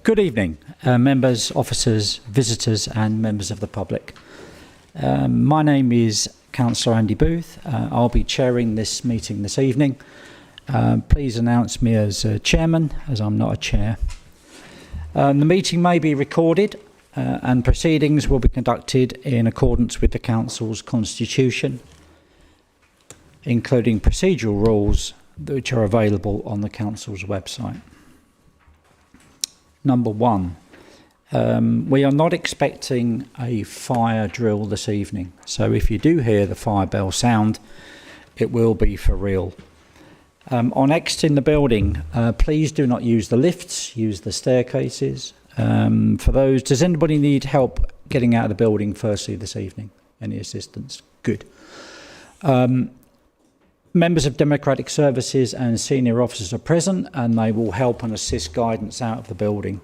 Good evening, members, officers, visitors and members of the public. My name is Councillor Andy Booth. I'll be chairing this meeting this evening. Please announce me as chairman, as I'm not a chair. The meeting may be recorded and proceedings will be conducted in accordance with the Council's constitution, including procedural rules which are available on the Council's website. Number one, we are not expecting a fire drill this evening. So if you do hear the fire bell sound, it will be for real. On exiting the building, please do not use the lifts, use the staircases. For those, does anybody need help getting out of the building firstly this evening? Any assistance? Good. Members of Democratic Services and senior officers are present and they will help and assist guidance out of the building.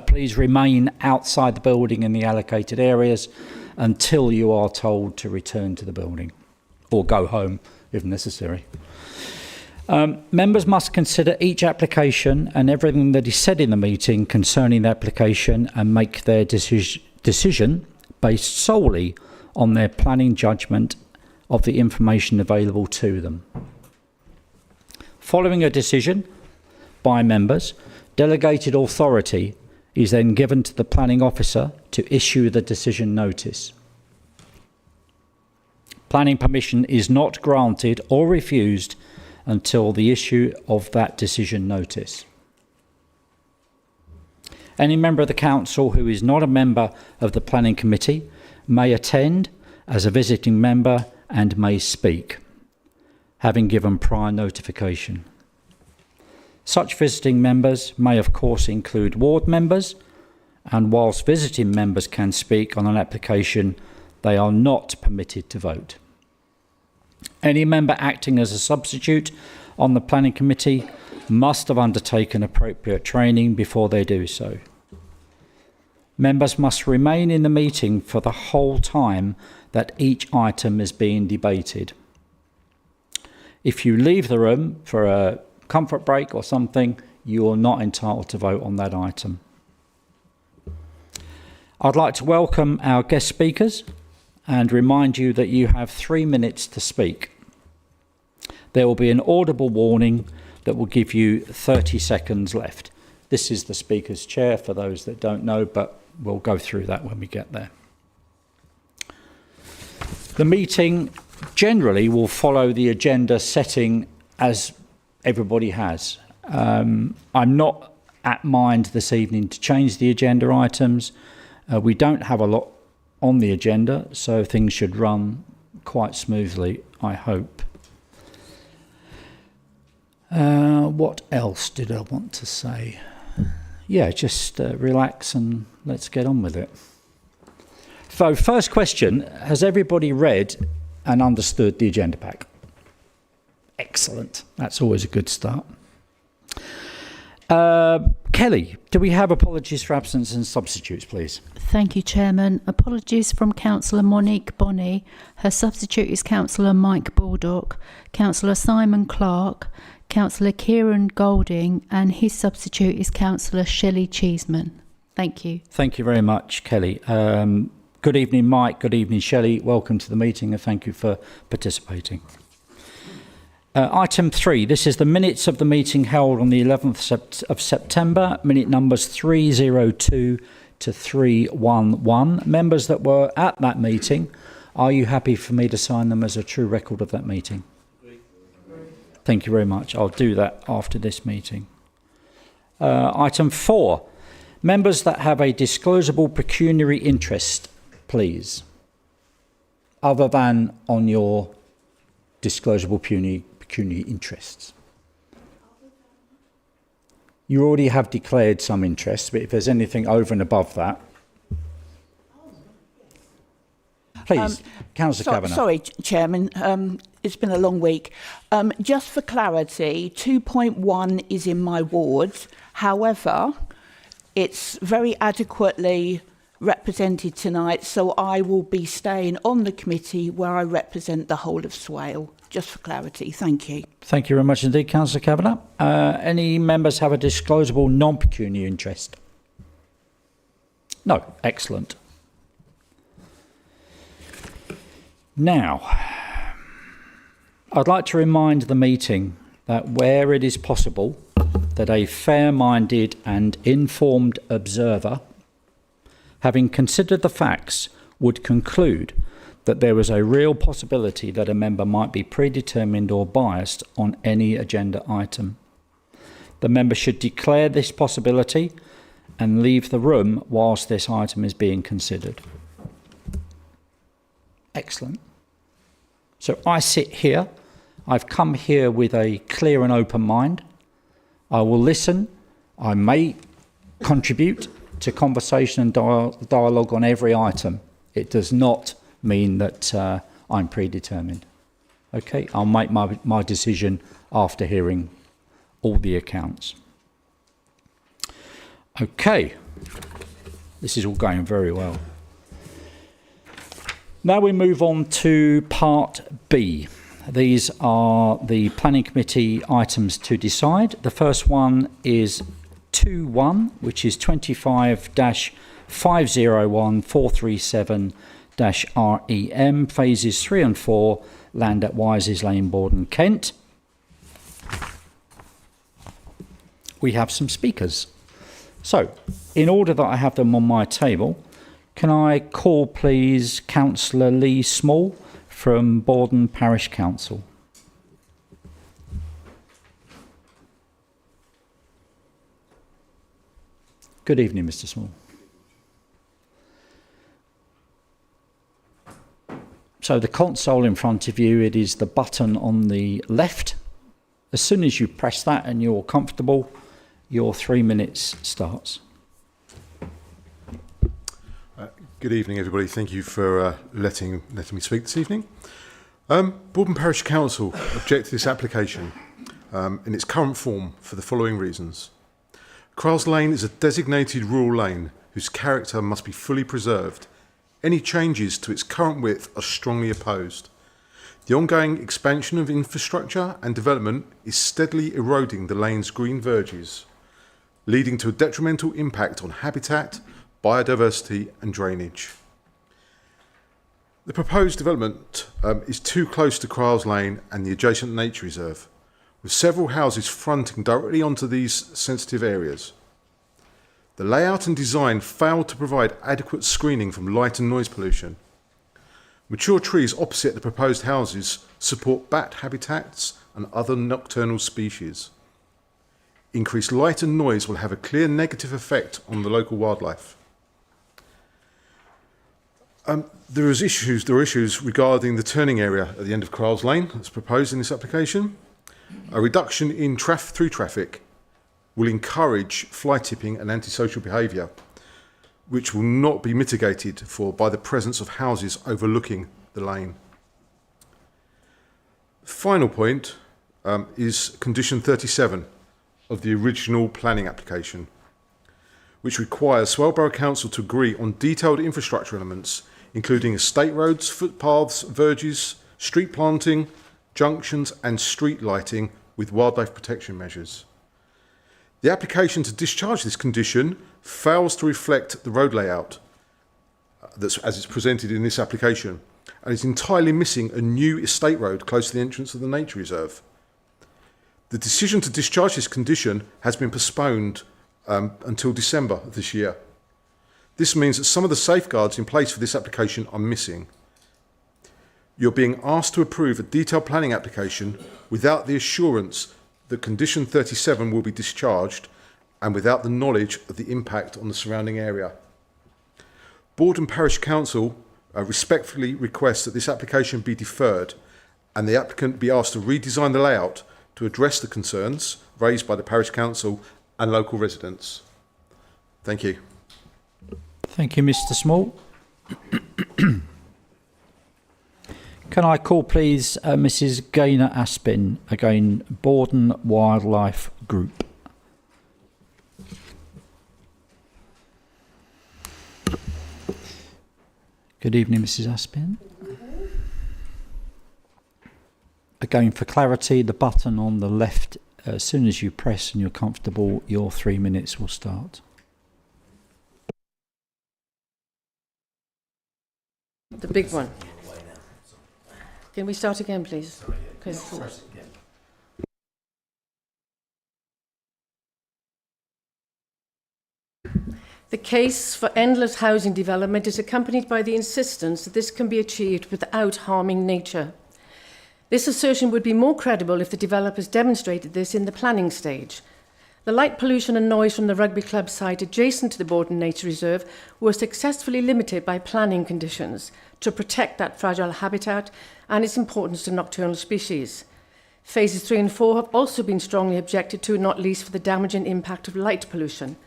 Please remain outside the building in the allocated areas until you are told to return to the building or go home if necessary. Members must consider each application and everything that is said in the meeting concerning the application and make their decision based solely on their planning judgment of the information available to them. Following a decision by members, delegated authority is then given to the planning officer to issue the decision notice. Planning permission is not granted or refused until the issue of that decision notice. Any member of the council who is not a member of the planning committee may attend as a visiting member and may speak, having given prior notification. Such visiting members may of course include ward members, and whilst visiting members can speak on an application, they are not permitted to vote. Any member acting as a substitute on the planning committee must have undertaken appropriate training before they do so. Members must remain in the meeting for the whole time that each item is being debated. If you leave the room for a comfort break or something, you are not entitled to vote on that item. I'd like to welcome our guest speakers and remind you that you have 3 minutes to speak. There will be an audible warning that will give you 30 seconds left. This is the Speaker's chair for those that don't know, but we'll go through that when we get there. The meeting generally will follow the agenda setting as everybody has. I'm not at mind this evening to change the agenda items. We don't have a lot on the agenda, so things should run quite smoothly, I hope. What else did I want to say? Yeah, just relax and let's get on with it. So, first question, has everybody read and understood the agenda pack? Excellent. That's always a good start. Kelly, do we have apologies for absence and substitutes, please? Thank you, Chairman. Apologies from Councillor Monique Bonney. Her substitute is Councillor Mike Baldock, Councillor Simon Clark, Councillor Kieran Golding, and his substitute is Councillor Shelley Cheeseman. Thank you. Thank you very much, Kelly. Good evening, Mike. Good evening, Shelley. Welcome to the meeting and thank you for participating. Item 3. This is the minutes of the meeting held on the 11th of September, minute numbers 302 to 311. Members that were at that meeting, are you happy for me to sign them as a true record of that meeting? Thank you very much. I'll do that after this meeting. Item 4. Members that have a disclosable pecuniary interest, please, other than on your disclosable pecuniary interests. You already have declared some interest, but if there's anything over and above that, please, Councillor Kavanagh. Sorry, Chairman, it's been a long week. Just for clarity, 2.1 is in my wards. However, it's very adequately represented tonight, so I will be staying on the committee where I represent the whole of Swale, just for clarity. Thank you. Thank you very much indeed, Councillor Kavanagh. Any members have a disclosable non-pecuniary interest? No. Excellent. Now, I'd like to remind the meeting that where it is possible, that a fair-minded and informed observer, having considered the facts, would conclude that there was a real possibility that a member might be predetermined or biased on any agenda item. The member should declare this possibility and leave the room whilst this item is being considered. Excellent. So I sit here. I've come here with a clear and open mind. I will listen. I may contribute to conversation and dialogue on every item. It does not mean that I'm predetermined. Okay, I'll make my decision after hearing all the accounts. Okay, this is all going very well. Now we move on to part B. These are the planning committee items to decide. The first one is 2.1, which is 25-501-437-REM, phases 3 and 4, land at Wises Lane, Borden, Kent. We have some speakers. So, in order that I have them on my table, can I call, please, Councillor Lee Small from Borden Parish Council? Good evening, Mr. Small. So the console in front of you, it is the button on the left. As soon as you press that and you're comfortable, your 3 minutes starts. Good evening, everybody. Thank you for letting me speak this evening. Borden Parish Council object to this application in its current form for the following reasons. Crowes Lane is a designated rural lane whose character must be fully preserved. Any changes to its current width are strongly opposed. The ongoing expansion of infrastructure and development is steadily eroding the lane's green verges, leading to a detrimental impact on habitat, biodiversity and drainage. The proposed development is too close to Crowes Lane and the adjacent nature reserve, with several houses fronting directly onto these sensitive areas. The layout and design failed to provide adequate screening from light and noise pollution. Mature trees opposite the proposed houses support bat habitats and other nocturnal species. Increased light and noise will have a clear negative effect on the local wildlife. There are issues regarding the turning area at the end of Crowes Lane that's proposed in this application. A reduction in through traffic will encourage fly tipping and antisocial behaviour, which will not be mitigated by the presence of houses overlooking the lane. The final point is condition 37 of the original planning application, which requires Swale Borough Council to agree on detailed infrastructure elements, including estate roads, footpaths, verges, street planting, junctions and street lighting with wildlife protection measures. The application to discharge this condition fails to reflect the road layout as it's presented in this application, and is entirely missing a new estate road close to the entrance of the nature reserve. The decision to discharge this condition has been postponed until December of this year. This means that some of the safeguards in place for this application are missing. You're being asked to approve a detailed planning application without the assurance that condition 37 will be discharged and without the knowledge of the impact on the surrounding area. Borden Parish Council respectfully requests that this application be deferred and the applicant be asked to redesign the layout to address the concerns raised by the Parish Council and local residents. Thank you. Thank you, Mr. Small. Can I call, please, Mrs. Gaynor Aspin, again, Borden Wildlife Group? Good evening, Mrs. Aspin. Again, for clarity, the button on the left, as soon as you press and you're comfortable, your 3 minutes will start. The big one. Can we start again, please? Okay. The case for endless housing development is accompanied by the insistence that this can be achieved without harming nature. This assertion would be more credible if the developers demonstrated this in the planning stage. The light pollution and noise from the rugby club site adjacent to the Borden Nature Reserve were successfully limited by planning conditions to protect that fragile habitat and its importance to nocturnal species. Phases 3 and 4 have also been strongly objected to, not least for the damaging impact of light pollution.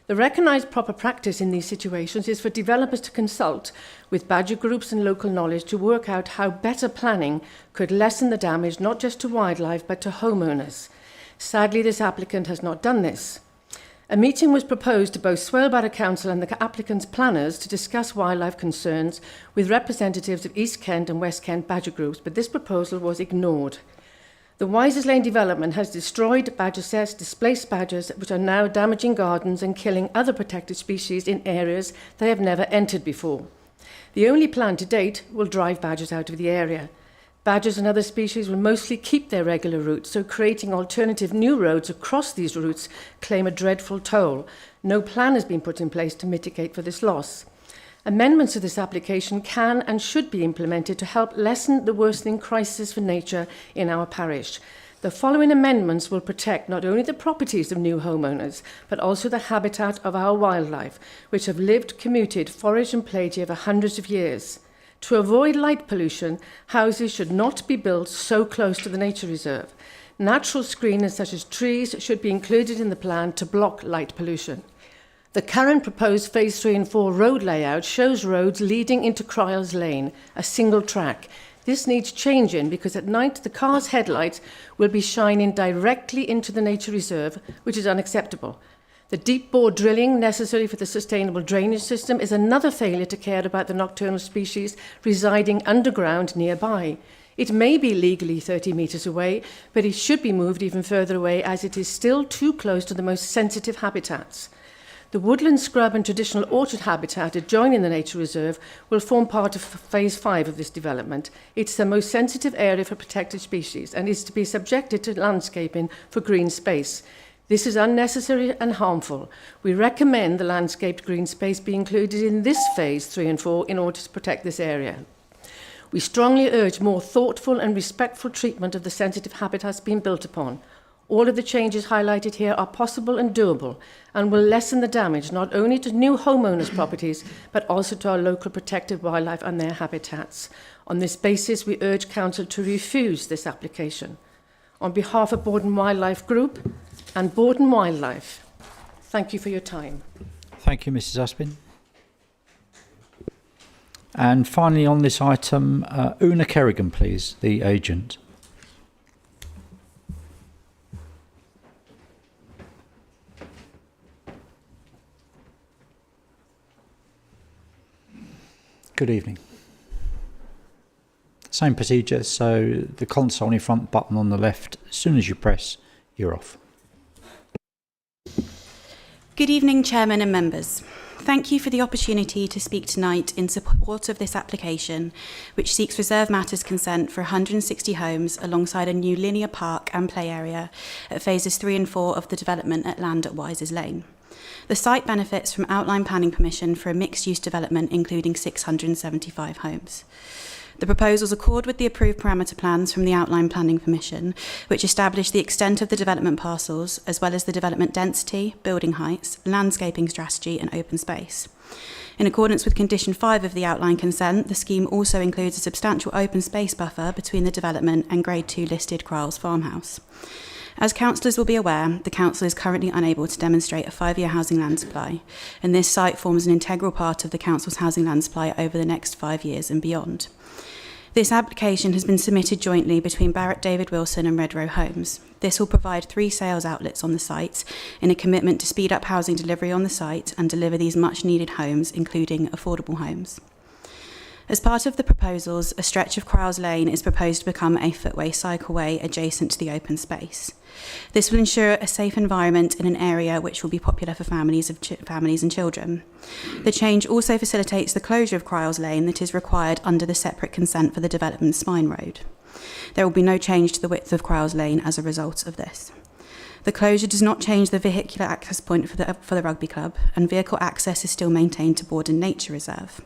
The recognised proper practice in these situations is for developers to consult with badger groups and local knowledge to work out how better planning could lessen the damage not just to wildlife but to homeowners. Sadly, this applicant has not done this. A meeting was proposed to both Swale Council and the applicant's planners to discuss wildlife concerns with representatives of East Kent and West Kent badger groups, but this proposal was ignored. The Wisers Lane development has destroyed badger sets, displaced badgers, which are now damaging gardens and killing other protected species in areas they have never entered before. The only plan to date will drive badgers out of the area. Badgers and other species will mostly keep their regular routes, so creating alternative new roads across these routes claim a dreadful toll. No plan has been put in place to mitigate for this loss. Amendments to this application can and should be implemented to help lessen the worsening crisis for nature in our parish. The following amendments will protect not only the properties of new homeowners, but also the habitat of our wildlife, which have lived, commuted, foraged and played here for hundreds of years. To avoid light pollution, houses should not be built so close to the nature reserve. Natural screeners such as trees should be included in the plan to block light pollution. The current proposed Phase 3 and 4 road layout shows roads leading into Cryles Lane, a single track. This needs changing because at night the car's headlights will be shining directly into the nature reserve, which is unacceptable. The deep bore drilling necessary for the sustainable drainage system is another failure to care about the nocturnal species residing underground nearby. It may be legally 30 metres away, but it should be moved even further away as it is still too close to the most sensitive habitats. The woodland scrub and traditional orchard habitat adjoining the nature reserve will form part of Phase 5 of this development. It's the most sensitive area for protected species and is to be subjected to landscaping for green space. This is unnecessary and harmful. We recommend the landscaped green space be included in this Phase 3 and 4 in order to protect this area. We strongly urge more thoughtful and respectful treatment of the sensitive habitats being built upon. All of the changes highlighted here are possible and doable and will lessen the damage not only to new homeowners' properties but also to our local protected wildlife and their habitats. On this basis, we urge Council to refuse this application. On behalf of Borden Wildlife Group and Borden Wildlife, thank you for your time. Thank you, Mrs. Aspin. And finally on this item, Una Kerrigan, please, the agent. Good evening. Same procedure, so the console in front, button on the left, as soon as you press, you're off. Good evening, Chairman and members. Thank you for the opportunity to speak tonight in support of this application, which seeks reserve matters consent for 160 homes alongside a new linear park and play area at Phases 3 and 4 of the development at land at Wisers Lane. The site benefits from outline planning permission for a mixed-use development including 675 homes. The proposals accord with the approved parameter plans from the Outline Planning Permission, which establish the extent of the development parcels, as well as the development density, building heights, landscaping strategy and open space. In accordance with Condition 5 of the Outline Consent, the scheme also includes a substantial open space buffer between the development and Grade 2 listed Cryles Farmhouse. As councillors will be aware, the council is currently unable to demonstrate a 5-year housing land supply, and this site forms an integral part of the council's housing land supply over the next 5 years and beyond. This application has been submitted jointly between Barrett David Wilson and Redrow Homes. This will provide 3 sales outlets on the site in a commitment to speed up housing delivery on the site and deliver these much needed homes, including affordable homes. As part of the proposals, a stretch of Crowes Lane is proposed to become a footway cycleway adjacent to the open space. This will ensure a safe environment in an area which will be popular for families and children. The change also facilitates the closure of Crowes Lane that is required under the separate consent for the development Spine Road. There will be no change to the width of Crowes Lane as a result of this. The closure does not change the vehicular access point for the rugby club, and vehicle access is still maintained to Borden Nature Reserve.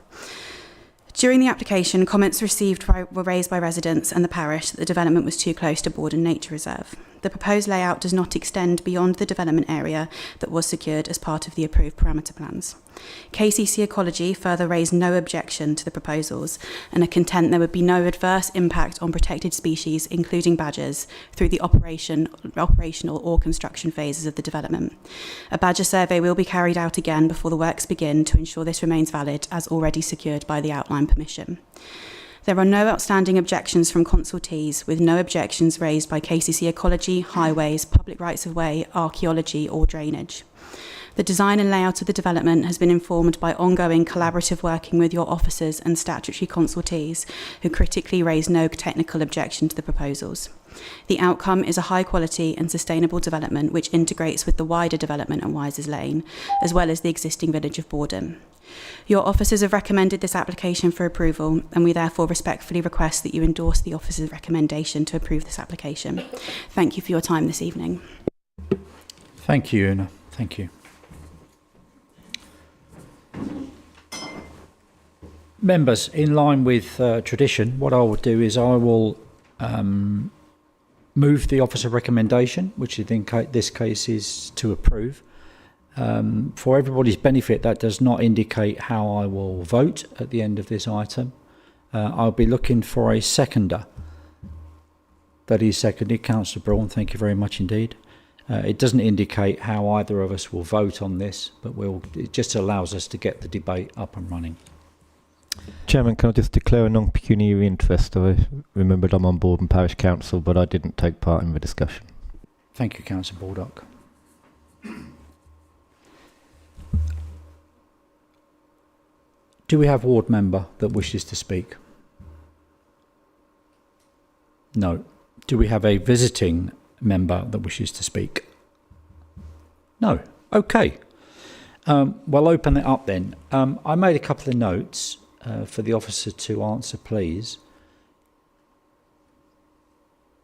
During the application, comments were raised by residents and the parish that the development was too close to Borden Nature Reserve. The proposed layout does not extend beyond the development area that was secured as part of the approved parameter plans. KCC Ecology further raised no objection to the proposals and are content there would be no adverse impact on protected species, including badgers, through the operational or construction phases of the development. A badger survey will be carried out again before the works begin to ensure this remains valid as already secured by the outline permission. There are no outstanding objections from consultees, with no objections raised by KCC Ecology, Highways, Public Rights of Way, Archaeology or Drainage. The design and layout of the development has been informed by ongoing collaborative working with your officers and statutory consultees, who critically raised no technical objection to the proposals. The outcome is a high quality and sustainable development which integrates with the wider development at Wisers Lane, as well as the existing village of Borden. Your officers have recommended this application for approval, and we therefore respectfully request that you endorse the officers' recommendation to approve this application. Thank you for your time this evening. Thank you, Una. Thank you. Members, in line with tradition, what I will do is I will move the officer recommendation, which in this case is to approve. For everybody's benefit, that does not indicate how I will vote at the end of this item. I'll be looking for a seconder. That is seconded, Councillor Braun. Thank you very much indeed. It doesn't indicate how either of us will vote on this, but it just allows us to get the debate up and running. Chairman, can I just declare a non-pecuniary interest? I remembered I'm on board and parish council, but I didn't take part in the discussion. Thank you, Councillor Baldock. Do we have a ward member that wishes to speak? No. Do we have a visiting member that wishes to speak? No. Okay. We'll open it up then. I made a couple of notes for the officer to answer, please.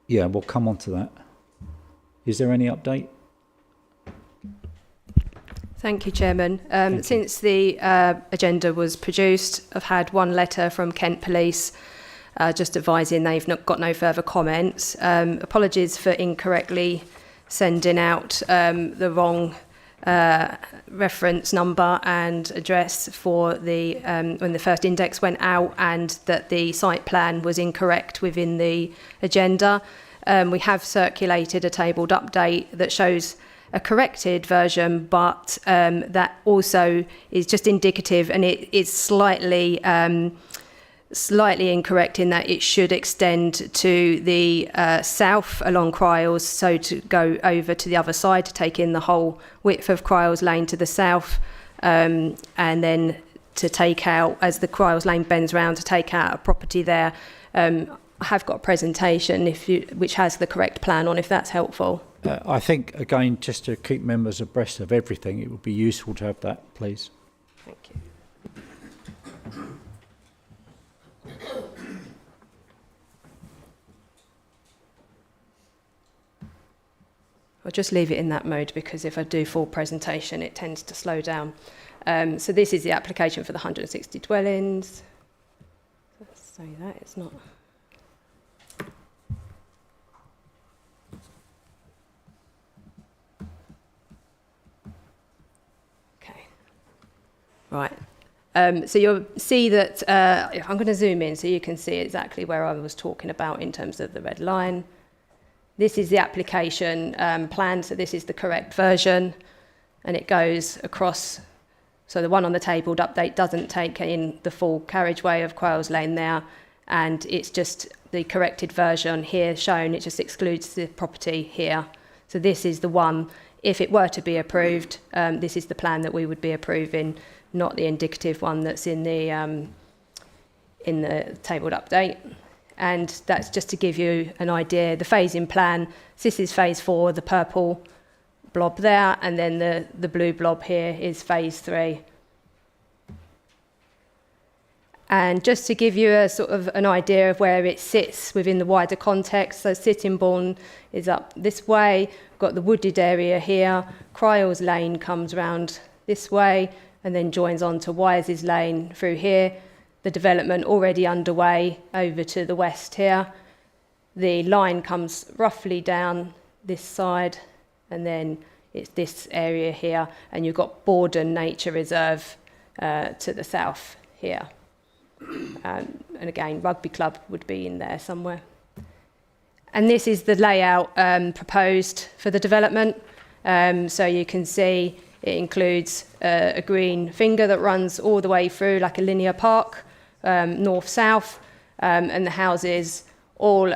Yeah, we'll come on to that. Is there any update? Thank you, Chairman. Thank Since the agenda was produced, I've had one letter from Kent Police just advising they've got no further comments. Apologies for incorrectly sending out the wrong reference number and address for the when the first index went out, and that the site plan was incorrect within the agenda. We have circulated a tabled update that shows a corrected version, but that also is just indicative, and it is slightly incorrect in that it should extend to the south along Cryles, so to go over to the other side to take in the whole width of Cryles Lane to the south, and then to take out, as the Cryles Lane bends round, to take out a property there. I have got a presentation which has the correct plan on, if that's helpful. I think, again, just to keep members abreast of everything, it would be useful to have that, please. Thank you. I'll just leave it in that mode, because if I do full presentation, it tends to slow down. So this is the application for the 160 dwellings. Let's say that it's not. Okay. Right. So you'll see that I'm going to zoom in so you can see exactly where I was talking about in terms of the red line. This is the application plan, so this is the correct version, and it goes across. So the one on the tabled update doesn't take in the full carriageway of Cryles Lane there, and it's just the corrected version here shown. It just excludes the property here. So this is the one, if it were to be approved, this is the plan that we would be approving, not the indicative one that's in the in the tabled update. And that's just to give you an idea. The phasing plan, this is phase 4, the purple blob there, and then the blue blob here is phase 3. And just to give you a sort of an idea of where it sits within the wider context, so Sittingbourne is up this way, got the wooded area here, Cryles Lane comes round this way and then joins on to Wise's Lane through here. The development already underway over to the west here. The line comes roughly down this side, and then it's this area here, and you've got Borden Nature Reserve to the south here. And again, Rugby Club would be in there somewhere. And this is the layout proposed for the development. So you can see it includes a green finger that runs all the way through like a linear park, north-south, and the houses all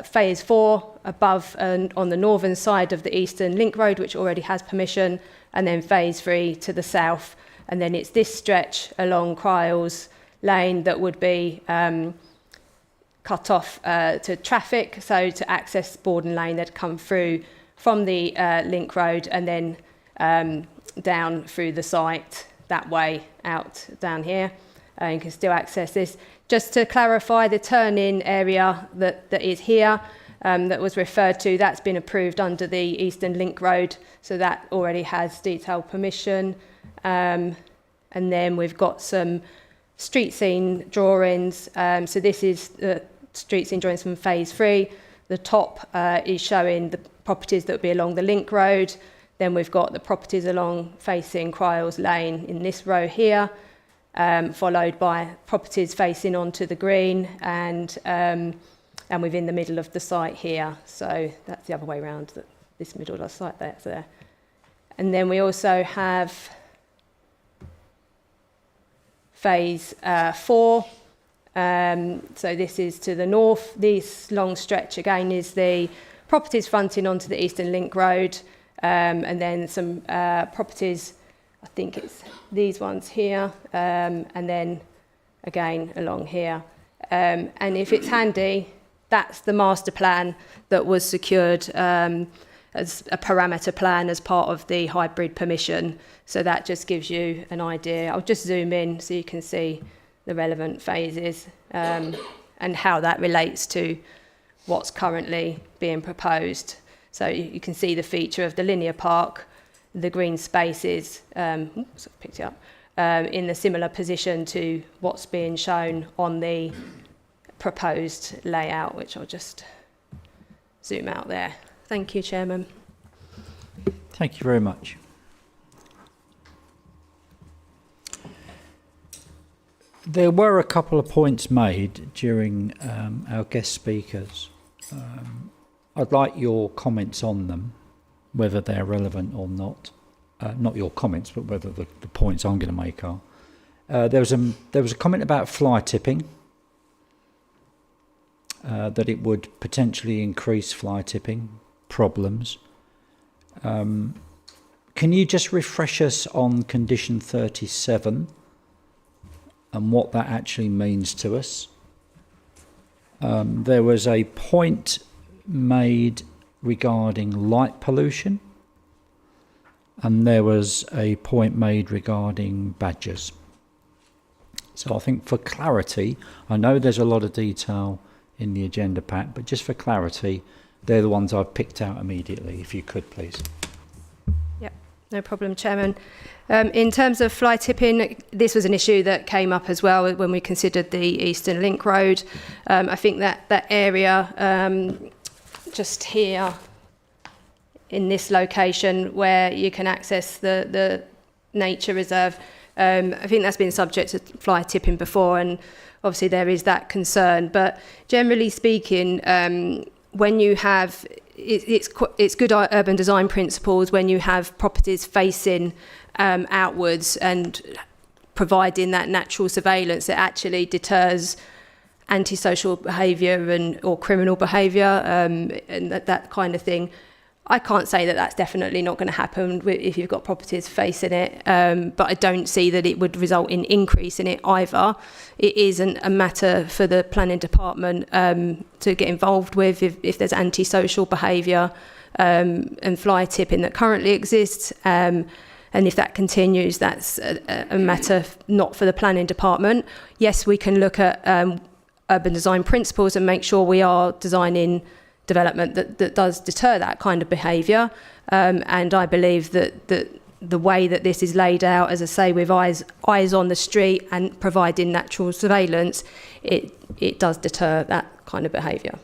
phase 4 above and on the northern side of the Eastern Link Road, which already has permission, and then phase 3 to the south. And then it's this stretch along Cryles Lane that would be cut off to traffic, so to access Borden Lane they'd come through from the Link Road and then down through the site that way out down here. You can still access this. Just to clarify, the turn-in area that is here that was referred to, that's been approved under the Eastern Link Road, so that already has detailed permission. And then we've got some street scene drawings. So this is the street scene drawings from phase 3. The top is showing the properties that would be along the Link Road. Then we've got the properties along facing Cryles Lane in this row here, followed by properties facing onto the green and within the middle of the site here. So that's the other way around, this middle of the site that's there. And then we also have phase 4. So this is to the north. This long stretch again is the properties fronting onto the Eastern Link Road, and then some properties, I think it's these ones here, and then again along here. And if it's handy, that's the master plan that was secured as a parameter plan as part of the hybrid permission. So that just gives you an idea. I'll just zoom in so you can see the relevant phases and how that relates to what's currently being proposed. So you can see the feature of the linear park, the green spaces, picked it up, in a similar position to what's being shown on the proposed layout, which I'll just zoom out there. Thank you, Chairman. Thank you very much. There were a couple of points made during our guest speakers. I'd like your comments on them, whether they're relevant or not. Not your comments, but whether the points I'm going to make are. There was a comment about fly tipping, that it would potentially increase fly tipping problems. Can you just refresh us on condition 37 and what that actually means to us? There was a point made regarding light pollution, and there was a point made regarding badgers. So I think for clarity, I know there's a lot of detail in the agenda pack, but just for clarity, they're the ones I've picked out immediately, if you could please. Yep, no problem, Chairman. In terms of fly tipping, this was an issue that came up as well when we considered the Eastern Link Road. I think that area just here in this location where you can access the nature reserve, I think that's been subject to fly tipping before, and obviously there is that concern. But generally speaking, when you have, it's good urban design principles when you have properties facing outwards and providing that natural surveillance, it actually deters antisocial behaviour or criminal behaviour and that kind of thing. I can't say that that's definitely not going to happen if you've got properties facing it, but I don't see that it would result in increase in it either. It isn't a matter for the planning department to get involved with if there's antisocial behaviour and fly tipping that currently exists. And if that continues, that's a matter not for the planning department. Yes, we can look at urban design principles and make sure we are designing development that does deter that kind of behaviour. And I believe that the way that this is laid out, as I say, with eyes on the street and providing natural surveillance, it does deter that kind of behaviour.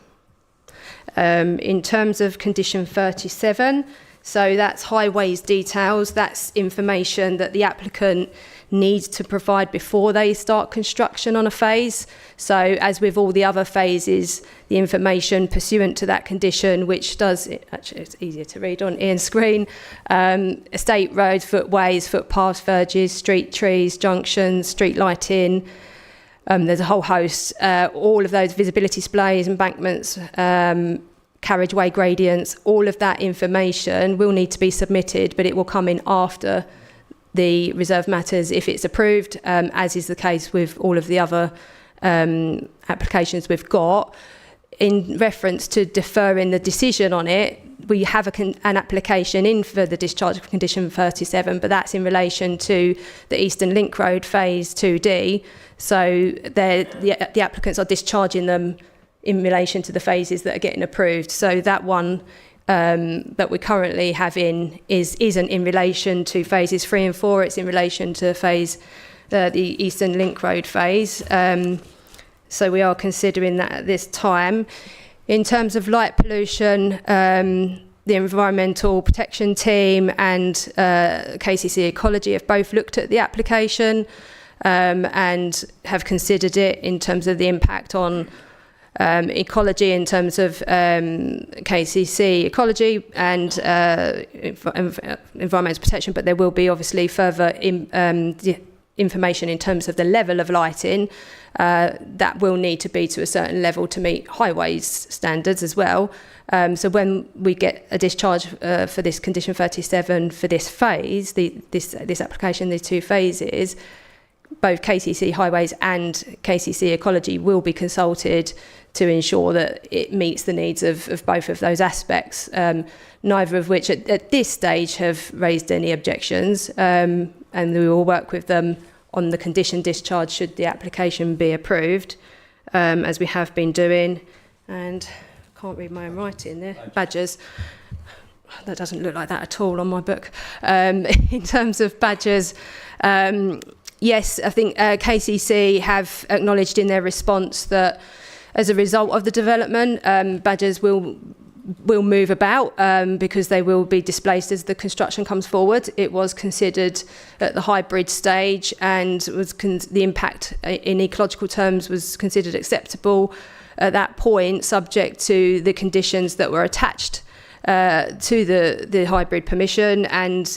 In terms of condition 37, so that's highways details, that's information that the applicant needs to provide before they start construction on a phase. So as with all the other phases, the information pursuant to that condition, which does, actually it's easier to read on Ian's screen, estate roads, footways, footpaths, verges, street trees, junctions, street lighting, there's a whole host, all of those visibility displays, embankments, carriageway gradients, all of that information will need to be submitted, but it will come in after the reserved matters if it's approved, as is the case with all of the other applications we've got. In reference to deferring the decision on it, we have an application in for the discharge of condition 37, but that's in relation to the Eastern Link Road phase 2D. So the applicants are discharging them in relation to the phases that are getting approved. So that one that we currently have isn't in relation to phases 3 and 4, it's in relation to the Eastern Link Road phase. So we are considering that at this time. In terms of light pollution, the Environmental Protection Team and KCC Ecology have both looked at the application and have considered it in terms of the impact on ecology, in terms of KCC Ecology and environmental protection, but there will be obviously further information in terms of the level of lighting that will need to be to a certain level to meet highways standards as well. So when we get a discharge for this condition 37 for this phase, this application, these two phases, both KCC Highways and KCC Ecology will be consulted to ensure that it meets the needs of both of those aspects, neither of which at this stage have raised any objections, and we will work with them on the condition discharge should the application be approved, as we have been doing. And I can't read my own writing there. Badgers. That doesn't look like that at all on my book. In terms of badgers, yes, I think KCC have acknowledged in their response that as a result of the development, badgers will move about because they will be displaced as the construction comes forward. It was considered at the hybrid stage, and the impact in ecological terms was considered acceptable at that point, subject to the conditions that were attached to the hybrid permission and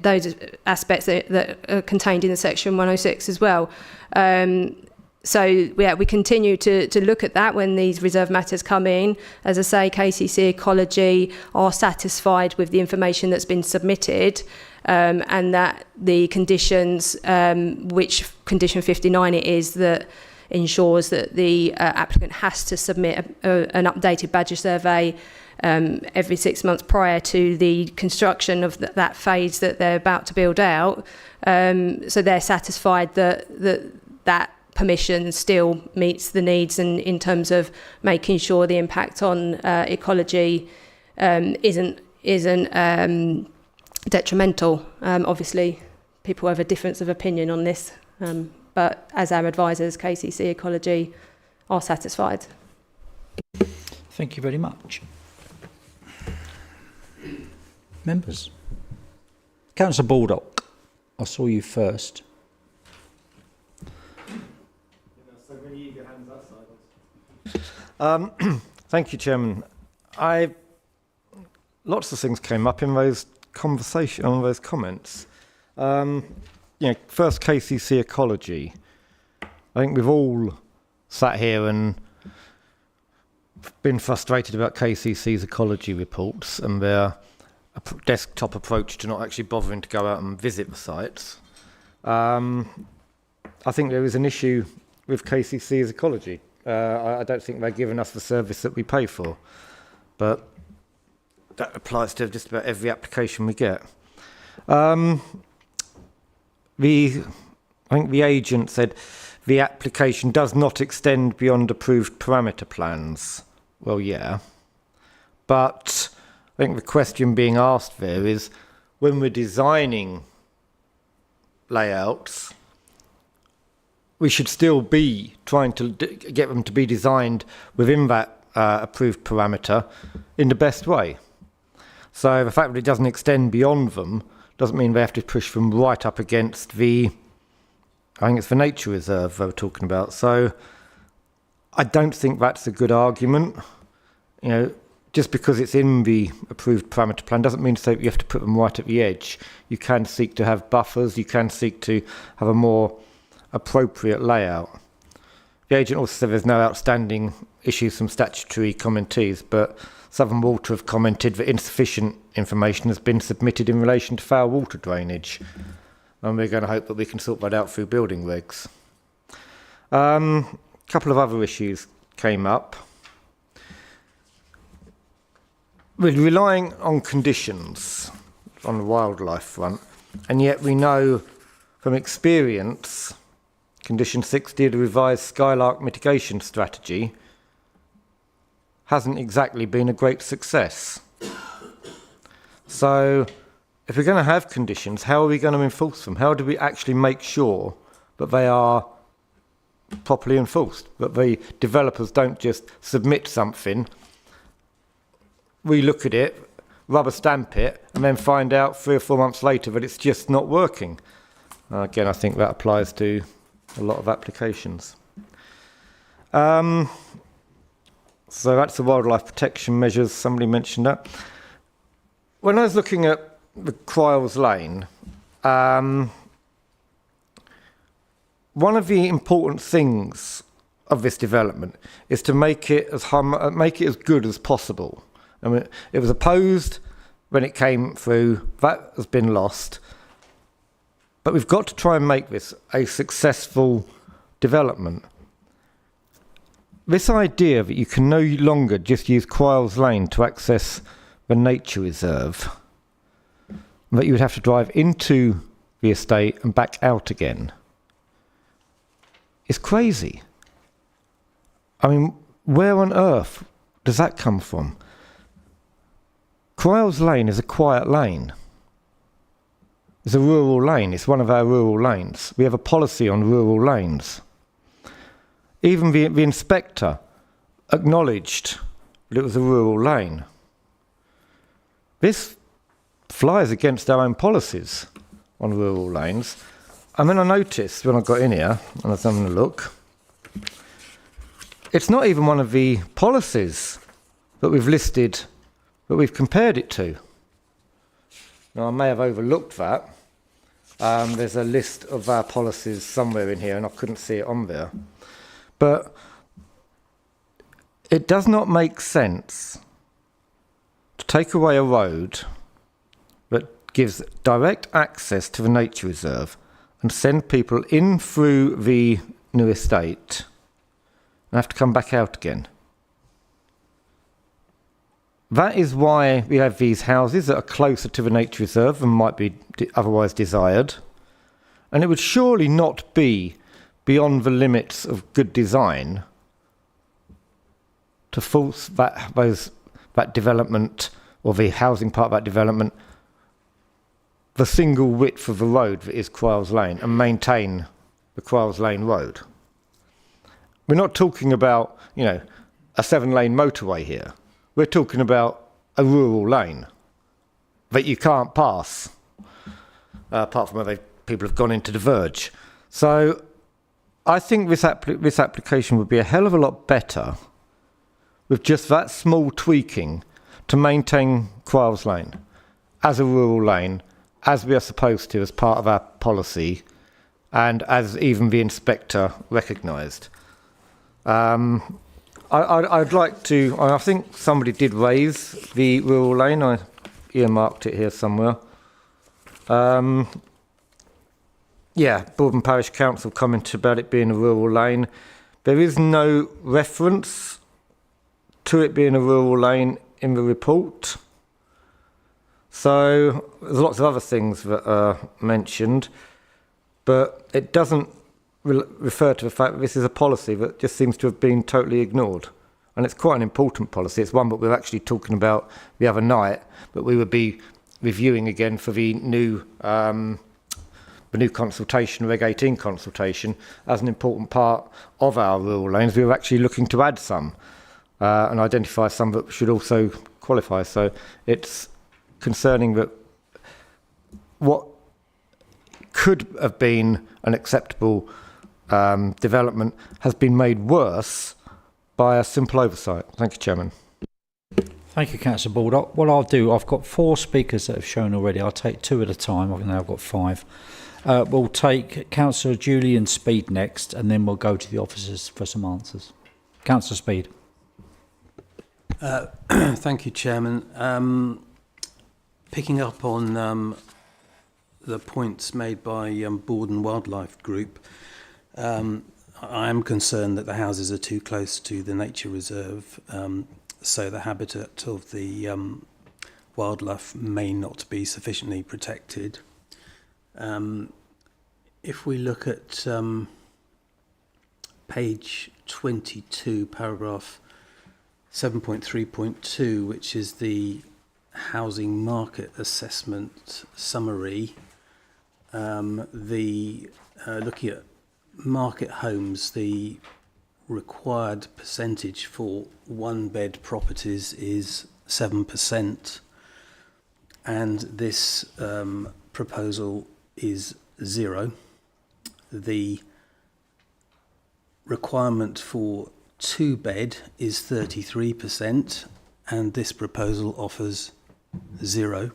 those aspects that are contained in the section 106 as well. So yeah, we continue to look at that when these reserve matters come in. As I say, KCC Ecology are satisfied with the information that's been submitted, and that the conditions, which condition 59 it is, that ensures that the applicant has to submit an updated badger survey every 6 months prior to the construction of that phase that they're about to build out. So they're satisfied that permission still meets the needs, and in terms of making sure the impact on ecology isn't detrimental. Obviously, people have a difference of opinion on this, but as our advisors, KCC Ecology are satisfied. Thank you very much. Members. Councillor Baldock, I saw you first. Thank you, Chairman. Lots of things came up in those those comments. First KCC Ecology. I think we've all sat here and been frustrated about KCC's ecology reports and their desktop approach to not actually bothering to go out and visit the sites. I think there is an issue with KCC's ecology. I don't think they're giving us the service that we pay for, but that applies to just about every application we get. I think the agent said the application does not extend beyond approved parameter plans. Well, yeah, but I think the question being asked there is, when we're designing layouts, we should still be trying to get them to be designed within that approved parameter in the best way. So the fact that it doesn't extend beyond them doesn't mean they have to push them right up against the, I think it's the nature reserve they were talking about. So I don't think that's a good argument. You know, just because it's in the approved parameter plan doesn't mean to say that you have to put them right at the edge. You can seek to have buffers, you can seek to have a more appropriate layout. The agent also said there's no outstanding issues from statutory commentees, but Southern Water have commented that insufficient information has been submitted in relation to foul water drainage, and we're going to hope that we can sort that out through building regs. A couple of other issues came up. We're relying on conditions on the wildlife front, and yet we know from experience Condition 60 of the revised Skylark mitigation strategy hasn't exactly been a great success. So if we're going to have conditions, how are we going to enforce them? How do we actually make sure that they are properly enforced, that the developers don't just submit something, we look at it, rubber stamp it, and then find out 3 or 4 months later that it's just not working? Again, I think that applies to a lot of applications. So that's the wildlife protection measures. Somebody mentioned that. When I was looking at the Cryles Lane, one of the important things of this development is to make it as good as possible. I mean, it was opposed when it came through. That has been lost. But we've got to try and make this a successful development. This idea that you can no longer just use Cryles Lane to access the nature reserve, that you would have to drive into the estate and back out again, is crazy. I mean, where on earth does that come from? Cryles Lane is a quiet lane. It's a rural lane. It's one of our rural lanes. We have a policy on rural lanes. Even the inspector acknowledged that it was a rural lane. This flies against our own policies on rural lanes. And then I noticed when I got in here, and I was having a look, it's not even one of the policies that we've listed, that we've compared it to. Now, I may have overlooked that. There's a list of our policies somewhere in here, and I couldn't see it on there. But it does not make sense to take away a road that gives direct access to the nature reserve and send people in through the new estate and have to come back out again. That is why we have these houses that are closer to the nature reserve than might be otherwise desired. And it would surely not be beyond the limits of good design to force that development, or the housing part of that development, the single width of the road that is Cryles Lane, and maintain the Cryles Lane road. We're not talking about, a 7-lane motorway here. We're talking about a rural lane that you can't pass, apart from where people have gone in to diverge. So I think this application would be a hell of a lot better with just that small tweaking to maintain Cryles Lane as a rural lane, as we are supposed to as part of our policy, and as even the inspector recognised. I'd like to. I think somebody did raise the rural lane. I earmarked it here somewhere. Yeah, Borden Parish Council commented about it being a rural lane. There is no reference to it being a rural lane in the report. So there's lots of other things that are mentioned, but it doesn't refer to the fact that this is a policy that just seems to have been totally ignored. And it's quite an important policy. It's one that we were actually talking about the other night, but we would be reviewing again for the new consultation, Reg 18 consultation, as an important part of our rural lanes. We were actually looking to add some and identify some that should also qualify. So it's concerning that what could have been an acceptable development has been made worse by a simple oversight. Thank you, Chairman. Thank you, Councillor Baldock. What I'll do, I've got 4 speakers that have shown already. I'll take 2 at a time. I think now I've got 5. We'll take Councillor Julian Speed next, and then we'll go to the officers for some answers. Councillor Speed. Thank you, Chairman. Picking up on the points made by Borden Wildlife Group, I am concerned that the houses are too close to the nature reserve, so the habitat of the wildlife may not be sufficiently protected. If we look at page 22, paragraph 7.3.2, which is the housing market assessment summary, looking at market homes, the required percentage for 1-bed properties is 7%, and this proposal is 0. The requirement for 2-bed is 33%, and this proposal offers 0.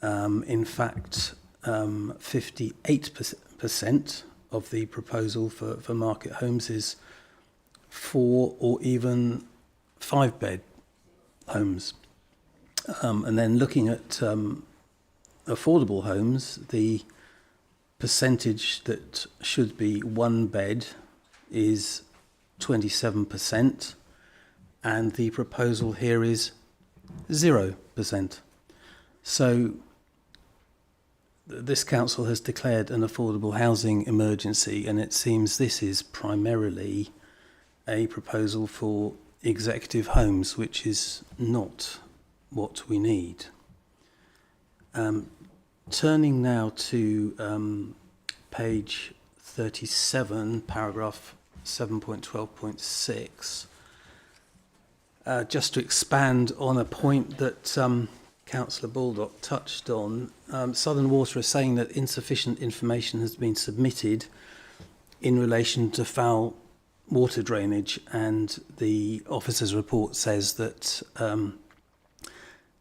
In fact, 58% of the proposal for market homes is 4 or even 5-bed homes. And then looking at affordable homes, the percentage that should be 1-bed is 27%, and the proposal here is 0%. So this council has declared an affordable housing emergency, and it seems this is primarily a proposal for executive homes, which is not what we need. Turning now to page 37, paragraph 7.12.6, just to expand on a point that Councillor Baldock touched on, Southern Water is saying that insufficient information has been submitted in relation to foul water drainage, and the officer's report says that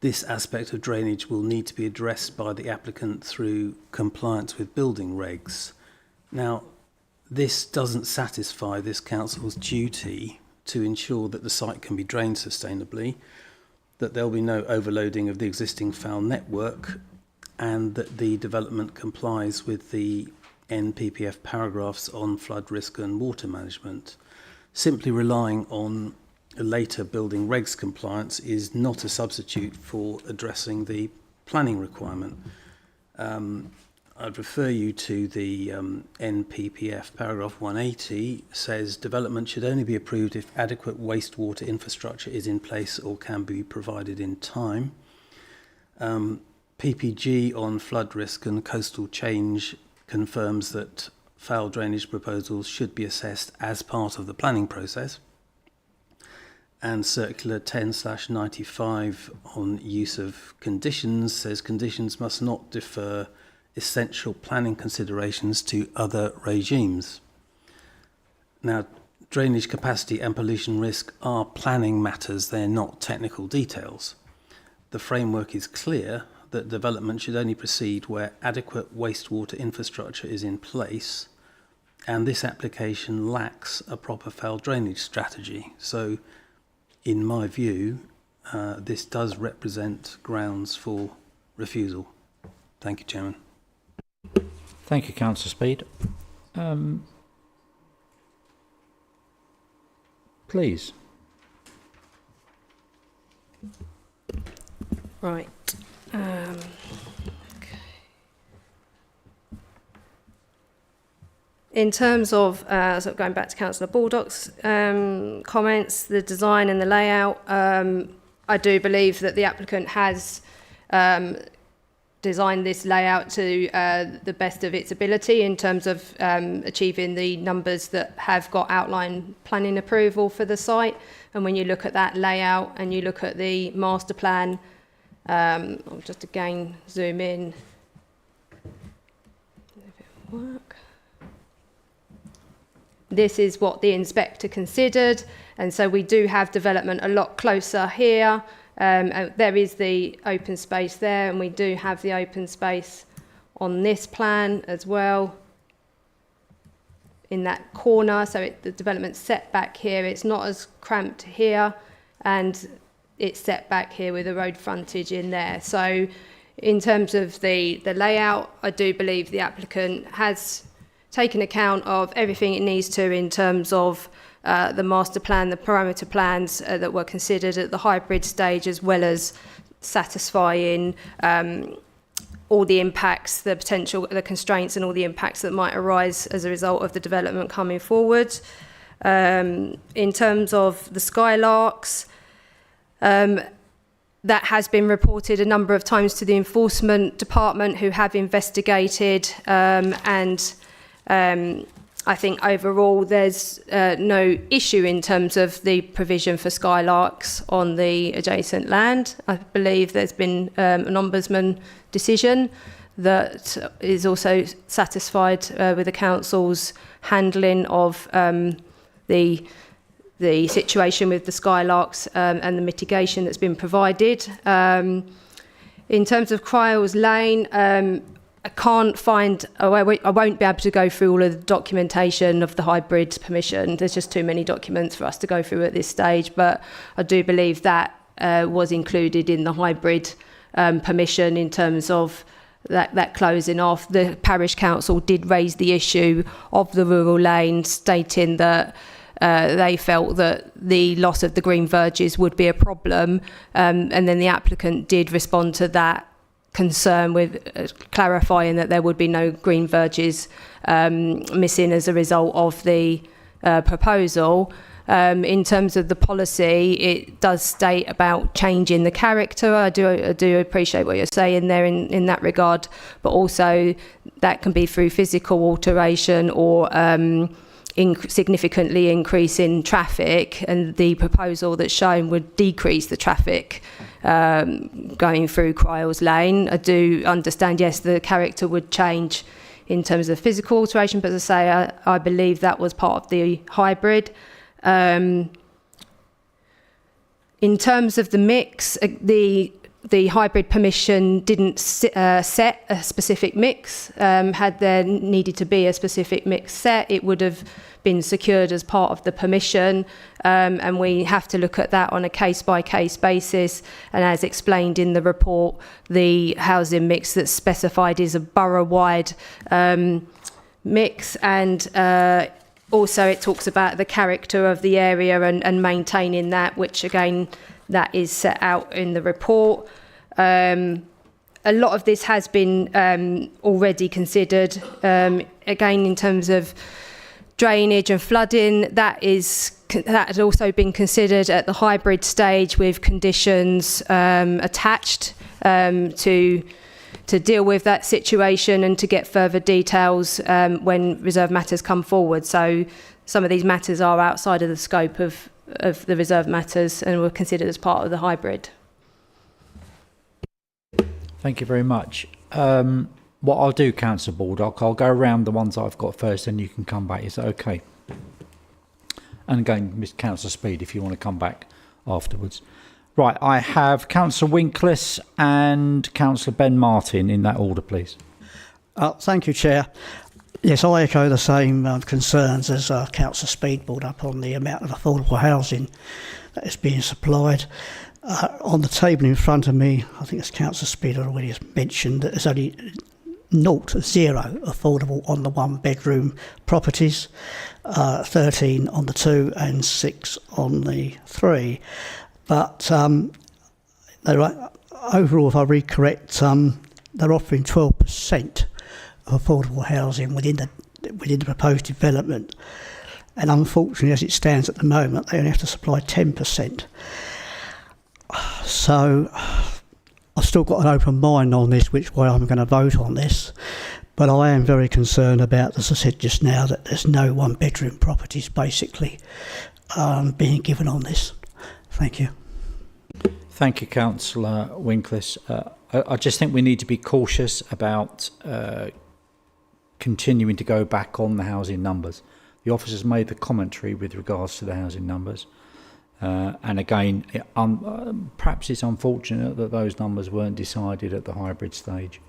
this aspect of drainage will need to be addressed by the applicant through compliance with building regs. Now, this doesn't satisfy this council's duty to ensure that the site can be drained sustainably, that there'll be no overloading of the existing foul network, and that the development complies with the NPPF paragraphs on flood risk and water management. Simply relying on a later building regs compliance is not a substitute for addressing the planning requirement. I'd refer you to the NPPF paragraph 180, says development should only be approved if adequate wastewater infrastructure is in place or can be provided in time. PPG on flood risk and coastal change confirms that foul drainage proposals should be assessed as part of the planning process. And Circular 10/95 on use of conditions says conditions must not defer essential planning considerations to other regimes. Now, drainage capacity and pollution risk are planning matters, they're not technical details. The framework is clear that development should only proceed where adequate wastewater infrastructure is in place and this application lacks a proper foul drainage strategy. So, in my view, this does represent grounds for refusal. Thank you, Chairman. Thank you, Councillor Speed. Please. Right. Okay. In terms of, sort of going back to Councillor Baldock's comments, the design and the layout, I do believe that the applicant has designed this layout to the best of its ability in terms of achieving the numbers that have got outline planning approval for the site. And when you look at that layout and you look at the master plan, I'll just again zoom in. If it will work. This is what the inspector considered, and so we do have development a lot closer here. There is the open space there, and we do have the open space on this plan as well in that corner. So the development's set back here. It's not as cramped here, and it's set back here with a road frontage in there. So in terms of the layout, I do believe the applicant has taken account of everything it needs to in terms of the master plan, the parameter plans that were considered at the hybrid stage, as well as satisfying all the impacts, the potential, the constraints and all the impacts that might arise as a result of the development coming forward. In terms of the Skylarks, that has been reported a number of times to the enforcement department, who have investigated, and I think overall there's no issue in terms of the provision for Skylarks on the adjacent land. I believe there's been an ombudsman decision that is also satisfied with the council's handling of the situation with the Skylarks and the mitigation that's been provided. In terms of Cryles Lane, I can't find, I won't be able to go through all of the documentation of the hybrid permission. There's just too many documents for us to go through at this stage, but I do believe that was included in the hybrid permission in terms of that closing off. The parish council did raise the issue of the rural lane, stating that they felt that the loss of the green verges would be a problem, and then the applicant did respond to that concern with clarifying that there would be no green verges missing as a result of the proposal. In terms of the policy, it does state about changing the character. I do appreciate what you're saying there in that regard, but also that can be through physical alteration or significantly increasing traffic, and the proposal that's shown would decrease the traffic going through Cryles Lane. I do understand, yes, the character would change in terms of physical alteration, but as I say, I believe that was part of the hybrid. In terms of the mix, the hybrid permission didn't set a specific mix. Had there needed to be a specific mix set, it would have been secured as part of the permission, and we have to look at that on a case-by-case basis. And as explained in the report, the housing mix that's specified is a borough-wide mix, and also it talks about the character of the area and maintaining that, which again, that is set out in the report. A lot of this has been already considered. Again, in terms of drainage and flooding, that has also been considered at the hybrid stage, with conditions attached to deal with that situation and to get further details when reserve matters come forward. So some of these matters are outside of the scope of the reserve matters and were considered as part of the hybrid. Thank you very much. What I'll do, Councillor Baldock, I'll go around the ones I've got first and you can come back. Is that okay? And again, Mr. Councillor Speed, if you want to come back afterwards. Right, I have Councillor Winkles and Councillor Ben Martin in that order, please. Thank you, Chair. Yes, I echo the same concerns as Councillor Speed brought up on the amount of affordable housing that is being supplied. On the table in front of me, I think as Councillor Speed already has mentioned, that there's only 0 affordable on the 1-bedroom properties, 13 on the 2 and 6 on the 3. But overall, if I read correct, they're offering 12% of affordable housing within the proposed development. And unfortunately, as it stands at the moment, they only have to supply 10%. So I've still got an open mind on this, which way I'm going to vote on this. But I am very concerned about, as I said just now, that there's no 1-bedroom properties basically being given on this. Thank you. Thank you, Councillor Winklis. I just think we need to be cautious about continuing to go back on the housing numbers. The officers made the commentary with regards to the housing numbers. And again, perhaps it's unfortunate that those numbers weren't decided at the hybrid stage.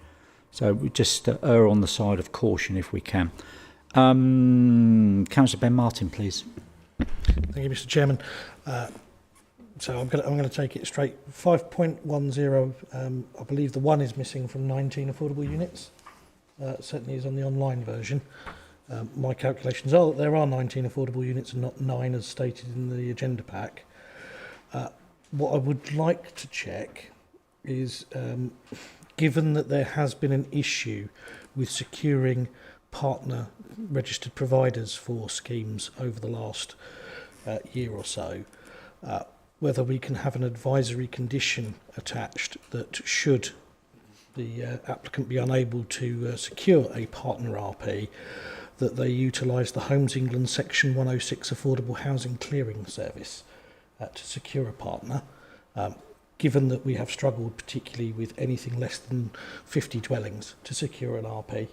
So we just err on the side of caution if we can. Councillor Ben Martin, please. Thank you, Mr. Chairman. So I'm going to take it straight. 5.10. I believe the 1 is missing from 19 affordable units. Certainly is on the online version. My calculations are that there are 19 affordable units and not 9 as stated in the agenda pack. What I would like to check is, given that there has been an issue with securing partner registered providers for schemes over the last year or so, whether we can have an advisory condition attached that should the applicant be unable to secure a partner RP, that they utilise the Homes England Section 106 Affordable Housing Clearing Service to secure a partner, given that we have struggled particularly with anything less than 50 dwellings to secure an RP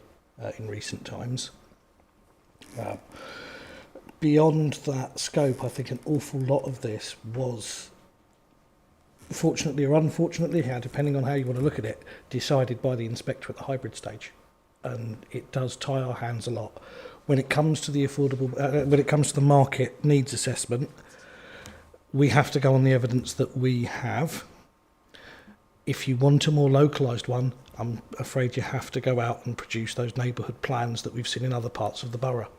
in recent times. Beyond that scope, I think an awful lot of this was, fortunately or unfortunately, depending on how you want to look at it, decided by the inspector at the hybrid stage. And it does tie our hands a lot. When it comes to the when it comes to the market needs assessment, we have to go on the evidence that we have. If you want a more localised one, I'm afraid you have to go out and produce those neighbourhood plans that we've seen in other parts of the borough.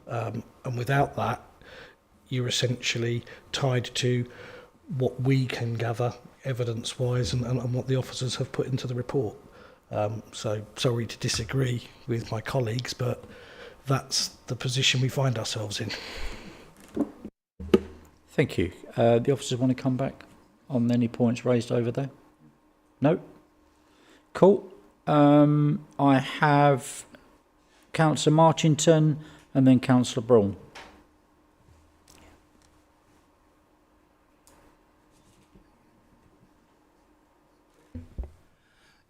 And without that, you're essentially tied to what we can gather evidence-wise and what the officers have put into the report. So sorry to disagree with my colleagues, but that's the position we find ourselves in. Thank you. The officers want to come back on any points raised over there? No? Cool. I have Councillor Marchington and then Councillor Braun.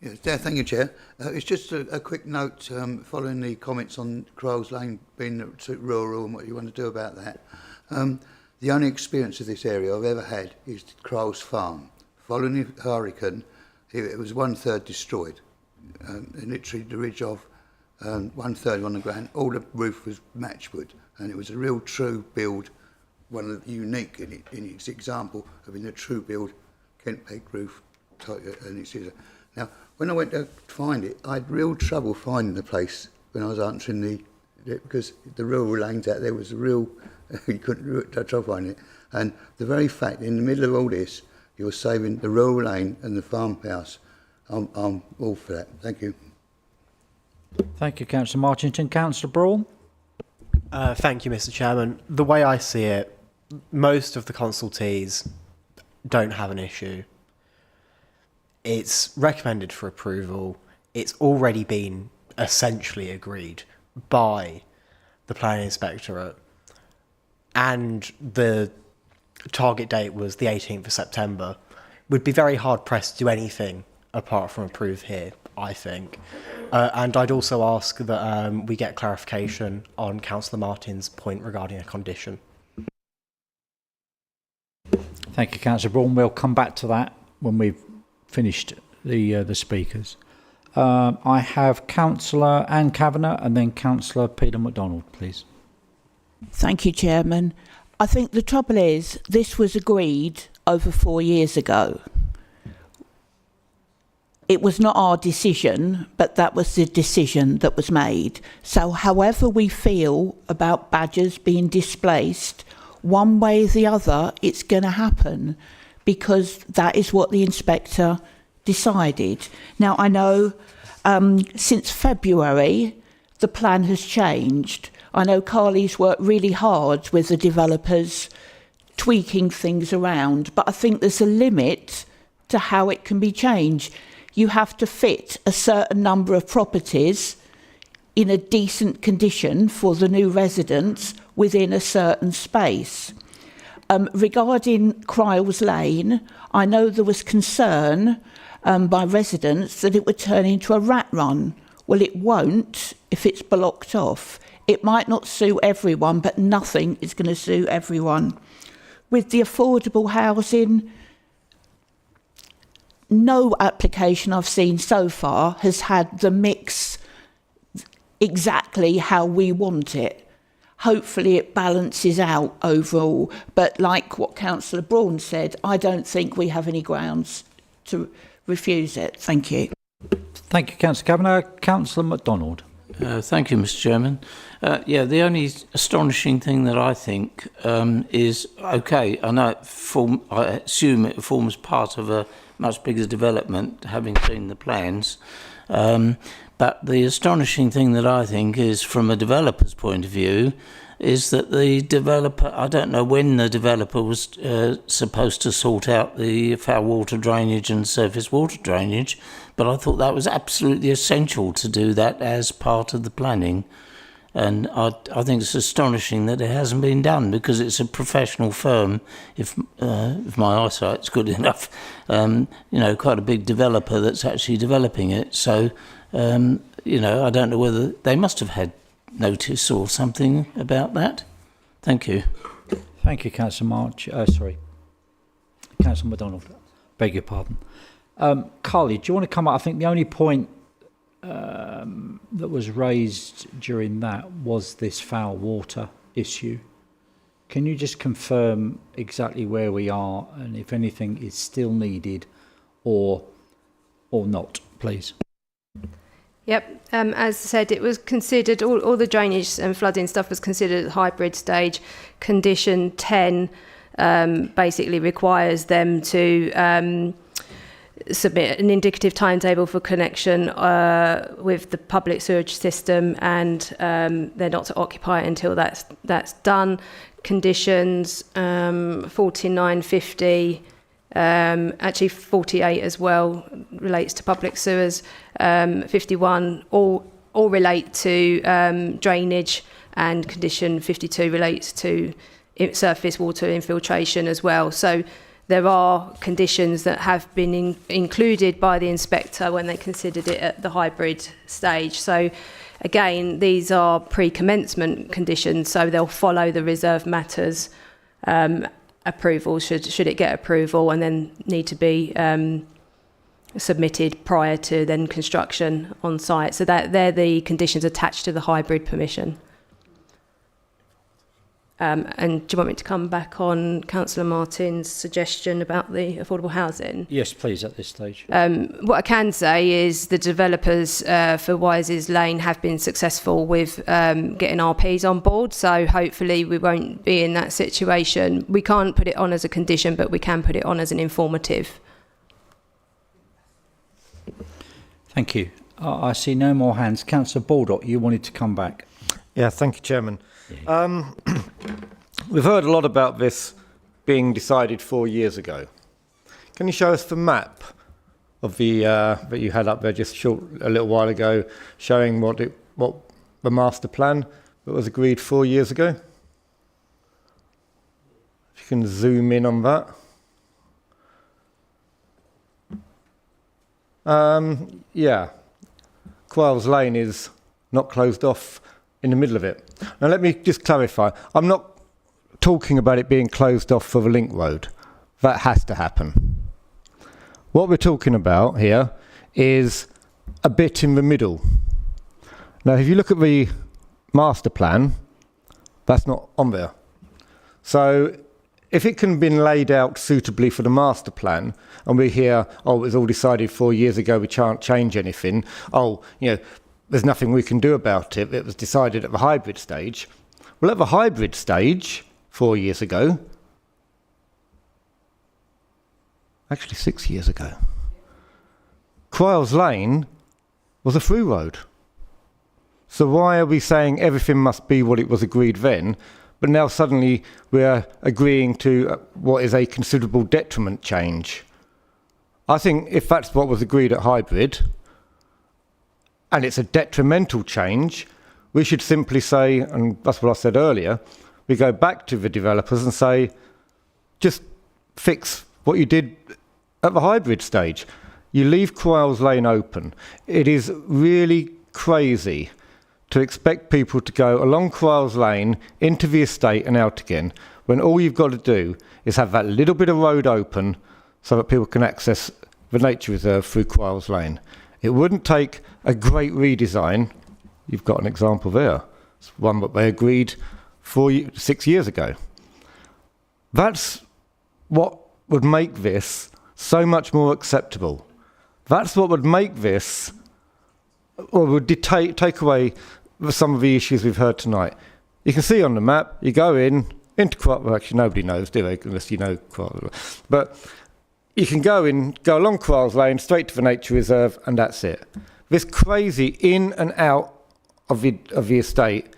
Yes, thank you, Chair. It's just a quick note following the comments on Crowes Lane being rural and what you want to do about that. The only experience of this area I've ever had is Crowes Farm. Following the hurricane, it was 1/3 destroyed. Literally the ridge of 1/3 on the ground. All the roof was matchwood, and it was a real true build, one of the unique in its example of being a true build Kent Peg roof type, and it's now, when I went to find it, I had real trouble finding the place when I was answering because the rural lanes out there was a real, you couldn't try to find it. And the very fact, in the middle of all this, you're saving the rural lane and the farmhouse, I'm all for that. Thank you. Thank you, Councillor Marchington. Councillor Braun? Thank you, Mr. Chairman. The way I see it, most of the consultees don't have an issue. It's recommended for approval. It's already been essentially agreed by the planning inspectorate, and the target date was the 18th of September. We'd be very hard pressed to do anything apart from approve here, I think. And I'd also ask that we get clarification on Councillor Martin's point regarding a condition. Thank you, Councillor Braun. We'll come back to that when we've finished the speakers. I have Councillor Anne Kavanagh and then Councillor Peter MacDonald, please. Thank you, Chairman. I think the trouble is this was agreed over 4 years ago. It was not our decision, but that was the decision that was made. So however we feel about badgers being displaced, one way or the other, it's going to happen because that is what the inspector decided. Now, I know since February, the plan has changed. I know Carly's worked really hard with the developers tweaking things around, but I think there's a limit to how it can be changed. You have to fit a certain number of properties in a decent condition for the new residents within a certain space. Regarding Cryles Lane, I know there was concern by residents that it would turn into a rat run. Well, it won't if it's blocked off. It might not suit everyone, but nothing is going to suit everyone. With the affordable housing, no application I've seen so far has had the mix exactly how we want it. Hopefully it balances out overall, but like what Councillor Braun said, I don't think we have any grounds to refuse it. Thank you. Thank you, Councillor Kavanagh. Councillor MacDonald. Thank you, Mr. Chairman. The only astonishing thing that I think is, okay, I know I assume it forms part of a much bigger development, having seen the plans. But the astonishing thing that I think is, from a developer's point of view, is that the developer, I don't know when the developer was supposed to sort out the foul water drainage and surface water drainage, but I thought that was absolutely essential to do that as part of the planning. And I think it's astonishing that it hasn't been done, because it's a professional firm, if my eyesight's good enough, quite a big developer that's actually developing it. So, I don't know whether they must have had notice or something about that. Thank you. Thank you, Councillor March. Councillor MacDonald. Beg your pardon. Carly, do you want to come up? I think the only point that was raised during that was this foul water issue. Can you just confirm exactly where we are and if anything is still needed or not, please? Yep, as I said, it was considered, all the drainage and flooding stuff was considered at hybrid stage. Condition 10 basically requires them to submit an indicative timetable for connection with the public sewage system, and they're not to occupy it until that's done. Conditions 49, 50, actually 48 as well relates to public sewers. 51 all relate to drainage, and condition 52 relates to surface water infiltration as well. So there are conditions that have been included by the inspector when they considered it at the hybrid stage. So again, these are pre-commencement conditions, so they'll follow the reserved matters approval should it get approval, and then need to be submitted prior to then construction on site. So that they're the conditions attached to the hybrid permission. And do you want me to come back on Councillor Martin's suggestion about the affordable housing? Yes, please, at this stage. What I can say is the developers for Wises Lane have been successful with getting RPs on board, so hopefully we won't be in that situation. We can't put it on as a condition, but we can put it on as an informative. Thank you. I see no more hands. Councillor Baldock, you wanted to come back. Yeah, thank you, Chairman. We've heard a lot about this being decided 4 years ago. Can you show us the map of the that you had up there just a little while ago, showing what the master plan that was agreed 4 years ago? If you can zoom in on that. Yeah, Cryles Lane is not closed off in the middle of it. Now let me just clarify, I'm not talking about it being closed off for the link road. That has to happen. What we're talking about here is a bit in the middle. Now, if you look at the master plan, that's not on there. So if it can have been laid out suitably for the master plan, and we hear, oh, it was all decided 4 years ago, we can't change anything, oh, you know, there's nothing we can do about it, it was decided at the hybrid stage. Well, at the hybrid stage, 4 years ago, actually 6 years ago, Cryles Lane was a through road. So why are we saying everything must be what it was agreed then, but now suddenly we're agreeing to what is a considerable detriment change? I think if that's what was agreed at hybrid, and it's a detrimental change, we should simply say, and that's what I said earlier, we go back to the developers and say, just fix what you did at the hybrid stage. You leave Cryles Lane open. It is really crazy to expect people to go along Cryles Lane into the estate and out again, when all you've got to do is have that little bit of road open so that people can access the nature reserve through Cryles Lane. It wouldn't take a great redesign. You've got an example there. It's one that they agreed 6 years ago. That's what would make this so much more acceptable. That's what would make this, or would take away some of the issues we've heard tonight. You can see on the map, you go into Cryles, well, actually nobody knows, do they, unless you know Cryles. But you can go along Cryles Lane, straight to the nature reserve, and that's it. This crazy in and out of the estate,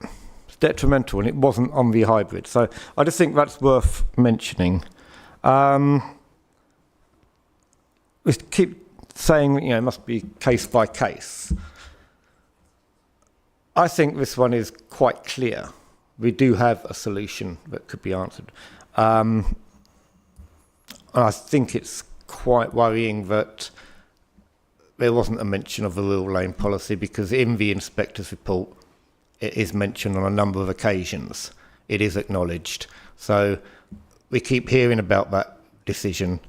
it's detrimental, and it wasn't on the hybrid. So I just think that's worth mentioning. We keep saying, you know, it must be case by case. I think this one is quite clear. We do have a solution that could be answered. And I think it's quite worrying that there wasn't a mention of the rural lane policy, because in the inspector's report, it is mentioned on a number of occasions. It is acknowledged. So we keep hearing about that decision.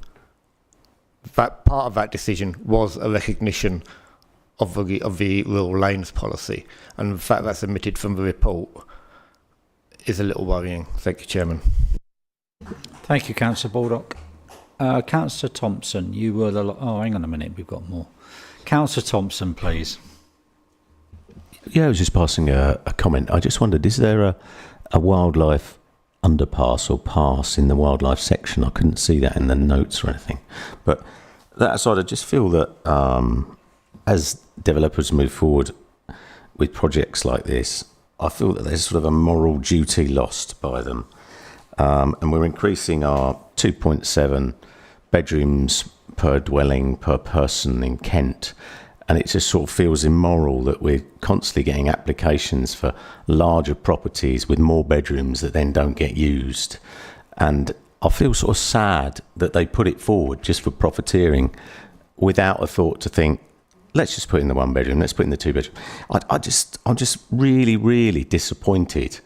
That part of that decision was a recognition of the rural lanes policy, and the fact that's omitted from the report is a little worrying. Thank you, Chairman. Thank you, Councillor Baldock. Councillor Thompson, you were the... Oh, hang on a minute, we've got more. Councillor Thompson, please. Yeah, I was just passing a comment. I just wondered, is there a wildlife underpass or pass in the wildlife section? I couldn't see that in the notes or anything. But that aside, I just feel that as developers move forward with projects like this, I feel that there's sort of a moral duty lost by them. And we're increasing our 2.7 bedrooms per dwelling per person in Kent. And it just sort of feels immoral that we're constantly getting applications for larger properties with more bedrooms that then don't get used. And I feel sort of sad that they put it forward just for profiteering without a thought to think, let's just put in the one bedroom, let's put in the two bedroom. I'm just really, really disappointed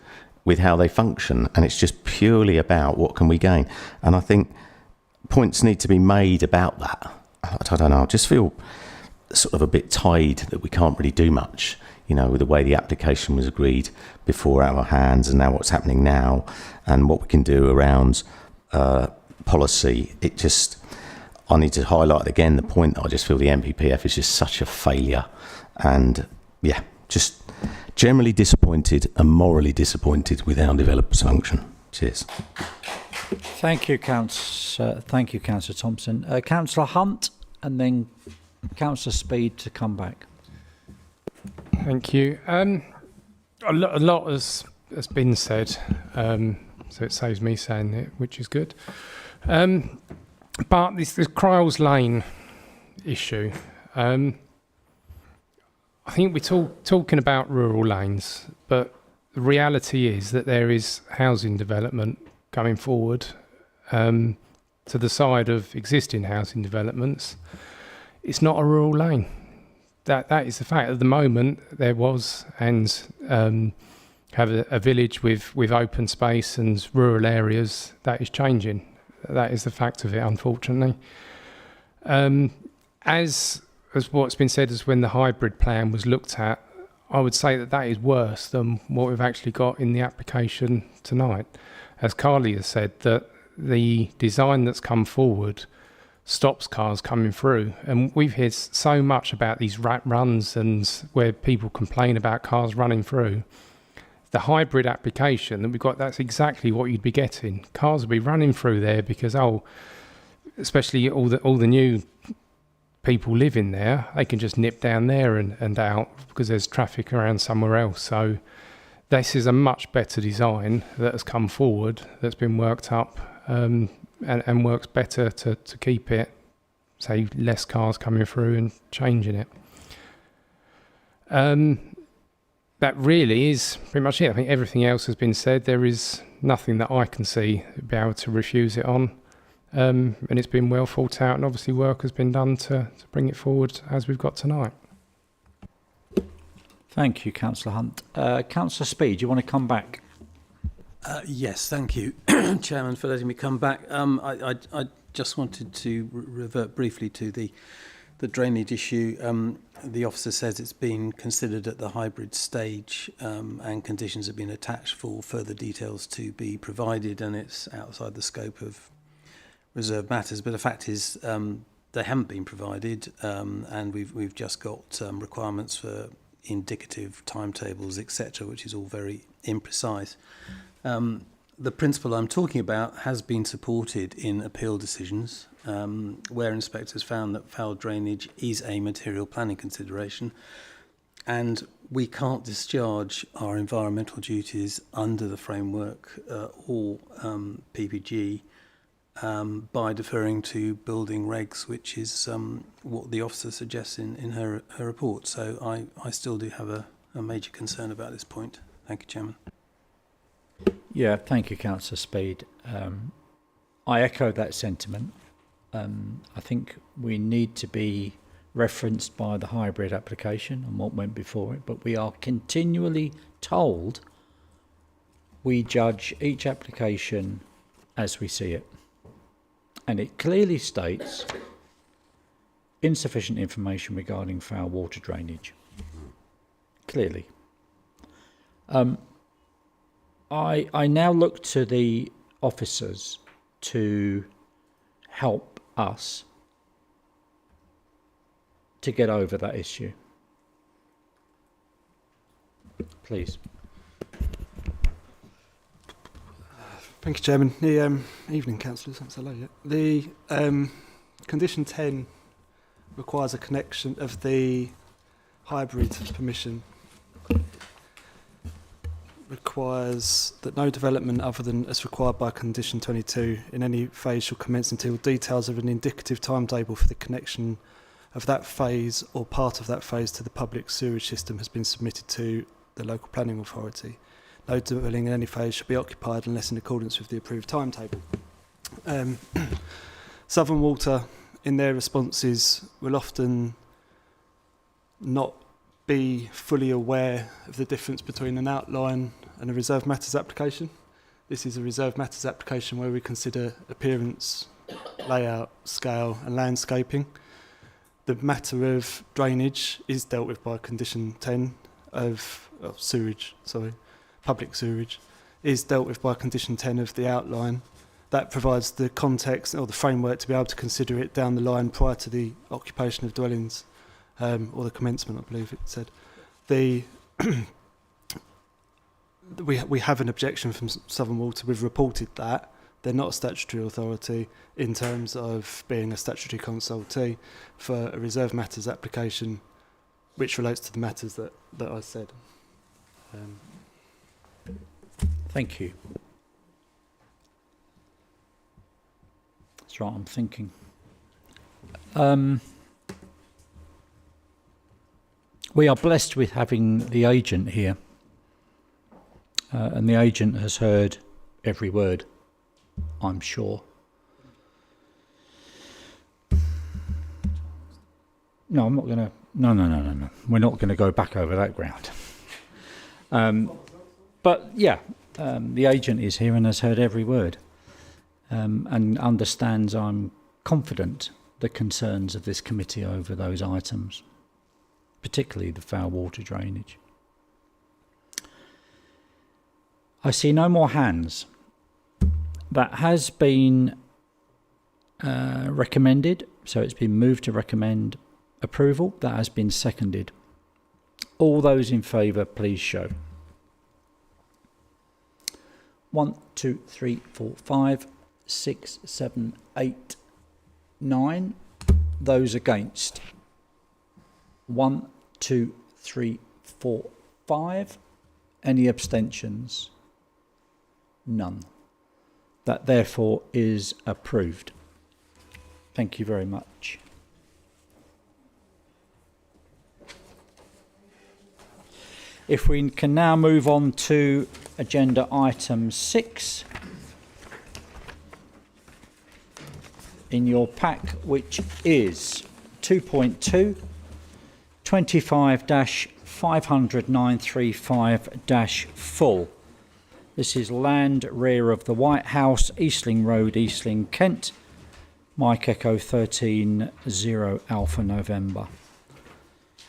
with how they function. And it's just purely about what can we gain. And I think points need to be made about that. I don't know, I just feel sort of a bit tied that we can't really do much, you know, with the way the application was agreed before our hands and now what's happening now and what we can do around policy. It just, I need to highlight again the point that I just feel the NPPF is just such a failure, and yeah, just generally disappointed and morally disappointed with how developers function. Cheers. Thank you, Councillor Thompson. Councillor Hunt, and then Councillor Speed to come back. Thank you. A lot has been said, so it saves me saying it, which is good. But this Cryles Lane issue, I think we're talking about rural lanes, but the reality is that there is housing development going forward to the side of existing housing developments. It's not a rural lane. That is the fact. At the moment, there was, and have a village with open space and rural areas. That is changing. That is the fact of it, unfortunately. as what's been said as when the hybrid plan was looked at, I would say that that is worse than what we've actually got in the application tonight. As Carly has said, that the design that's come forward stops cars coming through. And we've heard so much about these rat runs and where people complain about cars running through. The hybrid application that we've got, that's exactly what you'd be getting. Cars will be running through there because, especially all the new people live in there, they can just nip down there and out because there's traffic around somewhere else. So this is a much better design that has come forward, that's been worked up and works better to keep it, say, less cars coming through and changing it. That really is pretty much it. I think everything else has been said. There is nothing that I can see to be able to refuse it on. And it's been well thought out, and obviously work has been done to bring it forward as we've got tonight. Thank you, Councillor Hunt. Councillor Speed, do you want to come back? Yes, thank you, Chairman, for letting me come back. I just wanted to revert briefly to the drainage issue. The officer says it's been considered at the hybrid stage and conditions have been attached for further details to be provided, and it's outside the scope of reserved matters. But the fact is they haven't been provided, and we've just got requirements for indicative timetables, etc., which is all very imprecise. The principle I'm talking about has been supported in appeal decisions where inspectors found that foul drainage is a material planning consideration, and we can't discharge our environmental duties under the framework or PPG by deferring to building regs, which is what the officer suggests in her report. So I still do have a major concern about this point. Thank you, Chairman. Yeah, thank you, Councillor Speed. I echo that sentiment. I think we need to be referenced by the hybrid application and what went before it, but we are continually told we judge each application as we see it. And it clearly states insufficient information regarding foul water drainage. Clearly. I now look to the officers to help us to get over that issue. Please. Thank you, Chairman. The evening, councillors. Thanks a lot. The condition 10 requires a connection of the hybrid permission. Requires that no development other than as required by condition 22 in any phase shall commence until details of an indicative timetable for the connection of that phase or part of that phase to the public sewerage system has been submitted to the local planning authority. No dwelling in any phase shall be occupied unless in accordance with the approved timetable. Southern Water, in their responses, will often not be fully aware of the difference between an outline and a reserved matters application. This is a reserved matters application where we consider appearance, layout, scale and landscaping. The matter of drainage is dealt with by condition 10 of sewage, public sewerage, is dealt with by condition 10 of the outline. That provides the context or the framework to be able to consider it down the line prior to the occupation of dwellings. Or the commencement, I believe it said. We have an objection from Southern Water. We've reported that. They're not a statutory authority in terms of being a statutory consultee for a reserved matters application which relates to the matters that I said. Thank you. That's right, I'm thinking. We are blessed with having the agent here, and the agent has heard every word, I'm sure. No, I'm not going to. No. We're not going to go back over that ground. But yeah, the agent is here and has heard every word, and understands, I'm confident, the concerns of this committee over those items, particularly the foul water drainage. I see no more hands. That has been recommended, so it's been moved to recommend approval. That has been seconded. All those in favour, please show. 1, 2, 3, 4, 5, 6, 7, 8, 9. Those against. 1, 2, 3, 4, 5. Any abstentions? None. That therefore is approved. Thank you very much. If we can now move on to agenda item 6 in your pack, which is 2.2 25-500-935-full. This is land rear of the White House, Eastling Road, Eastling, Kent. Mike Echo 130 Alpha November.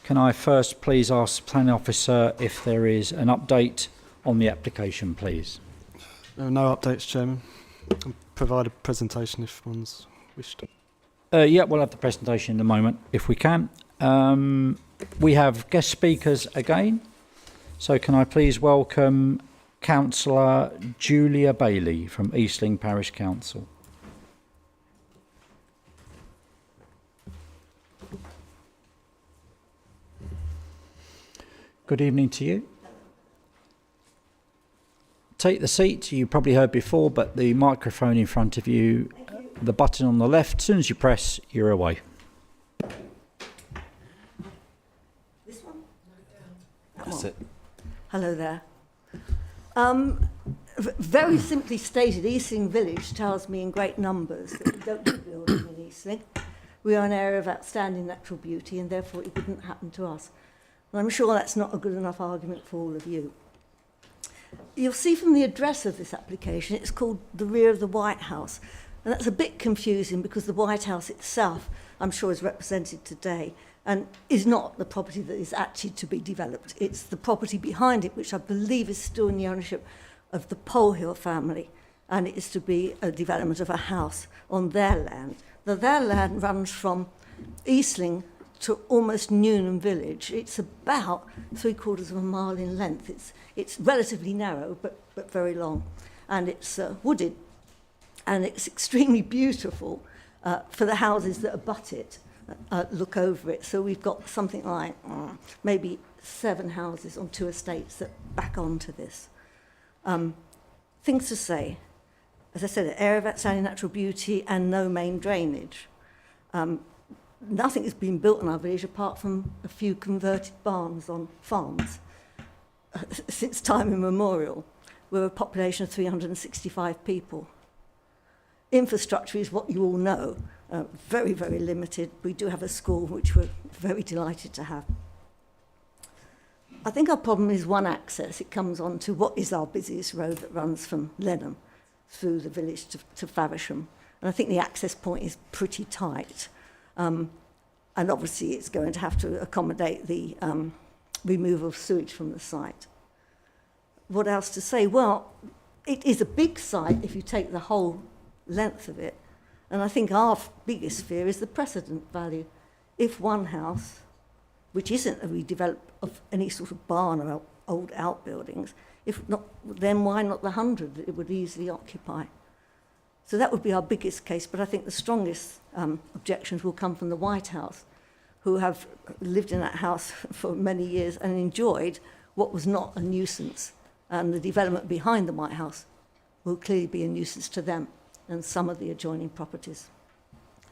Can I first please ask the planning officer if there is an update on the application, please? No updates, Chairman. I'll provide a presentation if one's wished. Yeah, we'll have the presentation in a moment if we can. We have guest speakers again. So can I please welcome Councillor Julia Bailey from Eastling Parish Council. Good evening to you. Take the seat. You probably heard before, but the microphone in front of you, the button on the left, as soon as you press, you're away. This one? That's it. Hello there. Very simply stated, Eastling Village tells me in great numbers that we don't do building in Eastling. We are an area of outstanding natural beauty and therefore it wouldn't happen to us. And I'm sure that's not a good enough argument for all of you. You'll see from the address of this application, it's called the rear of the White House. And that's a bit confusing because the White House itself, I'm sure, is represented today and is not the property that is actually to be developed. It's the property behind it, which I believe is still in the ownership of the Polhill family, and it is to be a development of a house on their land. Now, their land runs from Eastling to almost Newnham Village. It's about 3/4 of a mile in length. It's relatively narrow, but very long, and it's wooded, and it's extremely beautiful for the houses that abut it. Look over it. So we've got something like maybe 7 houses on 2 estates that back onto this. Things to say. As I said, an area of outstanding natural beauty and no main drainage. Nothing has been built in our village apart from a few converted barns on farms since time immemorial. We're a population of 365 people. Infrastructure is what you all know. Very, very limited. We do have a school, which we're very delighted to have. I think our problem is one access. It comes on to what is our busiest road that runs from Lenham through the village to Faversham. And I think the access point is pretty tight. And obviously it's going to have to accommodate the removal of sewage from the site. What else to say? Well, it is a big site if you take the whole length of it. And I think our biggest fear is the precedent value. If one house, which isn't a redevelop of any sort of barn or old outbuildings, if not, then why not the 100 that it would easily occupy? So that would be our biggest case, but I think the strongest objections will come from the White House, who have lived in that house for many years and enjoyed what was not a nuisance. And the development behind the White House will clearly be a nuisance to them and some of the adjoining properties.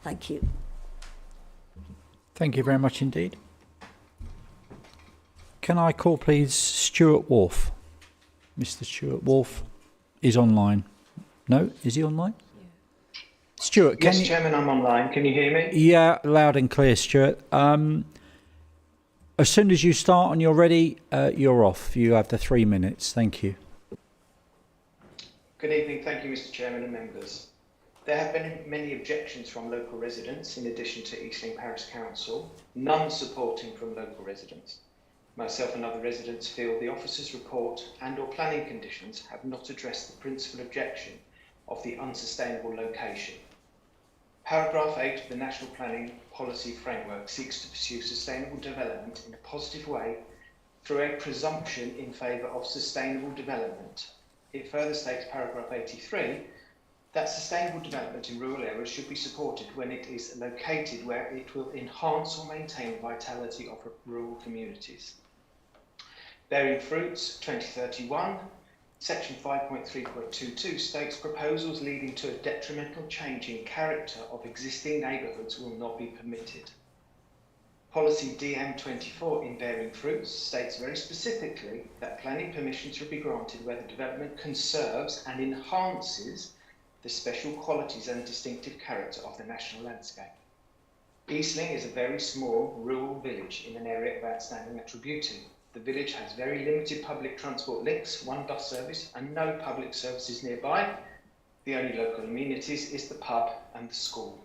Thank you. Thank you very much indeed. Can I call please Stuart Wharf? Mr. Stuart Wharf is online. No, is he online? Yeah. Stuart, can Yes, Chairman, I'm online. Can you hear me? Yeah, loud and clear, Stuart. As soon as you start and you're ready, you're off. You have the 3 minutes. Thank you. Good evening. Thank you, Mr. Chairman and members. There have been many objections from local residents in addition to Eastling Parish Council, none supporting from local residents. Myself and other residents feel the officer's report and/or planning conditions have not addressed the principal objection of the unsustainable location. Paragraph 8 of the National Planning Policy Framework seeks to pursue sustainable development in a positive way through a presumption in favour of sustainable development. It further states, paragraph 83, that sustainable development in rural areas should be supported when it is located where it will enhance or maintain the vitality of rural communities. Bearing Fruits 2031, section 5.3.22 states proposals leading to a detrimental change in character of existing neighbourhoods will not be permitted. Policy DM24 in Bearing Fruits states very specifically that planning permission should be granted where the development conserves and enhances the special qualities and distinctive character of the national landscape. Eastling is a very small rural village in an area of outstanding natural beauty. The village has very limited public transport links, one bus service and no public services nearby. The only local amenities is the pub and the school.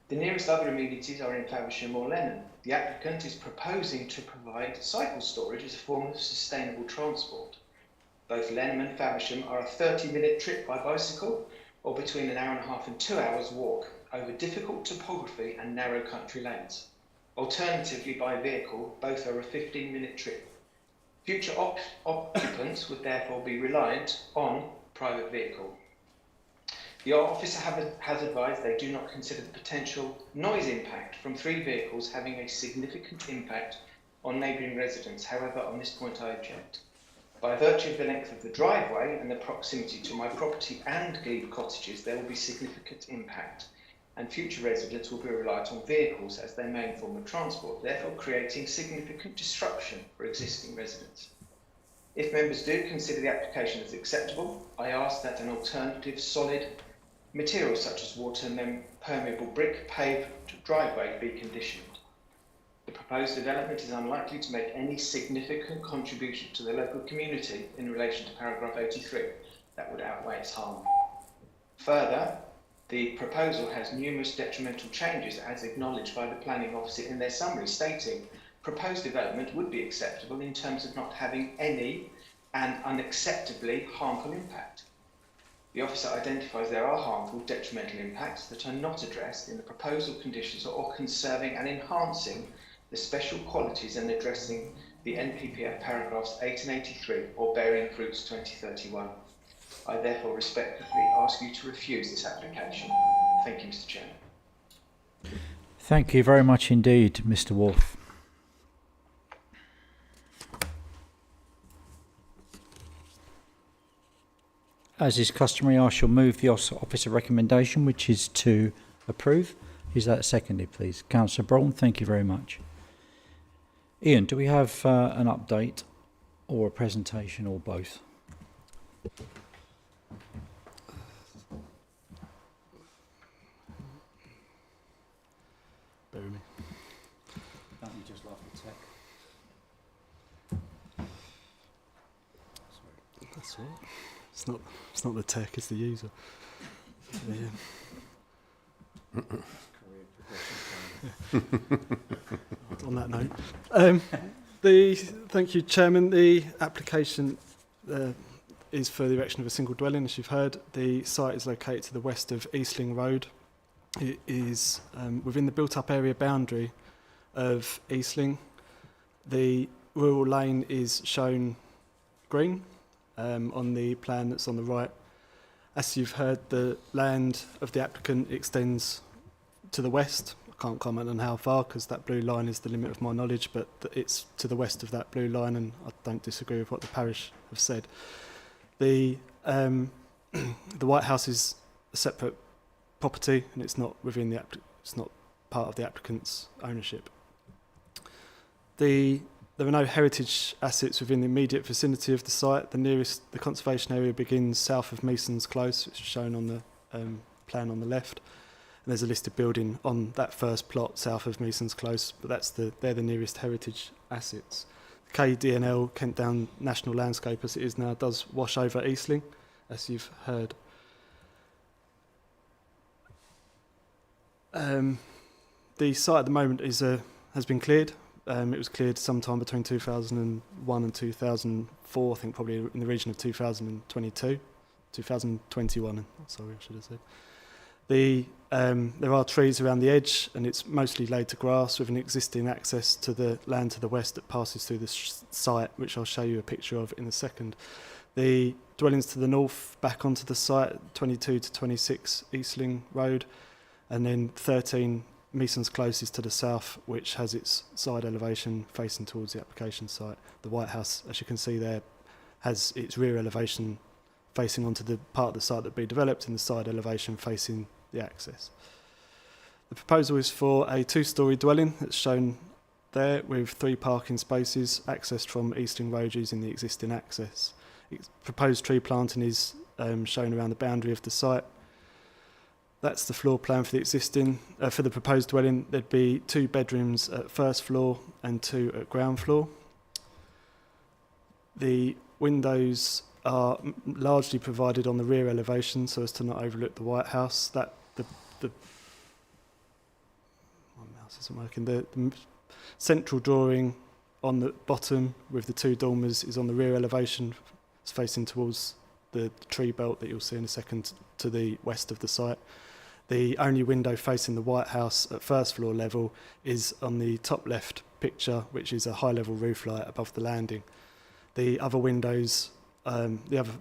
The nearest other amenities are in Faversham or Lenham. The applicant is proposing to provide cycle storage as a form of sustainable transport. Both Lenham and Faversham are a 30-minute trip by bicycle or between an hour and a half and 2 hours walk over difficult topography and narrow country lanes. Alternatively, by vehicle, both are a 15-minute trip. Future occupants would therefore be reliant on private vehicle. The officer has advised they do not consider the potential noise impact from 3 vehicles having a significant impact on neighbouring residents. However, on this point I object. By virtue of the length of the driveway and the proximity to my property and Glebe cottages, there will be significant impact, and future residents will be reliant on vehicles as their main form of transport, therefore creating significant disruption for existing residents. If members do consider the application as acceptable, I ask that an alternative solid material such as water permeable brick paved driveway be conditioned. The proposed development is unlikely to make any significant contribution to the local community in relation to paragraph 83. That would outweigh its harm. Further, the proposal has numerous detrimental changes as acknowledged by the planning officer in their summary, stating proposed development would be acceptable in terms of not having any and unacceptably harmful impact. The officer identifies there are harmful detrimental impacts that are not addressed in the proposal conditions or conserving and enhancing the special qualities and addressing the NPPF paragraphs 8 and 83 or Bearing Fruits 2031. I therefore respectfully ask you to refuse this application. Thank you, Mr. Chairman. Thank you very much indeed, Mr. Wolf. As is customary, I shall move the officer recommendation, which is to approve. Is that seconded, please? Councillor Braun, thank you very much. Ian, do we have an update or a presentation or both? Bear with me. Don't you just like the tech? Sorry. That's all right. It's not the tech, it's the user. On that note, thank you, Chairman. The application is for the erection of a single dwelling, as you've heard. The site is located to the west of Eastling Road. It is within the built-up area boundary of Eastling. The rural lane is shown green on the plan that's on the right. As you've heard, the land of the applicant extends to the west. I can't comment on how far because that blue line is the limit of my knowledge, but it's to the west of that blue line, and I don't disagree with what the parish have said. The White House is a separate property and it's not within it's not part of the applicant's ownership. There are no heritage assets within the immediate vicinity of the site. The conservation area begins south of Meason's Close, which is shown on the plan on the left. And there's a listed building on that first plot south of Meason's Close, but they're the nearest heritage assets. KDNL, Kent Down National Landscape, as it is now, does wash over Eastling, as you've heard. The site at the moment has been cleared. It was cleared sometime between 2001 and 2004, I think probably in the region of 2021, sorry, I should have said. There are trees around the edge, and it's mostly laid to grass with an existing access to the land to the west that passes through the site, which I'll show you a picture of in a second. The dwellings to the north back onto the site, 22 to 26 Eastling Road, and then 13 Meason's Close is to the south, which has its side elevation facing towards the application site. The White House, as you can see there, has its rear elevation facing onto the part of the site that will be developed, and the side elevation facing the access. The proposal is for a 2-storey dwelling that's shown there with 3 parking spaces accessed from Eastling Road using the existing access. Proposed tree planting is shown around the boundary of the site. That's the floor plan for the existing, for the proposed dwelling. There'd be 2 bedrooms at first floor and 2 at ground floor. The windows are largely provided on the rear elevation so as to not overlook the White House. My mouse isn't working. The central drawing on the bottom with the 2 dormers is on the rear elevation. It's facing towards the tree belt that you'll see in a second to the west of the site. The only window facing the White House at first floor level is on the top left picture, which is a high level roof light above the landing. The other windows, the other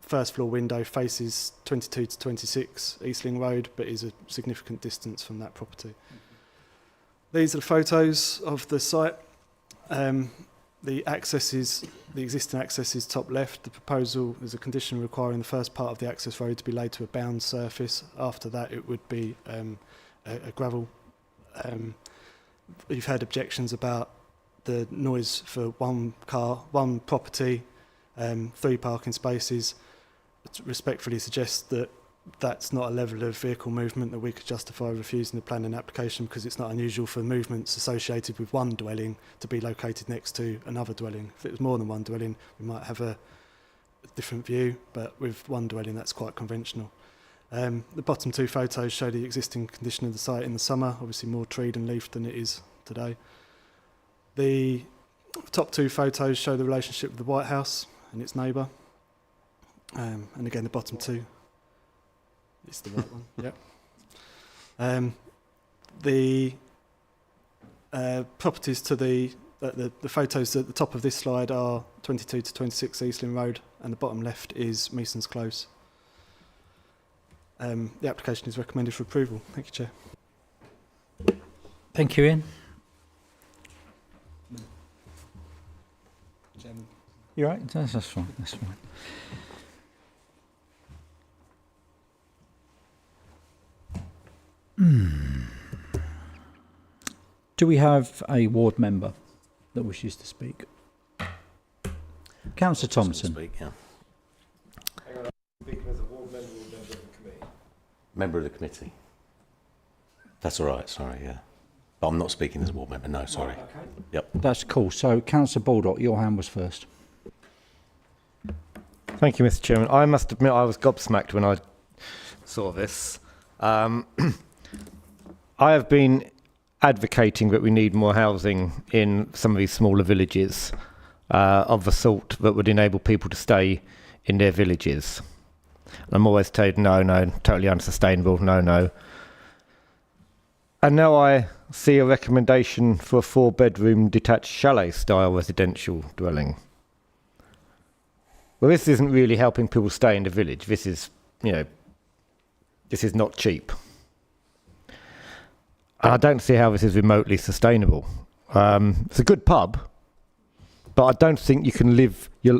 first floor window faces 22 to 26 Eastling Road, but is a significant distance from that property. These are the photos of the site. The existing access is top left. The proposal is a condition requiring the first part of the access road to be laid to a bound surface. After that, it would be a gravel. You've heard objections about the noise for one car, one property, 3 parking spaces. Respectfully suggest that that's not a level of vehicle movement that we could justify refusing the planning application, because it's not unusual for movements associated with one dwelling to be located next to another dwelling. If it was more than one dwelling, we might have a different view, but with one dwelling, that's quite conventional. The bottom 2 photos show the existing condition of the site in the summer, obviously more treed and leafed than it is today. The top 2 photos show the relationship with the White House and its neighbour. And again, the bottom 2. It's the right one, yep. The properties to the photos at the top of this slide are 22 to 26 Eastling Road, and the bottom left is Meason's Close. The application is recommended for approval. Thank you, Chair. Thank you, Ian. Chairman. You're right. That's fine. That's fine. Do we have a ward member that wishes to speak? Councillor Thompson. Speak, yeah. Speaking as a ward member or member of the committee? Member of the committee. That's all right, sorry, yeah. But I'm not speaking as a ward member, no, sorry. Right, okay. Yep. That's cool. So, Councillor Baldock, your hand was first. Thank you, Mr. Chairman. I must admit I was gobsmacked when I saw this. I have been advocating that we need more housing in some of these smaller villages of the sort that would enable people to stay in their villages. And I'm always told, no, totally unsustainable, no. And now I see a recommendation for a 4-bedroom detached chalet-style residential dwelling. Well, this isn't really helping people stay in the village. This is, this is not cheap. And I don't see how this is remotely sustainable. It's a good pub, but I don't think you can live I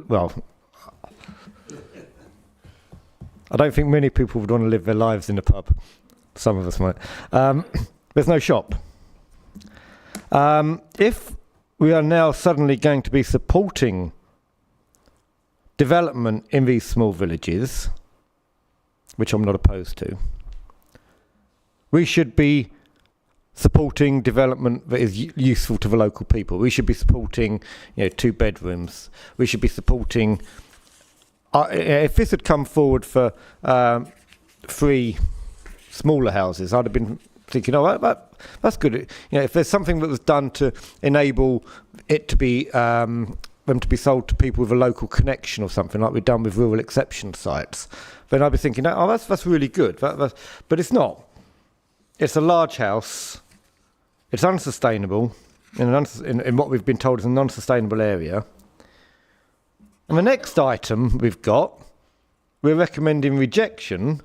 don't think many people would want to live their lives in a pub. Some of us might. There's no shop. If we are now suddenly going to be supporting development in these small villages, which I'm not opposed to, we should be supporting development that is useful to the local people. We should be supporting, 2 bedrooms. We should be supporting. If this had come forward for 3 smaller houses, I'd have been thinking, oh, that's good. You know, if there's something that was done to enable it to be them to be sold to people with a local connection or something like we've done with rural exception sites, then I'd be thinking, oh, that's really good. But it's not. It's a large house. It's unsustainable in what we've been told is a non-sustainable area. And the next item we're recommending rejection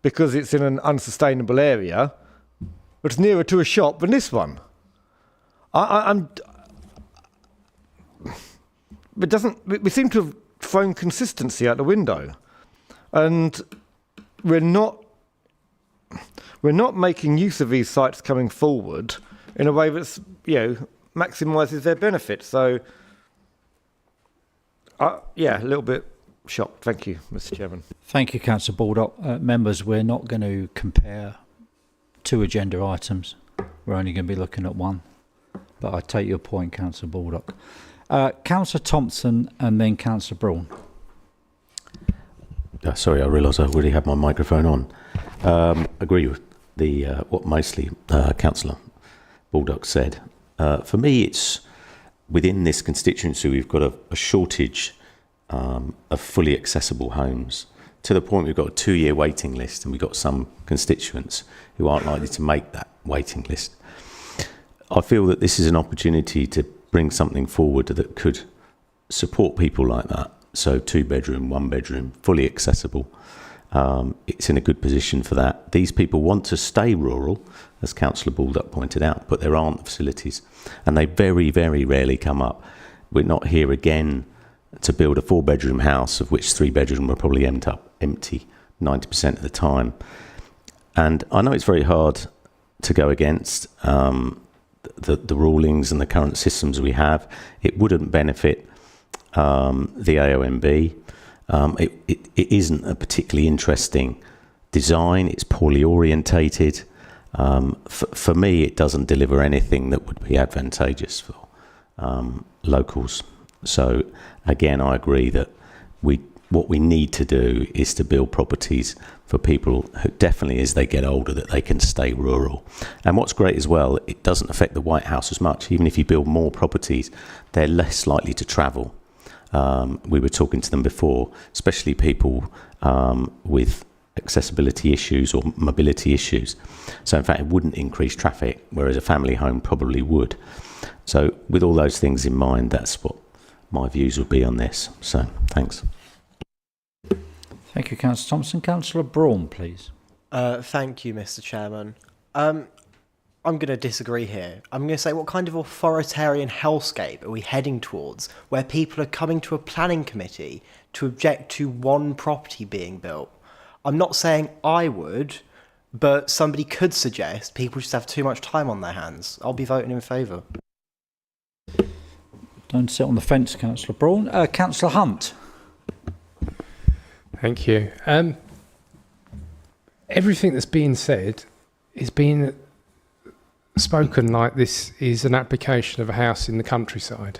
because it's in an unsustainable area, but it's nearer to a shop than this one. We seem to have thrown consistency out the window, and we're not making use of these sites coming forward in a way that's, maximises their benefits. So, a little bit shocked. Thank you, Mr. Chairman. Thank you, Councillor Baldock. Members, we're not going to compare two agenda items. We're only going to be looking at one. But I take your point, Councillor Baldock. Councillor Thompson and then Councillor Braun. Sorry, I realise I already had my microphone on. Agree with what mostly Councillor Baldock said. For me, it's within this constituency, we've got a shortage of fully accessible homes, to the point we've got a 2-year waiting list, and we've got some constituents who aren't likely to make that waiting list. I feel that this is an opportunity to bring something forward that could support people like that. So 2-bedroom, 1-bedroom, fully accessible. It's in a good position for that. These people want to stay rural, as Councillor Baldock pointed out, but there aren't facilities, and they very, very rarely come up. We're not here again to build a 4-bedroom house, of which 3-bedroom will probably end up empty 90% of the time. And I know it's very hard to go against the rulings and the current systems we have. It wouldn't benefit the AONB. It isn't a particularly interesting design. It's poorly orientated. For me, it doesn't deliver anything that would be advantageous for locals. So again, I agree that what we need to do is to build properties for people who definitely, as they get older, that they can stay rural. And what's great as well, it doesn't affect the White House as much. Even if you build more properties, they're less likely to travel. We were talking to them before, especially people with accessibility issues or mobility issues. So in fact, it wouldn't increase traffic, whereas a family home probably would. So with all those things in mind, that's what my views would be on this. So thanks. Thank you, Councillor Thompson. Councillor Braun, please. Thank you, Mr. Chairman. I'm going to disagree here. I'm going to say, what kind of authoritarian hellscape are we heading towards, where people are coming to a planning committee to object to one property being built? I'm not saying I would, but somebody could suggest people just have too much time on their hands. I'll be voting in favour. Don't sit on the fence, Councillor Braun. Councillor Hunt. Thank you. Everything that's being said is being spoken like this is an application of a house in the countryside.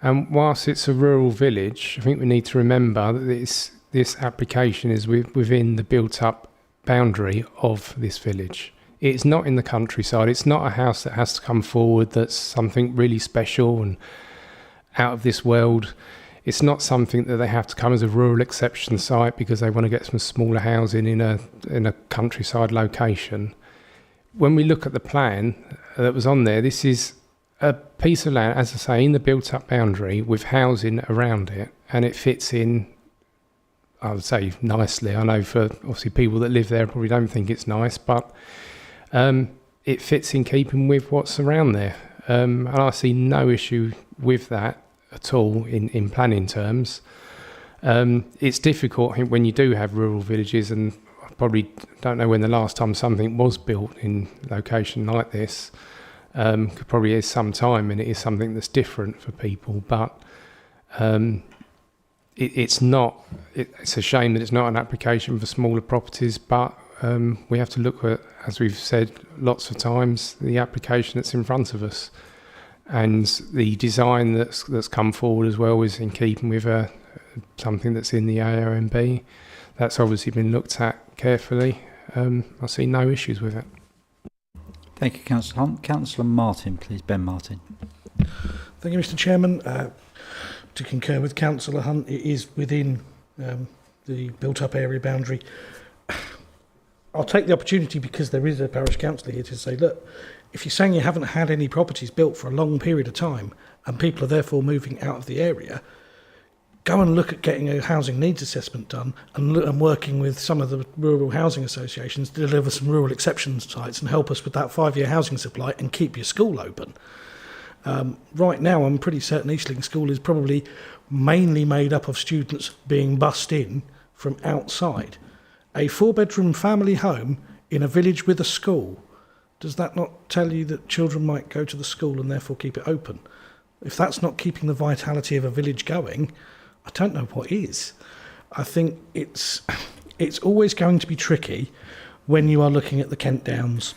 And whilst it's a rural village, I think we need to remember that this application is within the built-up boundary of this village. It's not in the countryside. It's not a house that has to come forward that's something really special and out of this world. It's not something that they have to come as a rural exception site because they want to get some smaller housing in a countryside location. When we look at the plan that was on there, this is a piece of land, as I say, in the built-up boundary with housing around it, and it fits in, I would say, nicely. I know for obviously people that live there probably don't think it's nice, but it fits in keeping with what's around there. And I see no issue with that at all in planning terms. It's difficult, I think, when you do have rural villages, and I probably don't know when the last time something was built in a location like this. Probably is some time, and it is something that's different for people, but it's not. It's a shame that it's not an application for smaller properties, but we have to look at, as we've said lots of times, the application that's in front of us. And the design that's come forward as well is in keeping with something that's in the AONB. That's obviously been looked at carefully. I see no issues with it. Thank you, Councillor Hunt. Councillor Martin, please. Ben Martin. Thank you, Mr. Chairman. To concur with Councillor Hunt, it is within the built-up area boundary. I'll take the opportunity, because there is a parish councillor here, to say, look, if you're saying you haven't had any properties built for a long period of time and people are therefore moving out of the area, go and look at getting a housing needs assessment done and working with some of the rural housing associations to deliver some rural exception sites and help us with that 5-year housing supply and keep your school open. Right now, I'm pretty certain Eastling School is probably mainly made up of students being bussed in from outside. A 4-bedroom family home in a village with a school, does that not tell you that children might go to the school and therefore keep it open? If that's not keeping the vitality of a village going, I don't know what is. I think it's always going to be tricky when you are looking at the Kent Downs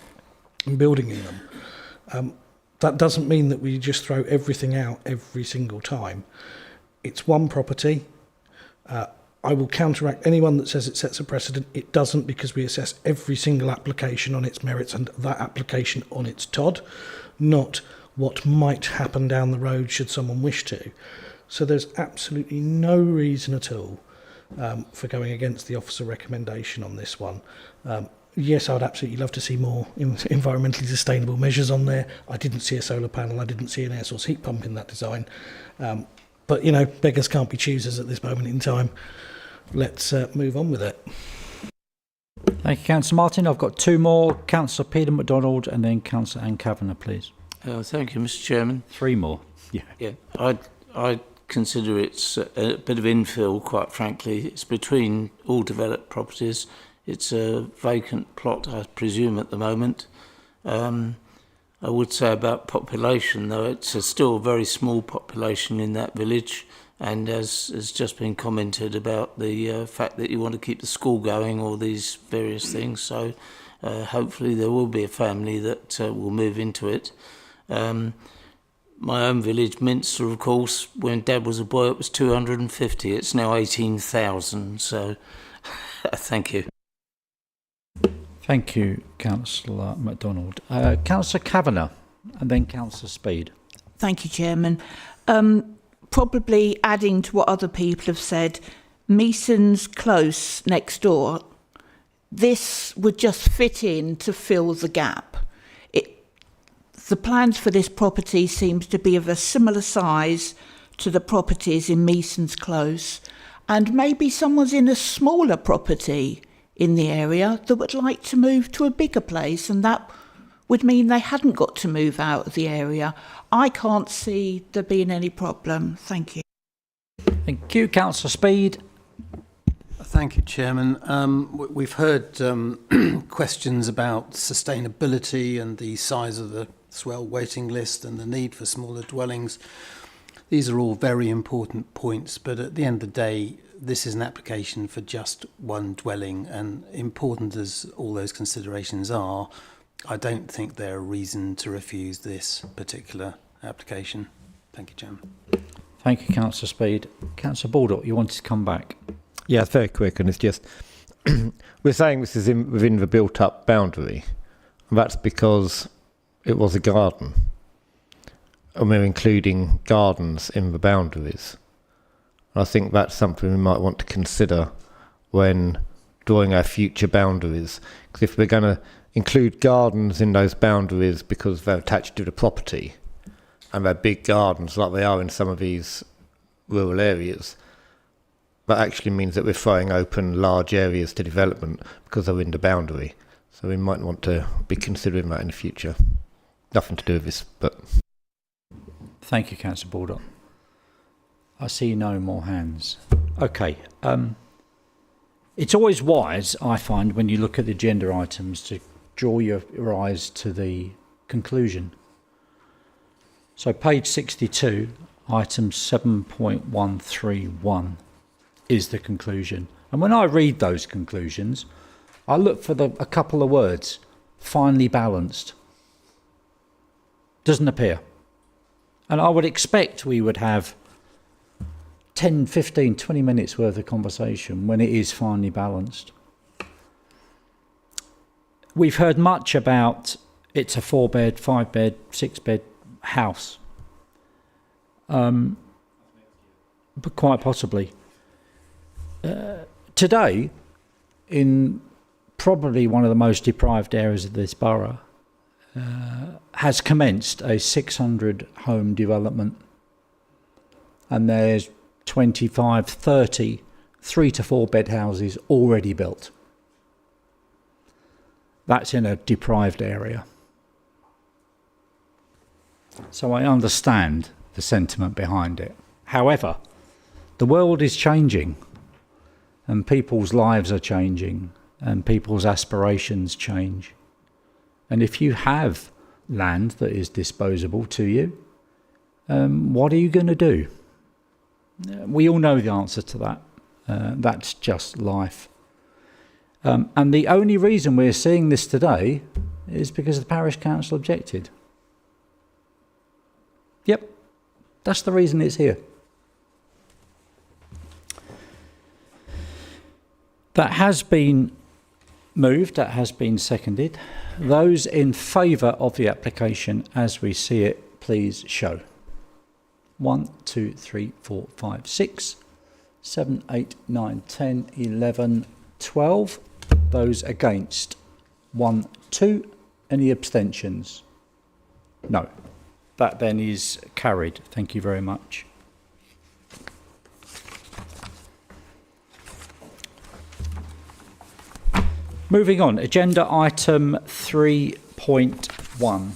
and building in them. That doesn't mean that we just throw everything out every single time. It's one property. I will counteract anyone that says it sets a precedent. It doesn't, because we assess every single application on its merits and that application on its TOD, not what might happen down the road should someone wish to. So there's absolutely no reason at all for going against the officer recommendation on this one. Yes, I'd absolutely love to see more environmentally sustainable measures on there. I didn't see a solar panel. I didn't see an air source heat pump in that design. But, you know, beggars can't be choosers at this moment in time. Let's move on with it. Thank you, Councillor Martin. I've got two more. Councillor Peter MacDonald and then Councillor Anne Kavanagh, please. Thank you, Mr. Chairman. Three more. Yeah. I consider it's a bit of infill, quite frankly. It's between all developed properties. It's a vacant plot, I presume, at the moment. I would say about population, though, it's still a very small population in that village. And as has just been commented about the fact that you want to keep the school going, all these various things. So hopefully there will be a family that will move into it. My own village, Minster, of course, when Dad was a boy, it was 250. It's now 18,000. So thank you. Thank you, Councillor MacDonald. Councillor Kavanagh and then Councillor Speed. Thank you, Chairman. Probably adding to what other people have said, Meason's Close next door, this would just fit in to fill the gap. The plans for this property seems to be of a similar size to the properties in Meason's Close, and maybe someone's in a smaller property in the area that would like to move to a bigger place, and that would mean they hadn't got to move out of the area. I can't see there being any problem. Thank you. Thank you, Councillor Speed. Thank you, Chairman. We've heard questions about sustainability and the size of the swell waiting list and the need for smaller dwellings. These are all very important points, but at the end of the day, this is an application for just one dwelling, and important as all those considerations are, I don't think there are reason to refuse this particular application. Thank you, Chairman. Thank you, Councillor Speed. Councillor Baldock, you wanted to come back. Yeah, it's very quick, and it's just we're saying this is within the built-up boundary, and that's because it was a garden, and we're including gardens in the boundaries. I think that's something we might want to consider when drawing our future boundaries, because if we're going to include gardens in those boundaries because they're attached to the property and they're big gardens like they are in some of these rural areas, that actually means that we're throwing open large areas to development because they're in the boundary. So we might want to be considering that in the future. Nothing to do with this, but... Thank you, Councillor Baldock. I see no more hands. Okay. It's always wise, I find, when you look at the agenda items to draw your eyes to the conclusion. So page 62, item 7.131 is the conclusion. And when I read those conclusions, I look for a couple of words, finely balanced. Doesn't appear. And I would expect we would have 10, 15, 20 minutes worth of conversation when it is finely balanced. We've heard much about it's a 4-bed, 5-bed, 6-bed house. But quite possibly. Today, in probably one of the most deprived areas of this borough, has commenced a 600 home development, and there's 25, 30 3 to 4 bed houses already built. That's in a deprived area. So I understand the sentiment behind it. However, the world is changing, and people's lives are changing, and people's aspirations change. And if you have land that is disposable to you, what are you going to do? We all know the answer to that. That's just life. And the only reason we're seeing this today is because the parish council objected. Yep, that's the reason it's here. That has been moved, that has been seconded. Those in favour of the application as we see it, please show. 1, 2, 3, 4, 5, 6, 7, 8, 9, 10, 11, 12. Those against. 1, 2. Any abstentions? No. That then is carried. Thank you very much. Moving on, agenda item 3.1.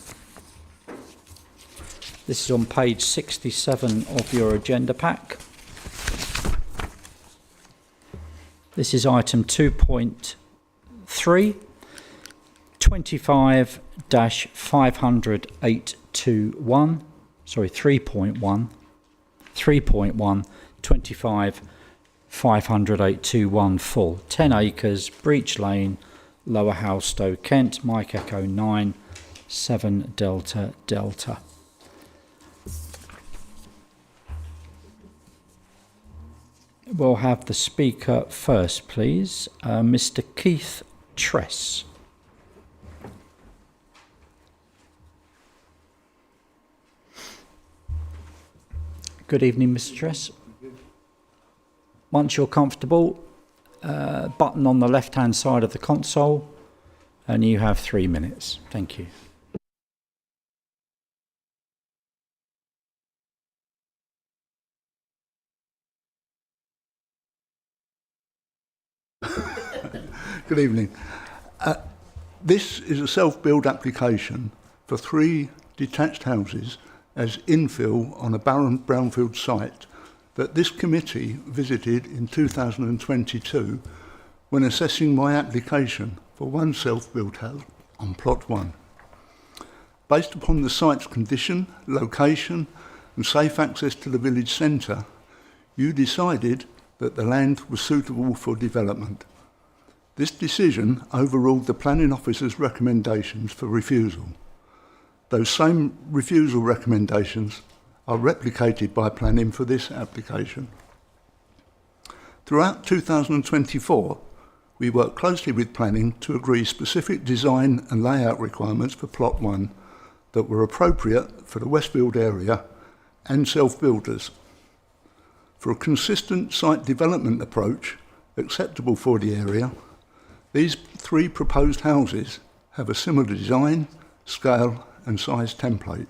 This is on page 67 of your agenda pack. This is item 2.3, 25-50821, sorry, 3.1, 25-50821 full. 10 acres, Breach Lane, Lower Halstow, Kent, Mike Echo 9, 7 Delta Delta. We'll have the speaker first, please. Mr. Keith Tress. Good evening, Mr. Tress. Once you're comfortable, button on the left-hand side of the console, and you have 3 minutes. Thank you. Good evening. This is a self-build application for 3 detached houses as infill on a barren brownfield site that this committee visited in 2022 when assessing my application for 1 self-built house on plot 1. Based upon the site's condition, location and safe access to the village centre, you decided that the land was suitable for development. This decision overruled the planning officer's recommendations for refusal. Those same refusal recommendations are replicated by planning for this application. Throughout 2024, we worked closely with planning to agree specific design and layout requirements for plot 1 that were appropriate for the Westfield area and self-builders. For a consistent site development approach acceptable for the area, these 3 proposed houses have a similar design, scale and size template.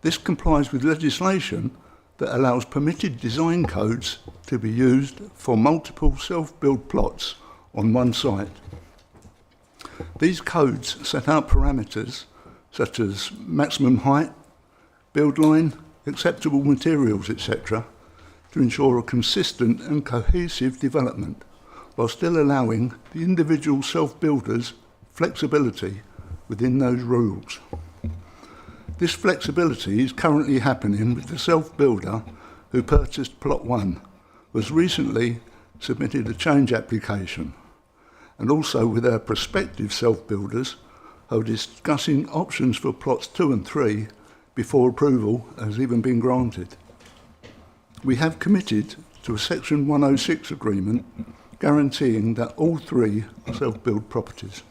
This complies with legislation that allows permitted design codes to be used for multiple self-build plots on one site. These codes set out parameters such as maximum height, build line, acceptable materials, etc., to ensure a consistent and cohesive development, while still allowing the individual self-builders flexibility within those rules. This flexibility is currently happening with the self-builder who purchased plot 1, was recently submitted a change application, and also with our prospective self-builders who are discussing options for plots 2 and 3 before approval has even been granted. We have committed to a Section 106 agreement guaranteeing that all 3 are self-build properties.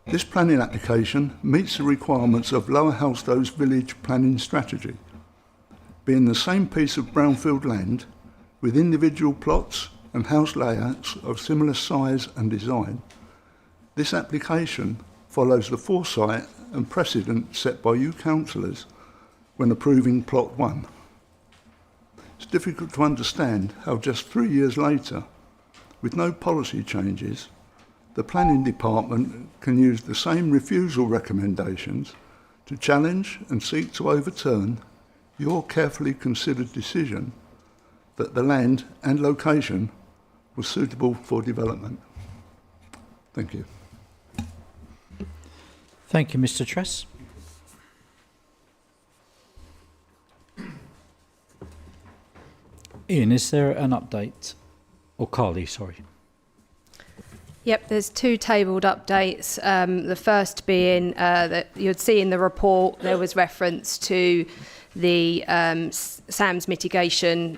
This planning application meets the requirements of Lower Halstows Village Planning Strategy, being the same piece of brownfield land with individual plots and house layouts of similar size and design. This application follows the foresight and precedent set by you councillors when approving Plot 1. It's difficult to understand how just 3 years later, with no policy changes, the Planning Department can use the same refusal recommendations to challenge and seek to overturn your carefully considered decision that the land and location was suitable for development. Thank you. Thank you, Mr. Tress. Ian, is there an update? Or Carly, sorry. Yep, there's two tabled updates. The first being that you'd see in the report there was reference to the SAMS mitigation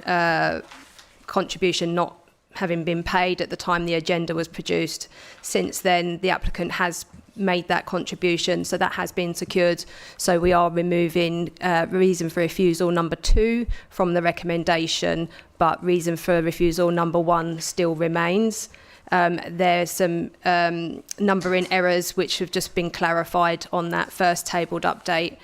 contribution not having been paid at the time the agenda was produced. Since then, the applicant has made that contribution, so that has been secured. So we are removing reason for refusal number 2 from the recommendation, but reason for refusal number 1 still remains. There's some numbering errors which have just been clarified on that first tabled update.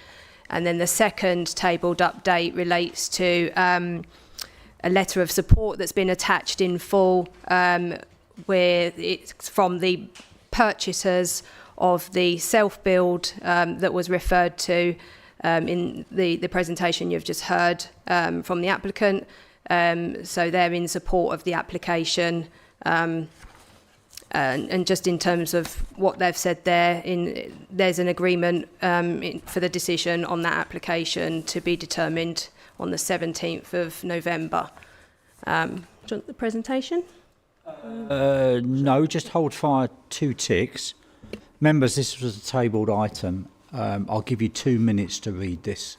And then the second tabled update relates to a letter of support that's been attached in full, where it's from the purchasers of the self-build that was referred to in the presentation you've just heard from the applicant. So they're in support of the application. And just in terms of what they've said there, there's an agreement for the decision on that application to be determined on the 17th of November. Do you want the presentation? No, just hold fire 2 ticks. Members, this was a tabled item. I'll give you 2 minutes to read this.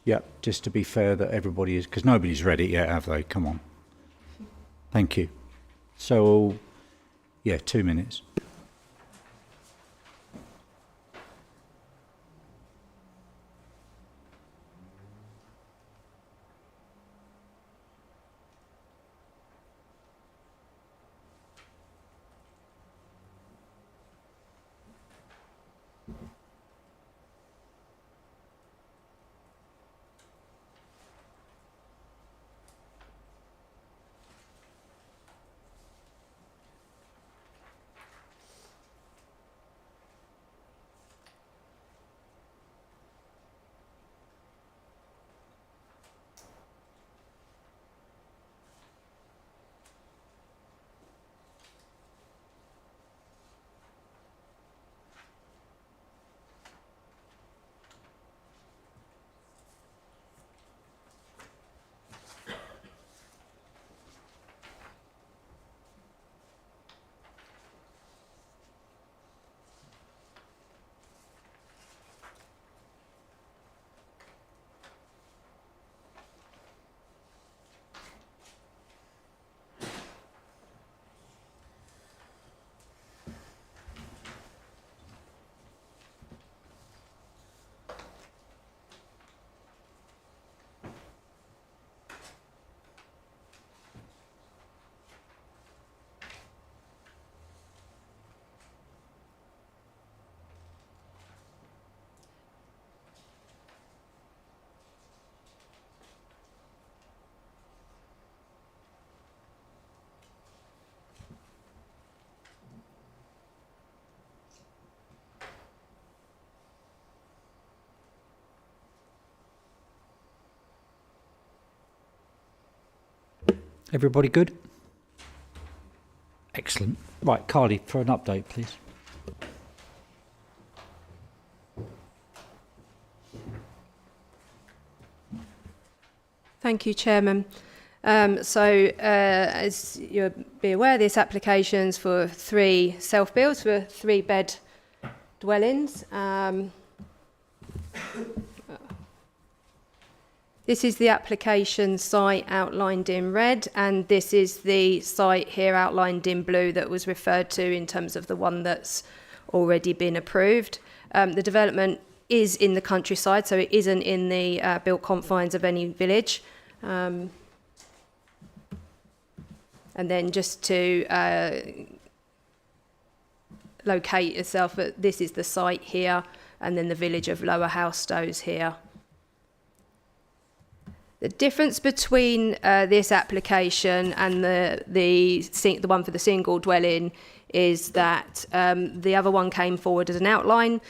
Yep, just to be fair that everybody is, because nobody's read it yet, have they? Come on. Thank you. So, yeah, 2 minutes. Everybody good? Excellent. Right, Carly, for an update, please. Thank you, Chairman. As you'll be aware, this application's for 3 self-builds for 3-bed dwellings. This is the application site outlined in red, and this is the site here outlined in blue that was referred to in terms of the one that's already been approved. The development is in the countryside, so it isn't in the built confines of any village. And then just to locate yourself, this is the site here, and then the village of Lower Howstows here. The difference between this application and the one for the single dwelling is that the other one came forward as an outline,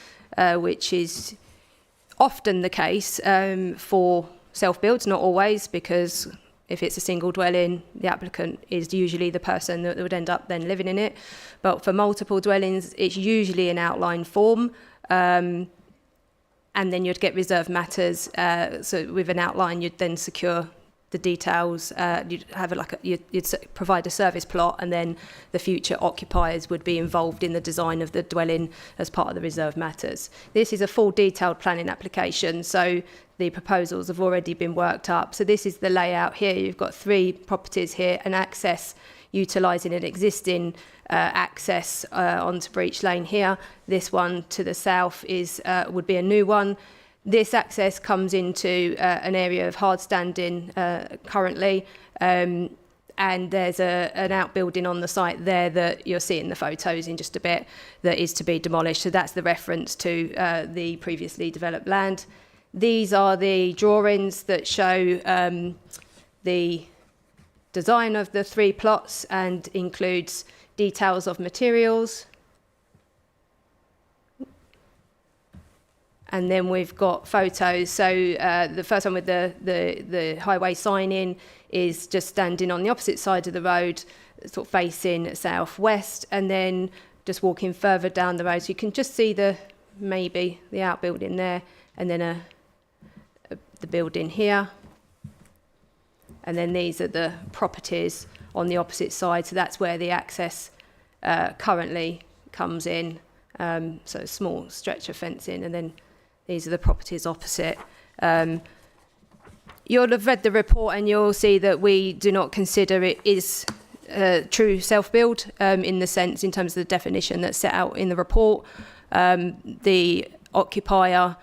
which is often the case for self-builds, not always, because if it's a single dwelling, the applicant is usually the person that would end up then living in it. But for multiple dwellings, it's usually an outline form. And then you'd get reserved matters. So with an outline, you'd then secure the details. You'd have you'd provide a service plot, and then the future occupiers would be involved in the design of the dwelling as part of the reserved matters. This is a full detailed planning application, so the proposals have already been worked up. So this is the layout here. You've got 3 properties here, an access utilising an existing access onto Breach Lane here. This one to the south is would be a new one. This access comes into an area of hard standing currently, and there's an outbuilding on the site there that you'll see in the photos in just a bit that is to be demolished. So that's the reference to the previously developed land. These are the drawings that show the design of the 3 plots and includes details of materials. And then we've got photos. So the first one with the highway sign in is just standing on the opposite side of the road, sort of facing southwest, and then just walking further down the road. So you can just see maybe the outbuilding there, and then the building here. And then these are the properties on the opposite side. So that's where the access currently comes in. So a small stretch of fencing, and then these are the properties opposite. You'll have read the report and you'll see that we do not consider it is true self-build in the sense, in terms of the definition that's set out in the report. The occupier,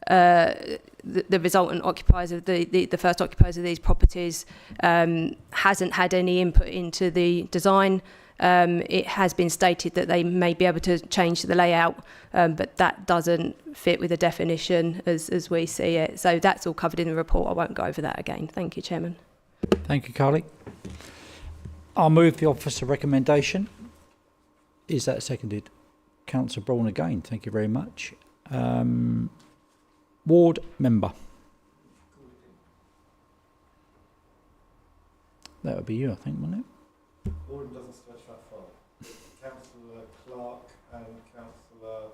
the resultant occupiers of the first occupiers of these properties hasn't had any input into the design. It has been stated that they may be able to change the layout, but that doesn't fit with the definition as we see it. So that's all covered in the report. I won't go over that again. Thank you, Chairman. Thank you, Carly. I'll move the officer recommendation. Is that seconded? Councillor Braun again. Thank you very much. Ward member. That would be you, I think, wouldn't it? Order doesn't stretch that far. Councillor Clark and Councillor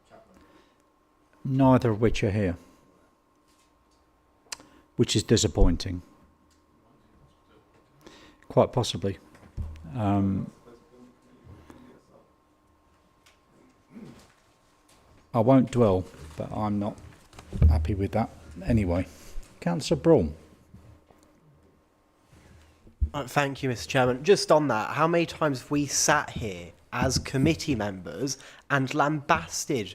Chapman. Neither of which are here, which is disappointing. Quite possibly. I won't dwell, but I'm not happy with that. Anyway, Councillor Braun. Thank you, Mr. Chairman. Just on that, how many times have we sat here as committee members and lambasted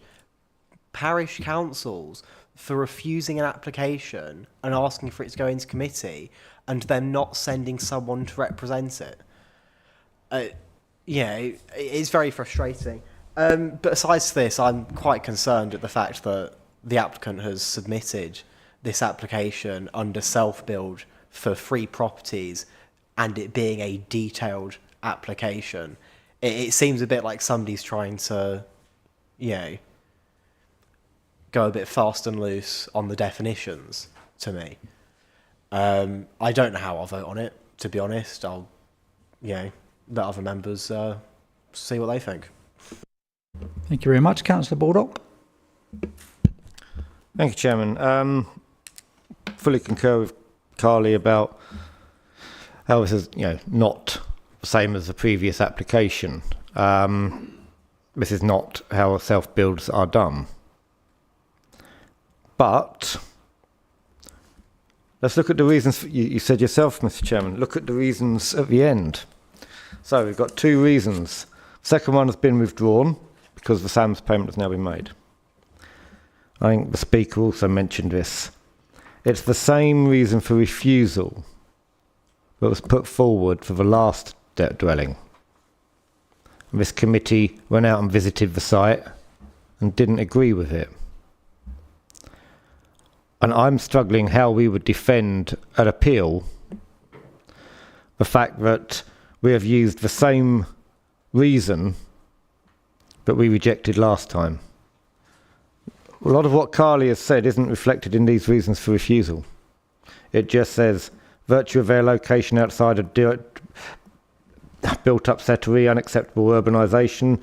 parish councils for refusing an application and asking for it to go into committee and then not sending someone to represent it? It's very frustrating. But besides this, I'm quite concerned at the fact that the applicant has submitted this application under self-build for 3 properties, and it being a detailed application. It seems a bit like somebody's trying to, go a bit fast and loose on the definitions to me. I don't know how I'll vote on it, to be honest. I'll, let other members see what they think. Thank you very much. Councillor Baldock. Thank you, Chairman. Fully concur with Carly about how this is, not the same as the previous application. This is not how self-builds are done. But let's look at the reasons. You said yourself, Mr. Chairman, look at the reasons at the end. So we've got 2 reasons. Second one has been withdrawn because the SAMS payment has now been made. I think the Speaker also mentioned this. It's the same reason for refusal that was put forward for the last dwelling. This committee went out and visited the site and didn't agree with it. And I'm struggling how we would defend an appeal the fact that we have used the same reason that we rejected last time. A lot of what Carly has said isn't reflected in these reasons for refusal. It just says, virtue of their location outside of built-up settlery, unacceptable urbanisation,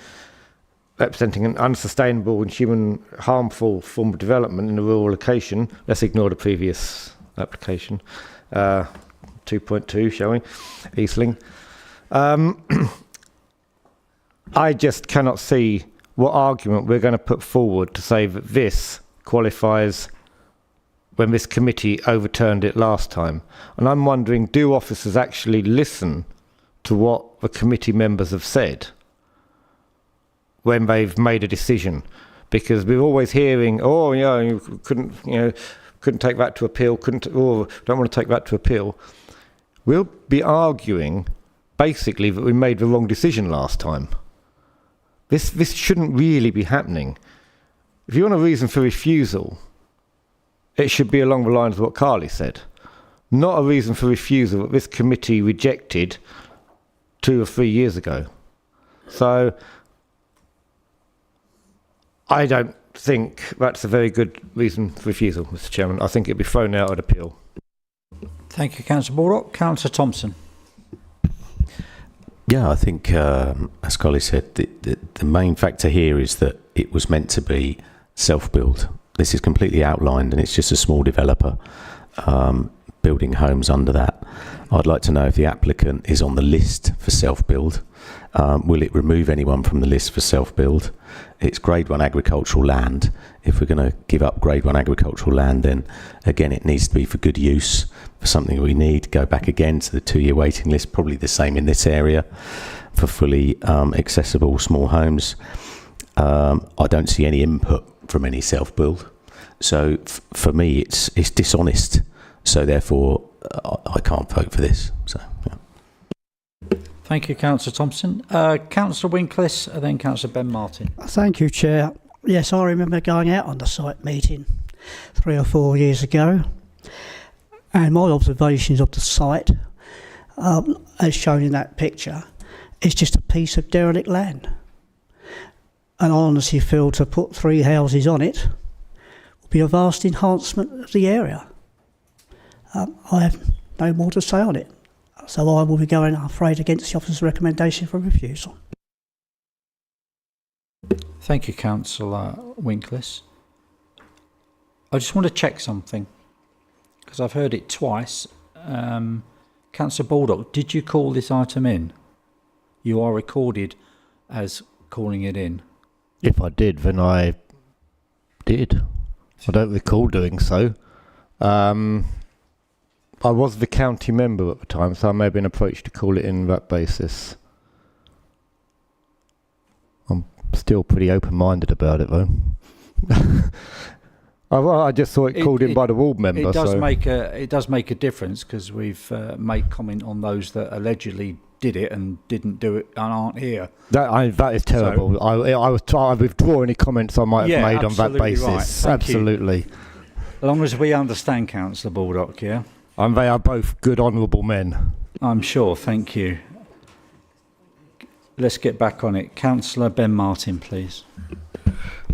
representing an unsustainable and human harmful form of development in a rural location. Let's ignore the previous application. 2.2, shall we? Eastling. I just cannot see what argument we're going to put forward to say that this qualifies when this committee overturned it last time. And I'm wondering, do officers actually listen to what the committee members have said when they've made a decision? Because we're always hearing, oh, yeah, you couldn't take that to appeal, don't want to take that to appeal. We'll be arguing basically that we made the wrong decision last time. This shouldn't really be happening. If you want a reason for refusal, it should be along the lines of what Carly said. Not a reason for refusal that this committee rejected 2 or 3 years ago. So I don't think that's a very good reason for refusal, Mr. Chairman. I think it'd be thrown out at appeal. Thank you, Councillor Baldock. Councillor Thompson. Yeah, I think, as Carly said, the main factor here is that it was meant to be self-build. This is completely outlined, and it's just a small developer building homes under that. I'd like to know if the applicant is on the list for self-build. Will it remove anyone from the list for self-build? It's Grade 1 agricultural land. If we're going to give up Grade 1 agricultural land, then again it needs to be for good use, for something we need. Go back again to the 2-year waiting list, probably the same in this area, for fully accessible small homes. I don't see any input from any self-build. So for me, it's dishonest. So therefore, I can't vote for this. So, yeah. Thank you, Councillor Thompson. Councillor Winklis, and then Councillor Ben Martin. Thank you, Chair. Yes, I remember going out on the site meeting 3 or 4 years ago, and my observations of the site, as shown in that picture, is just a piece of derelict land. And I honestly feel to put 3 houses on it would be a vast enhancement of the area. I have no more to say on it. So I will be going, I'm afraid, against the officer's recommendation for refusal. Thank you, Councillor Winklis. I just want to check something, because I've heard it twice. Councillor Baldock, did you call this item in? You are recorded as calling it in. If I did, then I did. I don't recall doing so. I was the county member at the time, so I may have been approached to call it in on that basis. I'm still pretty open-minded about it, though. I just saw it called in by the ward member. It does make a difference, because we've made comment on those that allegedly did it and didn't do it and aren't here. That is terrible. So, I withdraw any comments I might have made on that basis. Right. Absolutely. As long as we understand, Councillor Baldock, yeah? And they are both good, honourable men. I'm sure, thank you. Let's get back on it. Councillor Ben Martin, please.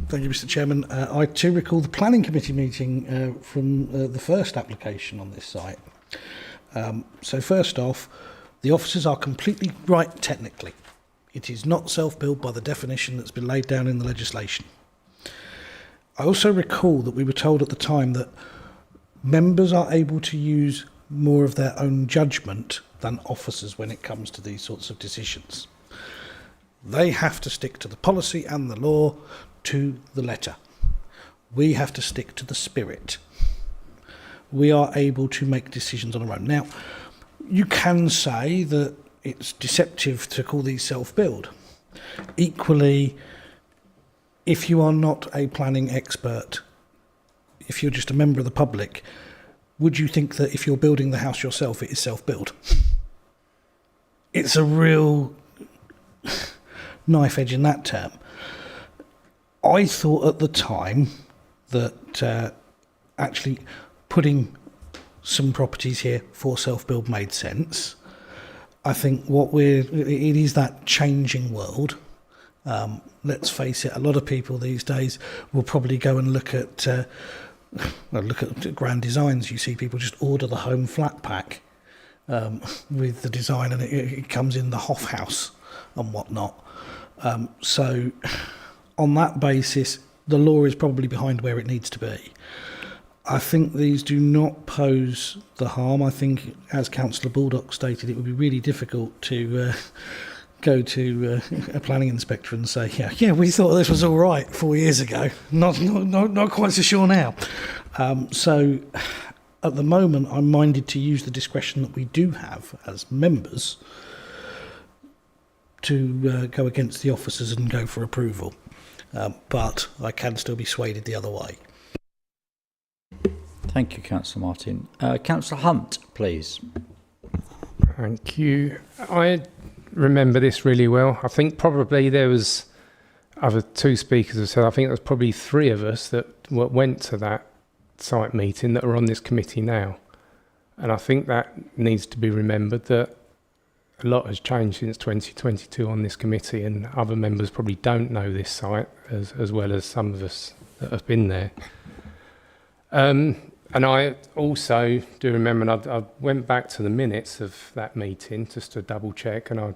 Thank you, Mr. Chairman. I too recall the planning committee meeting from the first application on this site. So first off, the officers are completely right technically. It is not self-built by the definition that's been laid down in the legislation. I also recall that we were told at the time that members are able to use more of their own judgment than officers when it comes to these sorts of decisions. They have to stick to the policy and the law to the letter. We have to stick to the spirit. We are able to make decisions on our own. Now, you can say that it's deceptive to call these self-build, Equally, if you are not a planning expert, if you're just a member of the public, would you think that if you're building the house yourself, it is self-build? It's a real knife edge in that term. I thought at the time that actually putting some properties here for self-build made sense. I think it is that changing world. Let's face it, a lot of people these days will probably go and look at Grand Designs. You see people just order the home flat pack with the design, and it comes in the Hoff house and whatnot. So on that basis, the law is probably behind where it needs to be. I think these do not pose the harm. I think, as Councillor Baldock stated, it would be really difficult to go to a planning inspector and say, yeah, we thought this was all right 4 years ago. Not quite so sure now. So at the moment, I'm minded to use the discretion that we do have as members to go against the officers and go for approval. But I can still be swayed the other way. Thank you, Councillor Martin. Councillor Hunt, please. Thank you. I remember this really well. I think probably there was other two speakers have said, I think there's probably three of us that went to that site meeting that are on this committee now. And I think that needs to be remembered, that a lot has changed since 2022 on this committee, and other members probably don't know this site as well as some of us that have been there. And I also do remember, and I went back to the minutes of that meeting just to double check, and I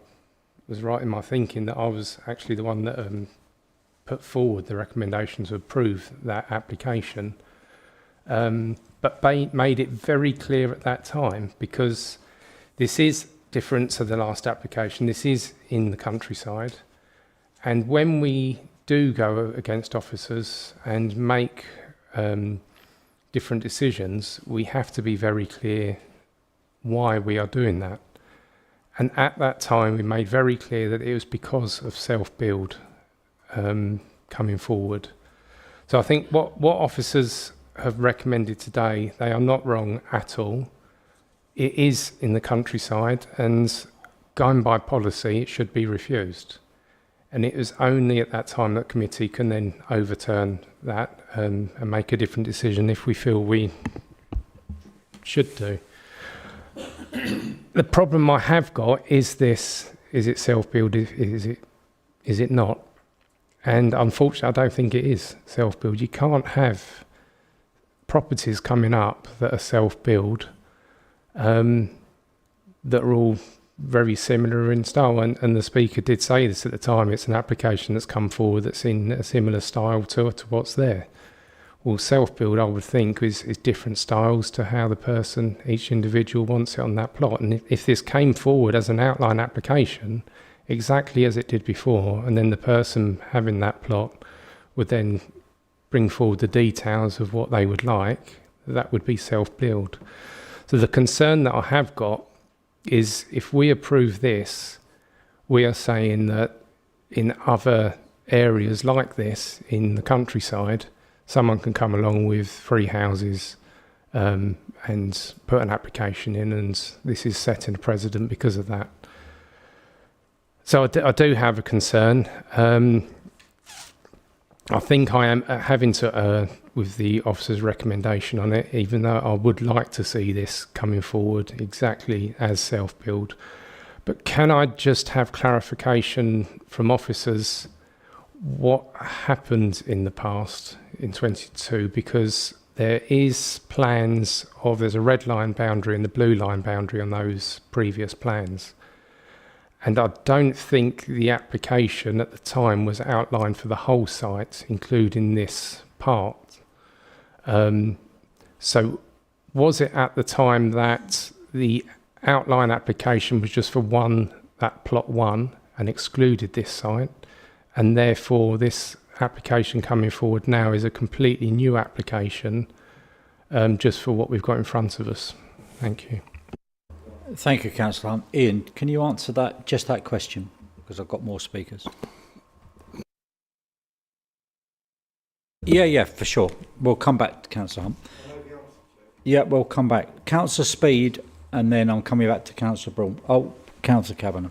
was right in my thinking that I was actually the one that put forward the recommendation to approve that application, but made it very clear at that time, because this is different to the last application. This is in the countryside, and when we do go against officers and make different decisions, we have to be very clear why we are doing that. And at that time, we made very clear that it was because of self-build coming forward. So I think what officers have recommended today, they are not wrong at all. It is in the countryside, and going by policy, it should be refused. And it was only at that time that committee can then overturn that and make a different decision if we feel we should do. The problem I have got is this: is it self-build? Is it not? And unfortunately, I don't think it is self-build. You can't have properties coming up that are self-build that are all very similar in style, and the speaker did say this at the time. It's an application that's come forward that's in a similar style to what's there. Well, self-build, I would think, is different styles to how the person, each individual, wants it on that plot. And if this came forward as an outline application, exactly as it did before, and then the person having that plot would then bring forward the details of what they would like, that would be self-build. So the concern that I have got is, if we approve this, we are saying that in other areas like this, in the countryside, someone can come along with 3 houses and put an application in, and this is setting a precedent because of that. So I do have a concern. I think I am having to with the officer's recommendation on it, even though I would like to see this coming forward exactly as self-build. But can I just have clarification from officers what happened in the past in 22? Because there is plans of, there's a red line boundary and the blue line boundary on those previous plans. And I don't think the application at the time was outlined for the whole site, including this part. So was it at the time that the outline application was just for that plot 1 and excluded this site, and therefore this application coming forward now is a completely new application just for what we've got in front of us? Thank you. Thank you, Councillor Hunt. Ian, can you answer that question? because I've got more speakers. Yeah, for sure. We'll come back to Councillor Hunt. Yeah, we'll come back. Councillor Speed, and then I'm coming back to Councillor Braun. Oh, Councillor Kavanagh.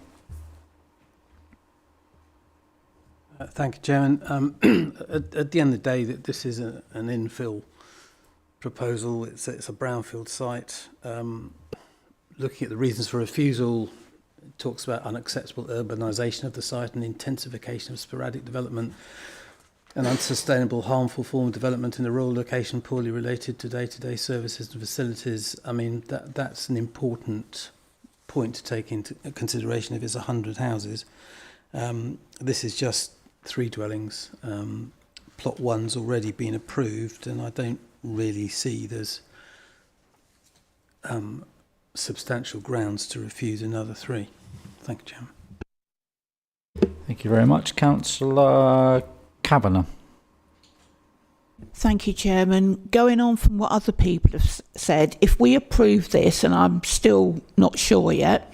Thank you, Chairman. At the end of the day, this is an infill proposal. It's a brownfield site. Looking at the reasons for refusal, it talks about unacceptable urbanisation of the site and intensification of sporadic development, an unsustainable, harmful form of development in a rural location poorly related to day-to-day services and facilities. I mean, that's an important point to take into consideration if it's 100 houses. This is just 3 dwellings. Plot 1's already been approved, and I don't really see there's substantial grounds to refuse another 3. Thank you, Chairman. Thank you very much. Councillor Kavanagh. Thank you, Chairman. Going on from what other people have said, if we approve this, and I'm still not sure yet,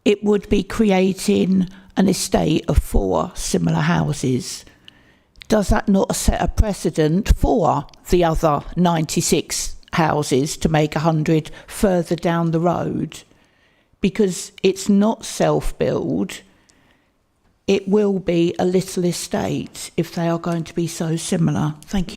it would be creating an estate of 4 similar houses. Does that not set a precedent for the other 96 houses to make 100 further down the road? Because it's not self-build. It will be a little estate if they are going to be so similar. Thank you.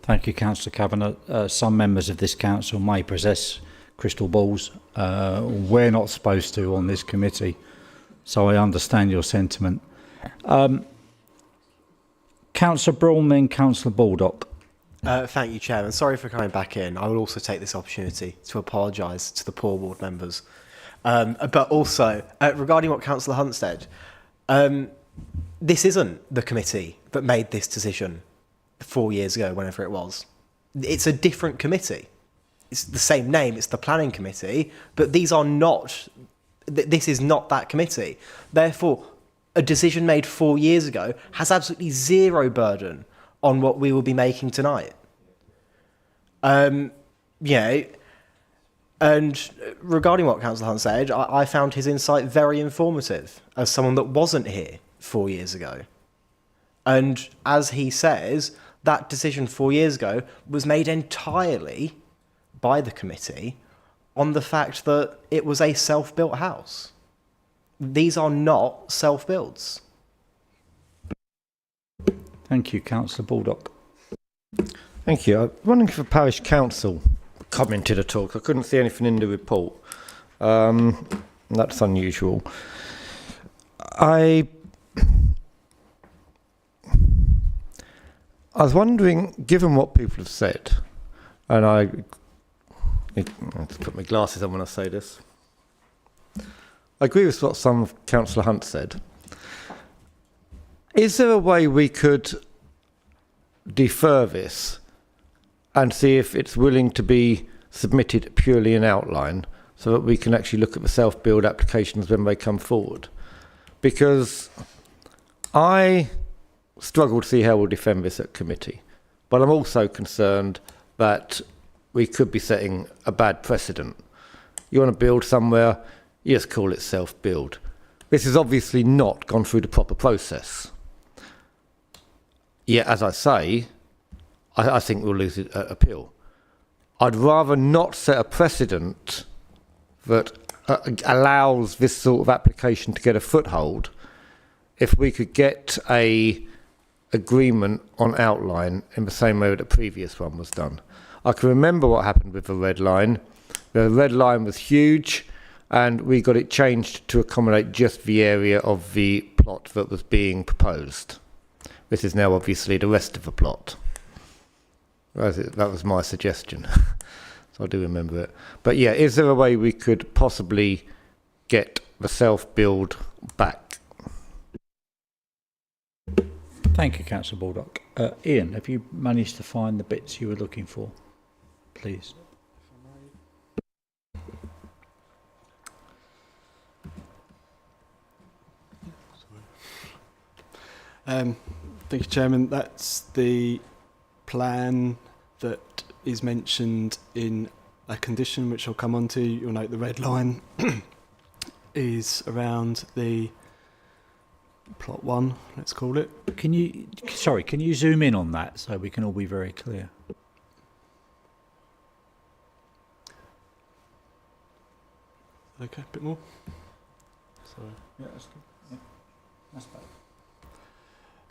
Thank you, Councillor Kavanagh. Some members of this council may possess crystal balls. We're not supposed to on this committee, so I understand your sentiment. Councillor Braun, then Councillor Baldock. Thank you, Chairman. Sorry for coming back in. I will also take this opportunity to apologise to the poor ward members. But also, regarding what Councillor Hunt said, this isn't the committee that made this decision 4 years ago, whenever it was. It's a different committee. It's the same name, it's the planning committee, but these are not, this is not that committee. Therefore, a decision made 4 years ago has absolutely zero burden on what we will be making tonight. Yeah. And regarding what Councillor Hunt said, I found his insight very informative as someone that wasn't here 4 years ago. And as he says, that decision 4 years ago was made entirely by the committee on the fact that it was a self-built house. These are not self-builds. Thank you, Councillor Baldock. Thank you. I'm wondering if the parish council commented at all. I couldn't see anything in the report. That's unusual. I was wondering, given what people have said, and I have to put my glasses on when I say this. I agree with what some of Councillor Hunt said. Is there a way we could defer this and see if it's willing to be submitted purely in outline so that we can actually look at the self-build applications when they come forward? Because I struggle to see how we'll defend this at committee, but I'm also concerned that we could be setting a bad precedent. You want to build somewhere, you just call it self-build. This has obviously not gone through the proper process. Yet, as I say, I think we'll lose it at appeal. I'd rather not set a precedent that allows this sort of application to get a foothold if we could get a agreement on outline in the same way that the previous one was done. I can remember what happened with the red line. The red line was huge and we got it changed to accommodate just the area of the plot that was being proposed. This is now obviously the rest of the plot. That was my suggestion. So I do remember it. But yeah, is there a way we could possibly get the self-build back? Thank you, Councillor Baldock. Ian, have you managed to find the bits you were looking for? Please. Thank you, Chairman. That's the plan that is mentioned in a condition which I'll come on to. You'll note the red line is around the plot 1, let's call it. Can you zoom in on that so we can all be very clear? Okay, a bit more. Sorry. Yeah, that's good. Yeah, that's better.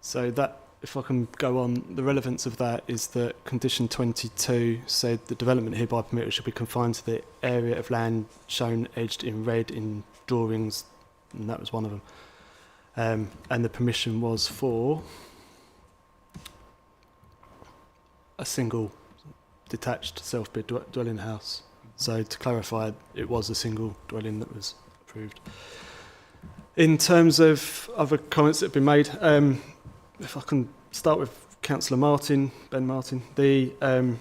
So that, if I can go on, the relevance of that is that condition 22 said the development hereby permitted should be confined to the area of land shown edged in red in drawings, and that was one of them. And the permission was for a single detached self-built dwelling house. So to clarify, it was a single dwelling that was approved. In terms of other comments that have been made, if I can start with Councillor Martin, Ben Martin, I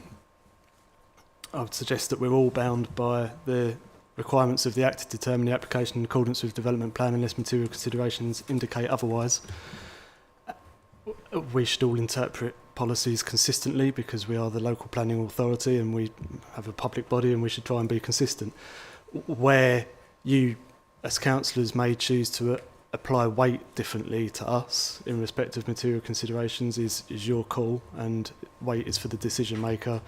would suggest that we're all bound by the requirements of the Act to determine the application in accordance with development plan unless material considerations indicate otherwise. We should all interpret policies consistently because we are the local planning authority and we have a public body and we should try and be consistent. Where you, as councillors, may choose to apply weight differently to us in respect of material considerations is your call, and weight is for the decision maker,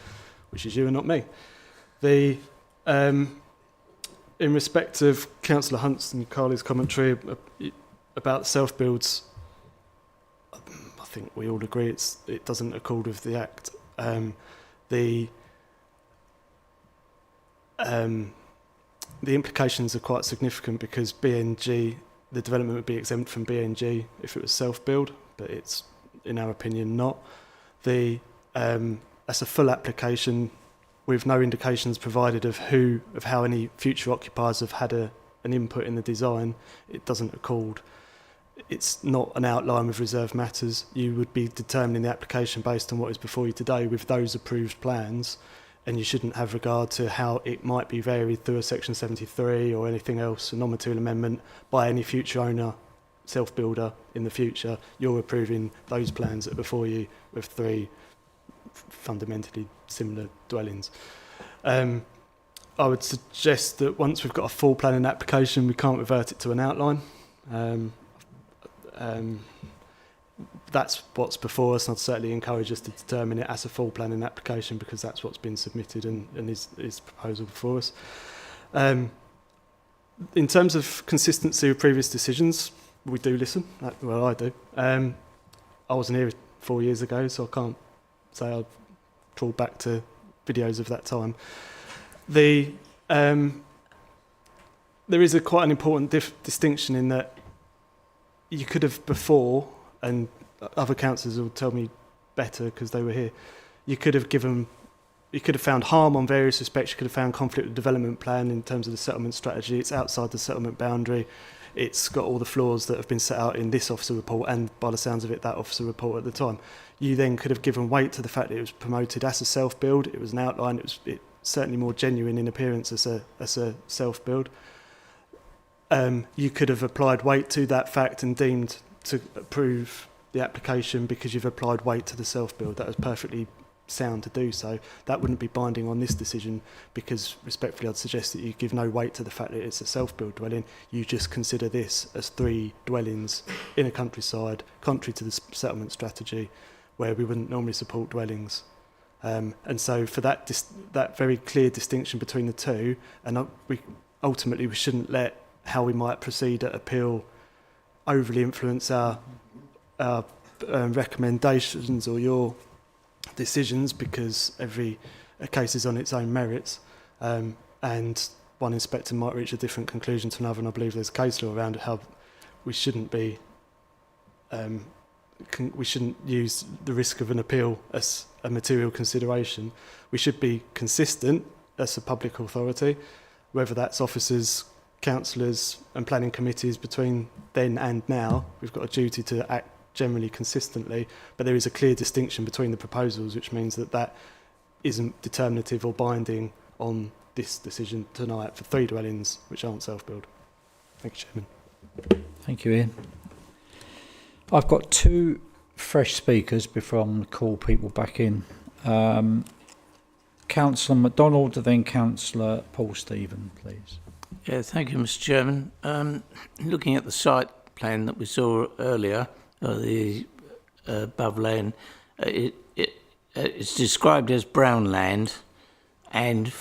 which is you and not me. In respect of Councillor Hunt's and Carly's commentary about self-builds, I think we all agree it doesn't accord with the Act. The implications are quite significant because BNG, the development would be exempt from BNG if it was self-build, but it's, in our opinion, not. That's a full application with no indications provided of how any future occupiers have had an input in the design. It doesn't accord. It's not an outline with reserved matters. You would be determining the application based on what is before you today with those approved plans, and you shouldn't have regard to how it might be varied through a Section 73 or anything else, a non-material amendment by any future owner, self-builder in the future. You're approving those plans that are before you with 3 fundamentally similar dwellings. I would suggest that once we've got a full planning application, we can't revert it to an outline. That's what's before us, and I'd certainly encourage us to determine it as a full planning application because that's what's been submitted and is the proposal before us. In terms of consistency with previous decisions, we do listen. Well, I do. I wasn't here 4 years ago, so I can't say I've trawled back to videos of that time. There is quite an important distinction in that you could have before, and other councillors will tell me better because they were here, you could have found harm on various respects. You could have found conflict with the development plan in terms of the settlement strategy. It's outside the settlement boundary. It's got all the flaws that have been set out in this officer report and, by the sounds of it, that officer report at the time. You then could have given weight to the fact that it was promoted as a self-build. It was an outline. It was certainly more genuine in appearance as a self-build. You could have applied weight to that fact and deemed to approve the application because you've applied weight to the self-build. That was perfectly sound to do so. That wouldn't be binding on this decision because, respectfully, I'd suggest that you give no weight to the fact that it's a self-build dwelling. You just consider this as 3 dwellings in a countryside, contrary to the settlement strategy, where we wouldn't normally support dwellings. And so for that very clear distinction between the two, and we shouldn't let how we might proceed at appeal overly influence our recommendations or your decisions, because every case is on its own merits, and one inspector might reach a different conclusion to another, and I believe there's case law around how we shouldn't be we shouldn't use the risk of an appeal as a material consideration. We should be consistent as a public authority, whether that's officers, councillors and planning committees between then and now. We've got a duty to act generally consistently, but there is a clear distinction between the proposals, which means that isn't determinative or binding on this decision tonight for 3 dwellings which aren't self-build. Thank you, Chairman. Thank you, Ian. I've got 2 fresh speakers before I'm going to call people back in. Councillor MacDonald and then Councillor Paul Stephen, please. Yeah, thank you, Mr. Chairman. Looking at the site plan that we saw earlier, the above lane, it's described as brown land, and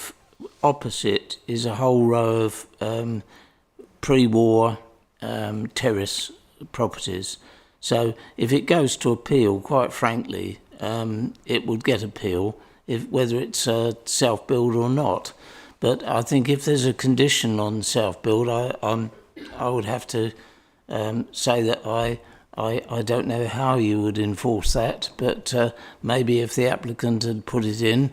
opposite is a whole row of pre-war terrace properties. So if it goes to appeal, quite frankly, it would get appeal, whether it's self-build or not. But I think if there's a condition on self-build, I would have to say that I don't know how you would enforce that, but maybe if the applicant had put it in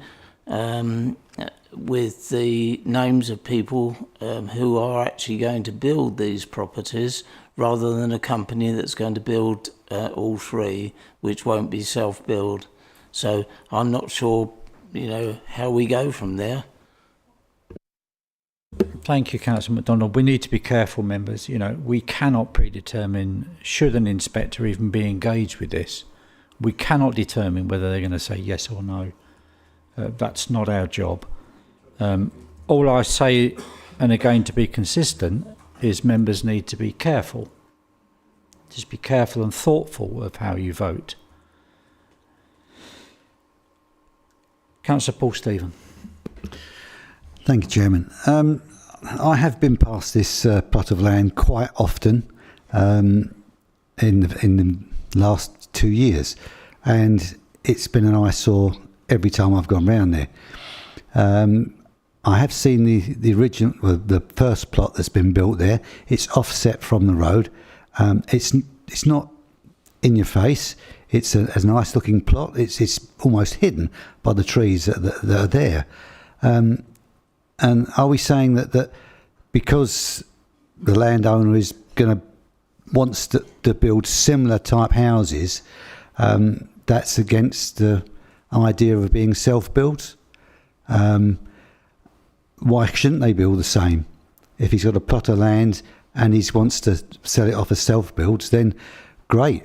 with the names of people who are actually going to build these properties, rather than a company that's going to build all three, which won't be self-build. So I'm not sure, how we go from there. Thank you, Councillor MacDonald. We need to be careful, members. We cannot predetermine, should an inspector even be engaged with this, we cannot determine whether they're going to say yes or no. That's not our job. All I say, and again to be consistent, is members need to be careful. Just be careful and thoughtful of how you vote. Councillor Paul Stephen. Thank you, Chairman. I have been past this plot of land quite often in the last 2 years, and it's been an eyesore every time I've gone round there. I have seen the original, the first plot that's been built there. It's offset from the road. It's not in your face. It's a nice looking plot. It's almost hidden by the trees that are there. And are we saying that because the landowner is wants to build similar type houses, that's against the idea of being self-built? Why shouldn't they be all the same? If he's got a plot of land and he wants to sell it off as self-builds, then great.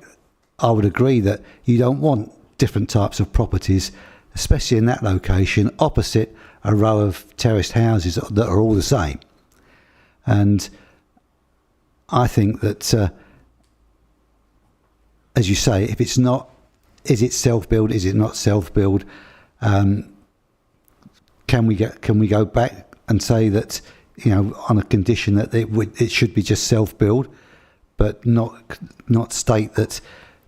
I would agree that you don't want different types of properties, especially in that location, opposite a row of terraced houses that are all the same. And I think that, as you say, if it's not, is it self-build? Is it not self-build? Can we go back and say that, on a condition that it should be just self-build, but not state that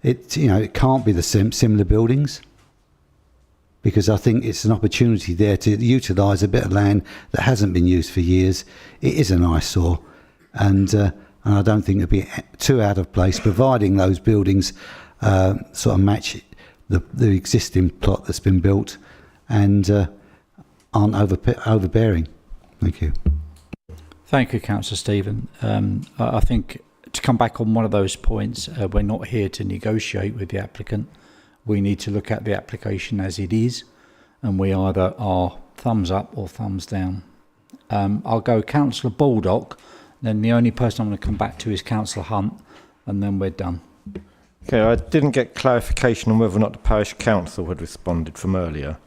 it can't be the similar buildings? Because I think it's an opportunity there to utilise a bit of land that hasn't been used for years. It is an eyesore, and I don't think it'd be too out of place, providing those buildings sort of match the existing plot that's been built and aren't overbearing. Thank you. Thank you, Councillor Stephen. I think to come back on one of those points, we're not here to negotiate with the applicant. We need to look at the application as it is, and we either are thumbs up or thumbs down. I'll go Councillor Baldock, then the only person I'm going to come back to is Councillor Hunt, and then we're done. Okay, I didn't get clarification on whether or not the parish council had responded from earlier.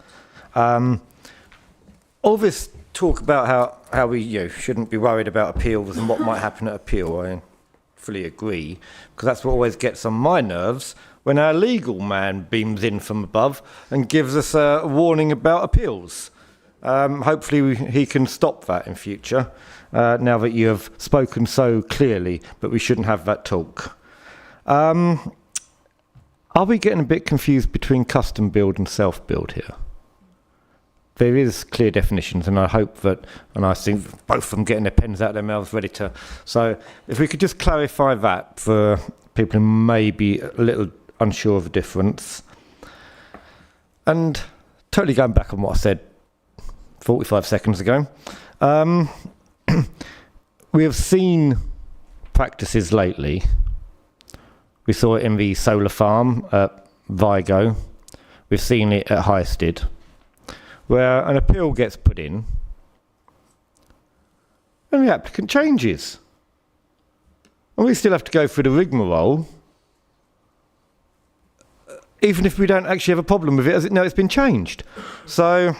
All this talk about how we shouldn't be worried about appeals and what might happen at appeal, I fully agree, because that's what always gets on my nerves when our legal man beams in from above and gives us a warning about appeals. Hopefully he can stop that in future, now that you have spoken so clearly, but we shouldn't have that talk. Are we getting a bit confused between custom build and self-build here? There is clear definitions, and I hope that, and I think both of them getting their pens out of their mouths ready to. So if we could just clarify that for people who may be a little unsure of the difference. And totally going back on what I said 45 seconds ago, we have seen practices lately. We saw it in the solar farm at Vigo. We've seen it at Highstead, where an appeal gets put in and the applicant changes. And we still have to go through the rigmarole, even if we don't actually have a problem with it, as it, no, it's been changed. So,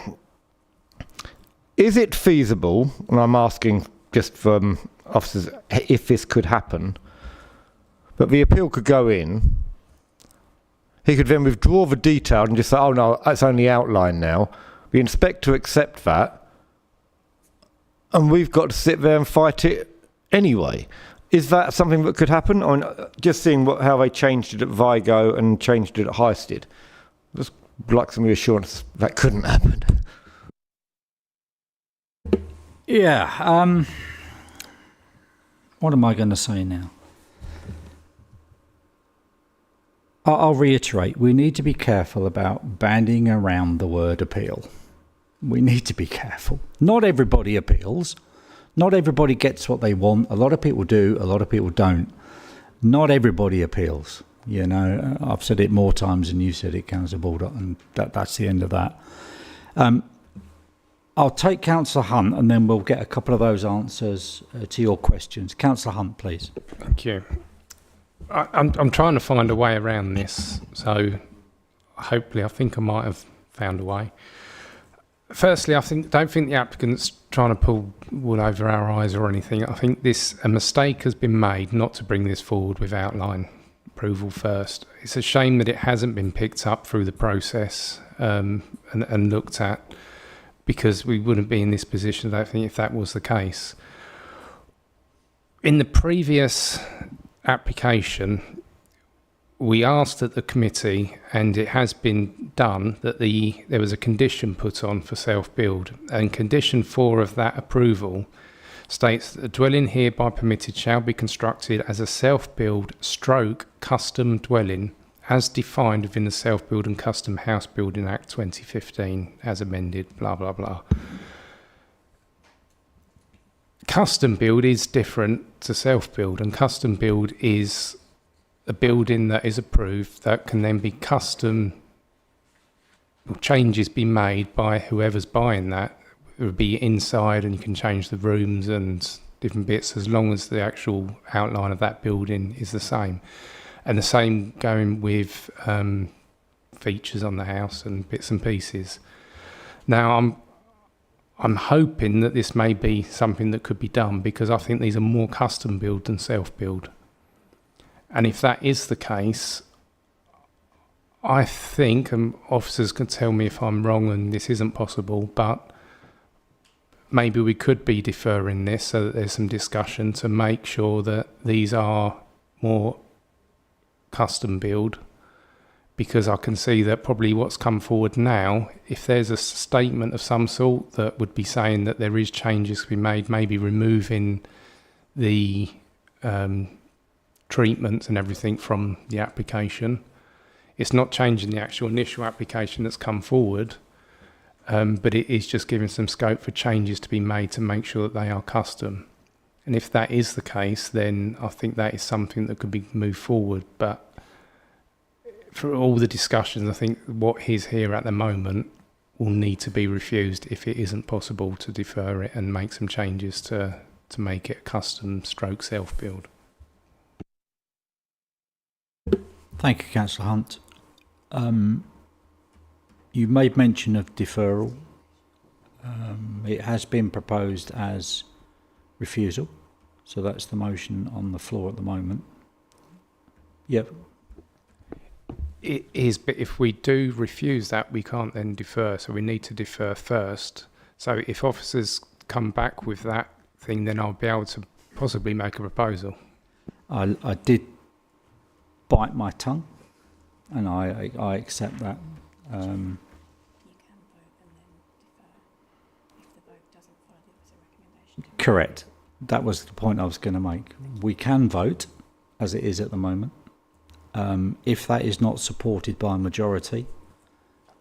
is it feasible, and I'm asking just from officers, if this could happen. But the appeal could go in. He could then withdraw the detail and just say, oh no, it's only outline now. The inspector accept that. And we've got to sit there and fight it anyway. Is that something that could happen? Or just seeing how they changed it at Vigo and changed it at Highstead. Just like some reassurance that couldn't happen. Yeah. What am I going to say now? I'll reiterate, we need to be careful about bandying around the word appeal. We need to be careful. Not everybody appeals. Not everybody gets what they want. A lot of people do, a lot of people don't. Not everybody appeals. You know, I've said it more times than you said it, Councillor Baldock, and that's the end of that. I'll take Councillor Hunt and then we'll get a couple of those answers to your questions. Councillor Hunt, please. Thank you. I'm trying to find a way around this, so hopefully I think I might have found a way. Firstly, don't think the applicant's trying to pull wool over our eyes or anything. I think a mistake has been made not to bring this forward with outline approval first. It's a shame that it hasn't been picked up through the process and looked at, because we wouldn't be in this position, I think, if that was the case. In the previous application, we asked at the committee, and it has been done, that there was a condition put on for self-build, and condition 4 of that approval states that the dwelling hereby permitted shall be constructed as a self-build stroke custom dwelling as defined within the Self-Build and Custom House Building Act 2015 as amended, blah blah blah. Custom build is different to self-build, and custom build is a building that is approved that can then be custom, changes be made by whoever's buying that. It would be inside and you can change the rooms and different bits as long as the actual outline of that building is the same. And the same going with features on the house and bits and pieces. Now I'm hoping that this may be something that could be done, because I think these are more custom build than self-build. And if that is the case, I think, and officers can tell me if I'm wrong and this isn't possible, but maybe we could be deferring this so that there's some discussion to make sure that these are more custom build, because I can see that probably what's come forward now, if there's a statement of some sort that would be saying that there is changes to be made, maybe removing the treatments and everything from the application. It's not changing the actual initial application that's come forward, but it is just giving some scope for changes to be made to make sure that they are custom. And if that is the case, then I think that is something that could be moved forward. But for all the discussions, I think what is here at the moment will need to be refused if it isn't possible to defer it and make some changes to make it a custom stroke self-build. Thank you, Councillor Hunt. You made mention of deferral. It has been proposed as refusal, so that's the motion on the floor at the moment. Yep. It is, but if we do refuse that, we can't then defer, so we need to defer first. So if officers come back with that thing, then I'll be able to possibly make a proposal. I did bite my tongue, and I accept that. Correct. That was the point I was going to make. We can vote as it is at the moment. If that is not supported by a majority,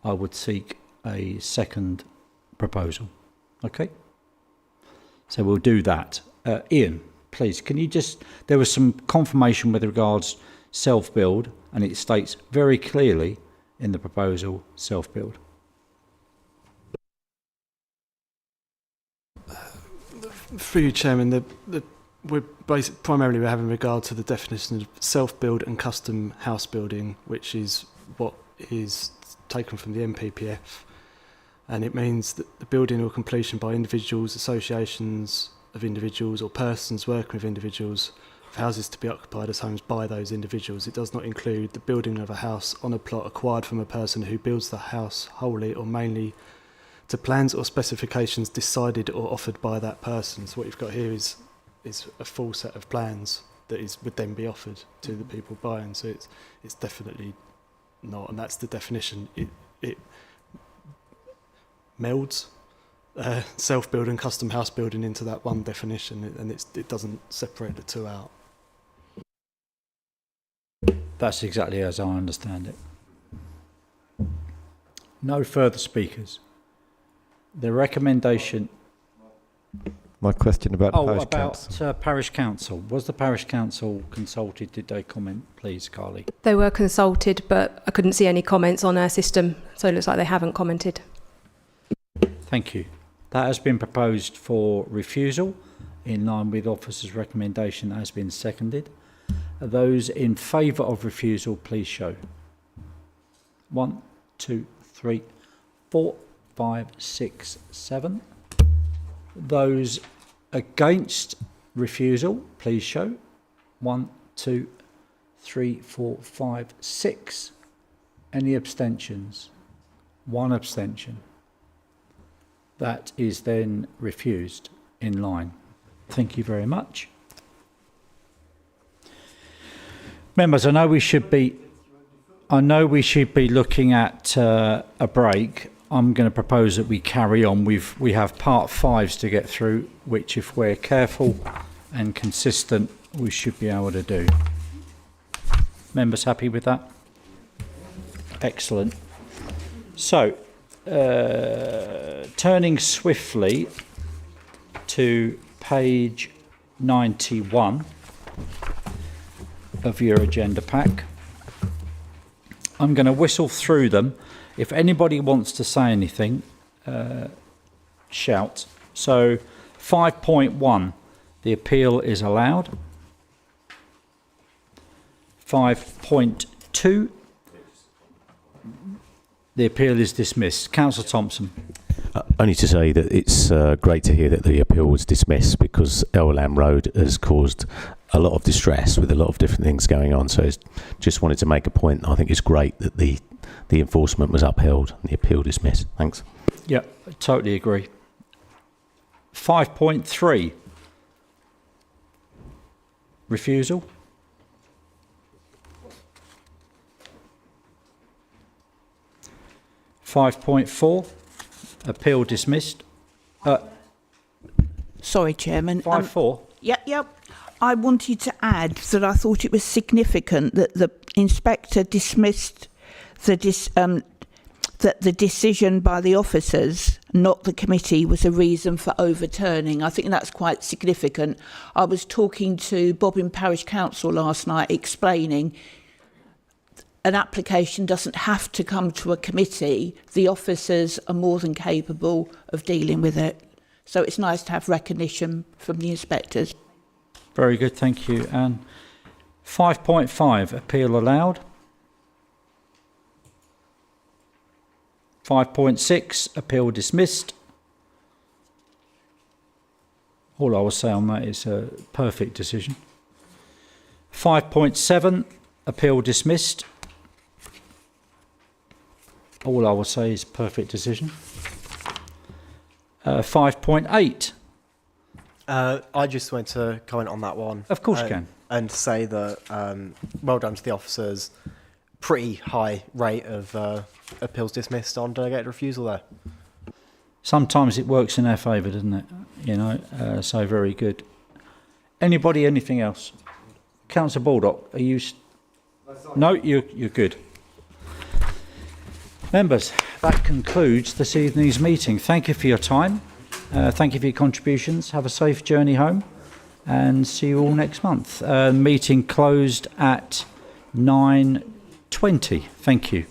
I would seek a second proposal. Okay? So we'll do that. Ian, please, can you just... There was some confirmation with regards self-build, and it states very clearly in the proposal self-build. Through you, Chairman, we're primarily having regard to the definition of self-build and custom house building, which is what is taken from the NPPF, and it means that the building or completion by individuals, associations, of individuals or persons working with individuals for houses to be occupied as homes by those individuals. It does not include the building of a house on a plot acquired from a person who builds the house wholly or mainly to plans or specifications decided or offered by that person. So what you've got here is a full set of plans that would then be offered to the people buying. So it's definitely not, and that's the definition. It melds self-building, custom house building into that one definition, and it doesn't separate the two out. That's exactly as I understand it. No further speakers. The recommendation... My question about parish council. About parish council. Was the parish council consulted? Did they comment, please, Carly? They were consulted, but I couldn't see any comments on our system, so it looks like they haven't commented. Thank you. That has been proposed for refusal in line with officer's recommendation that has been seconded. Those in favour of refusal, please show. 1, 2, 3, 4, 5, 6, 7. Those against refusal, please show. 1, 2, 3, 4, 5, 6. Any abstentions? 1 abstention. That is then refused in line. Thank you very much. Members, I know we should be looking at a break. I'm going to propose that we carry on. We have part 5s to get through, which if we're careful and consistent, we should be able to do. Members happy with that? Excellent. So, turning swiftly to page 91 of your agenda pack. I'm going to whistle through them. If anybody wants to say anything, shout. So 5.1, the appeal is allowed. 5.2, the appeal is dismissed. Councillor Thompson. Only to say that it's great to hear that the appeal was dismissed, because Ellam Road has caused a lot of distress with a lot of different things going on. So just wanted to make a point. I think it's great that the enforcement was upheld and the appeal dismissed. Thanks. Yeah, totally agree. 5.3. Refusal. .4, appeal dismissed. Sorry, Chairman. 5.4. Yep. I wanted to add that I thought it was significant that the inspector dismissed that the decision by the officers, not the committee, was a reason for overturning. I think that's quite significant. I was talking to Bobbin Parish Council last night explaining an application doesn't have to come to a committee. The officers are more than capable of dealing with it. So it's nice to have recognition from the inspectors. Very good, thank you. And 5.5, appeal allowed. 5.6, appeal dismissed. All I will say on that is a perfect decision. 5.7, appeal dismissed. All I will say is perfect decision. 5.8. I just wanted to comment on that one. Of course you can. And say that well done to the officers. Pretty high rate of appeals dismissed on delegated refusal there. Sometimes it works in our favour, doesn't it? You know, so very good. Anybody, anything else? Councillor Baldock, are you... No, you're good. Members, that concludes this evening's meeting. Thank you for your time. Thank you for your contributions. Have a safe journey home and see you all next month. Meeting closed at 9:20. Thank you.